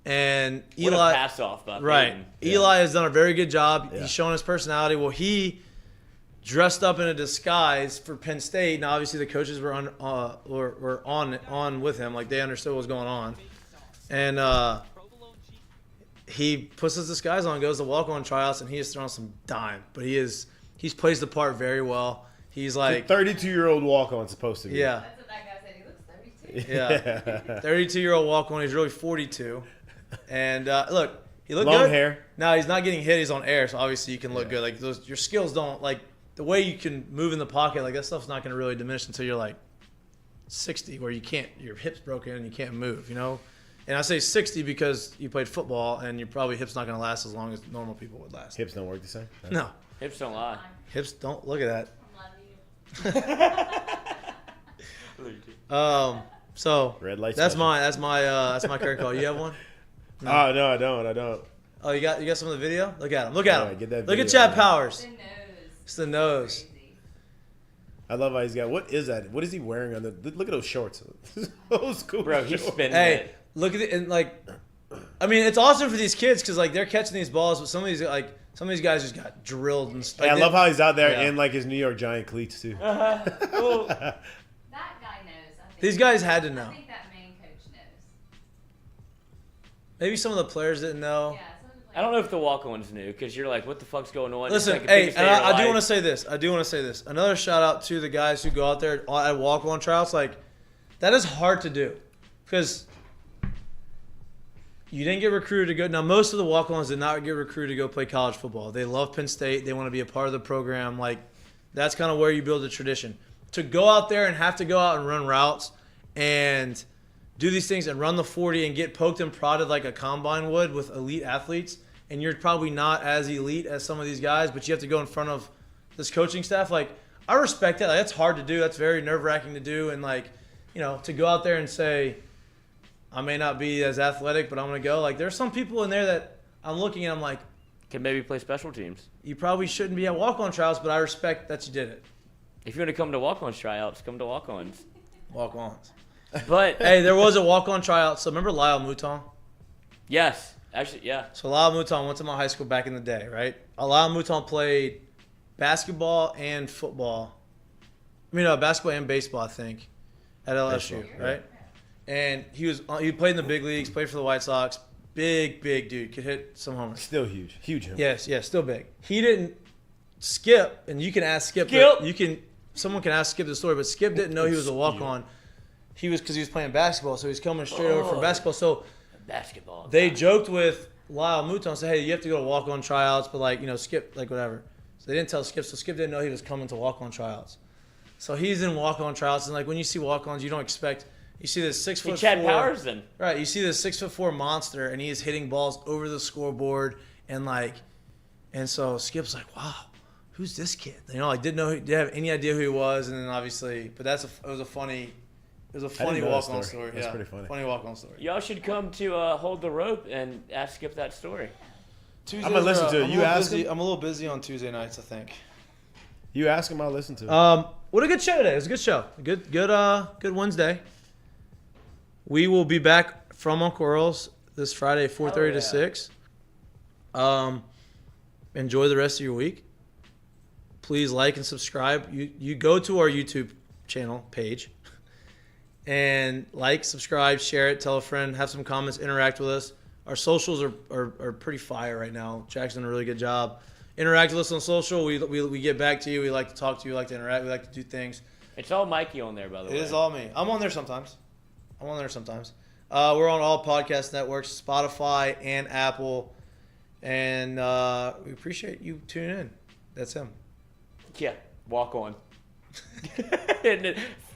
And What Eli, a pass off by right? Peyton. Eli has done a very good job. Yeah. He's shown his personality. Well, he dressed up in a disguise for Penn State. Now, obviously, the coaches were on with him, like they understood what was going on, and he puts his disguise on, goes to walk-on tryouts, and he is throwing some dime. But he's plays the part very well. He's like, 32-year-old walk-on supposed to be. yeah, That's what that guy said. He looks 32. yeah, 32-year-old walk-on. He's really 42, and look, he looked Long good. hair. Now he's not getting hit. He's on air, so obviously you can look good. Like your skills don't like the way you can move in the pocket. Like that stuff's not going to really diminish until you're like 60, where you can't. Your hips broken and you can't move. You know, and I say 60 because you played football and your probably hips not going to last as long as normal people would last. Hips don't work the same. No, Hips don't lie. hips don't. Look at that. I'm lying to you. So Red light that's special. my current call. You have one? No, I don't. Oh, you got some of the video? Look at him. Look at Yeah, him. get that Look at video, Chad man. Powers. The nose. It's the nose. Crazy. I love how he's got. What is that? What is he wearing on the? Look at those shorts. Those cool. Bro, he's shorts. spinning Hey, it. look at it, and like, I mean, it's awesome for these kids because like they're catching these balls, but some of these guys just got drilled and stuff. Hey, I love how he's out there Yeah. in like his New York Giant cleats too. Well, That guy knows. I think. These guys had to know. I think that main coach knows. Maybe some of the players didn't know. Yeah. Some of the I don't know if the walk-ons knew because you're like, what the fuck's going on? Listen, it's like the hey, biggest and day of your I do life. want to say this. Another shout out to the guys who go out there at walk-on tryouts. Like, that is hard to do because you didn't get recruited to go. Now, most of the walk-ons did not get recruited to go play college football. They love Penn State. They want to be a part of the program. Like, that's kind of where you build a tradition. To go out there and have to go out and run routes and do these things and run the 40 and get poked and prodded like a combine would with elite athletes, and you're probably not as elite as some of these guys, but you have to go in front of this coaching staff. Like, I respect that. Like, that's hard to do. That's very nerve-wracking to do. And, like, you know, to go out there and say, I may not be as athletic, but I'm going to go. Like, there's some people in there that I'm looking at, I'm like, Can maybe play special teams. you probably shouldn't be at walk-on tryouts, but I respect that you did it. If you want to come to walk-ons tryouts, come to walk-ons. Walk-ons. But Hey, there was a walk-on tryout. So remember Lyle Mouton? yes, actually, yeah. So Lyle Mouton went to my high school back in the day, right? Lyle Mouton played basketball and football. Basketball and baseball, I think, at LSU, Baseball, yeah. right? And he played in the big leagues, played for the White Sox. Big dude, could hit some homers. Still huge him. Yes, still big. He didn't skip, and you can ask Skip. Someone can ask Skip the story, but Skip didn't know he was a walk-on. Because he was playing basketball, so he's coming straight over from basketball. So Basketball. they joked with Lyle Mouton, said, "Hey, you have to go to walk-on tryouts, but Skip, whatever." So they didn't tell Skip, so Skip didn't know he was coming to walk-on tryouts. So he's in walk-on tryouts, and when you see walk-ons, you don't expect. You see this 6'4", Chad Powers then. right? You see this 6'4" monster, and he is hitting balls over the scoreboard, and so Skip's like, "Wow, who's this kid?" Didn't have any idea who he was, and then obviously, but it was a funny know walk-on that story. That's Yeah, pretty funny. Funny walk-on story. Y'all should come to Hold the Rope and ask Skip that story. Tuesdays I'm gonna listen to it. You ask him? I'm a little busy on Tuesday nights, I think. You ask him, I'll listen to it. What a good show today. It was a good show. Good Wednesday. We will be back from Uncle Earl's this Friday, 4:30 to 6. Enjoy the rest of your week. Please like and subscribe. You go to our YouTube channel page and subscribe, share it, tell a friend, have some comments, interact with us. Our socials are pretty fire right now. Jack's done a really good job. Interact with us on social. We get back to you. We like to talk to you. We like to interact. We like to do things. It's all Mikey on there, by the way. It is all me. I'm on there sometimes. We're on all podcast networks, Spotify and Apple. And we appreciate you tuning in. That's him. Yeah, walk on.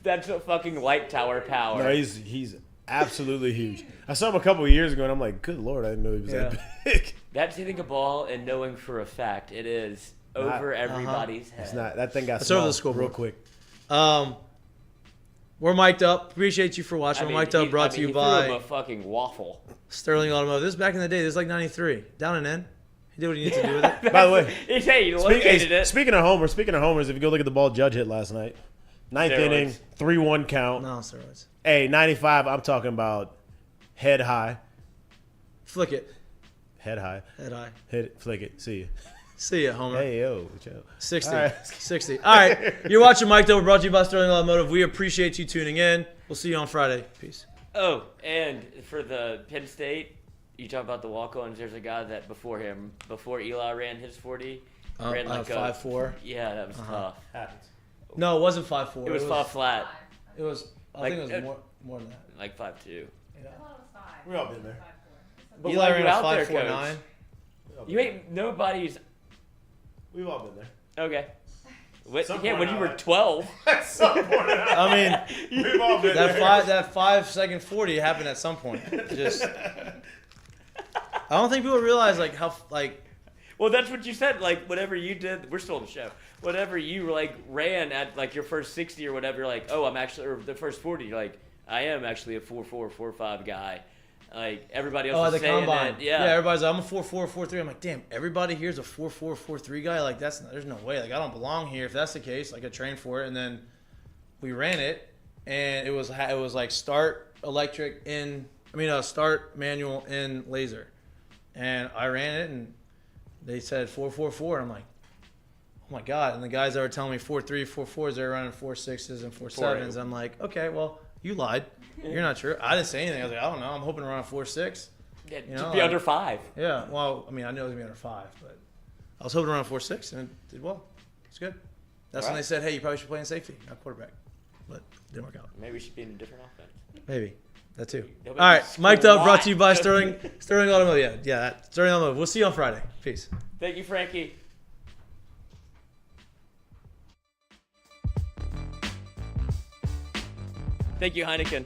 That's a fucking light tower power. No, he's absolutely huge. I saw him a couple of years ago, and I'm like, good Lord, I didn't know he was that big. That's hitting a ball and knowing for a fact it is over everybody's head. It's not. That thing got That's small over the scoreboard. real quick. We're mic'd up. Appreciate you for watching. We're mic'd up. Brought to you he by threw him a fucking waffle. Sterling Automotive. This is back in the day. This is like 93. Down and in. He did what he needed to do with it. By the way, he located it. Speaking of homers, if you go look at the ball Judge hit last night, ninth Steroids. inning, 3-1 count. No steroids. Hey, 95. I'm talking about head high. Flick it. Head high. Head high. Hit it. Flick it. See you. See ya, Homer. Hey yo. Chill. 60. All right. 60. All right. You're watching Mic'd Up. Brought to you by Sterling Automotive. We appreciate you tuning in. We'll see you on Friday. Peace. Oh, and for the Penn State, you talk about the walk-ons. There's a guy that before Eli ran his 40, ran like a 5'4". Yeah, that was tough. Happens. No, it wasn't 5'4". It was 5 flat, It was. I think it was more than that. like 5'2". I thought it was 5. We all been there. 5'4". But Eli why ran you a out there, 5'9". Coach? You ain't nobody's. We've all been there. Okay. What, Some yeah, point when you out were there. 12. At some point. I mean, We've all been there. that 5 second 40 happened at some point. Just. I don't think people realize how Well, that's what you said. Like whatever you did, we're still on the show. whatever you like ran at like your first 60 or whatever, you're like, oh, I'm actually, or the first 40, you're like, I am actually a 4.4, 4.5 guy. Like everybody else is at the saying combine. it. Yeah. Everybody's like, I'm a 4.4, 4.3. I'm like, damn, everybody here's a 4.4, 4.3 guy. Like there's no way. Like I don't belong here if that's the case. Like I trained for it, and then we ran it, and it was like start manual in laser, and I ran it, and they said 4.44. I'm like, oh my god! And the guys that were telling me 4.3, 4.4s, they were running 4.6s and 4.7s. I'm like, okay, well, you lied. You're not true. I didn't say anything. I was like, I don't know. I'm hoping to run a 4.6. Yeah, You to know, be under 5. Yeah. Well, I mean, I knew it was gonna be under 5, but I was hoping to run a 4.6, and it did well. It's good. That's when they said, hey, you probably should play in safety, not quarterback. But it didn't work out. Maybe we should be in a different offense. Maybe. That too. Nobody All right. score Mic'd Up, a brought lot. to you by Sterling Automotive. Yeah. Sterling Automotive. We'll see you on Friday. Peace. Thank you, Frankie. Thank you, Heineken.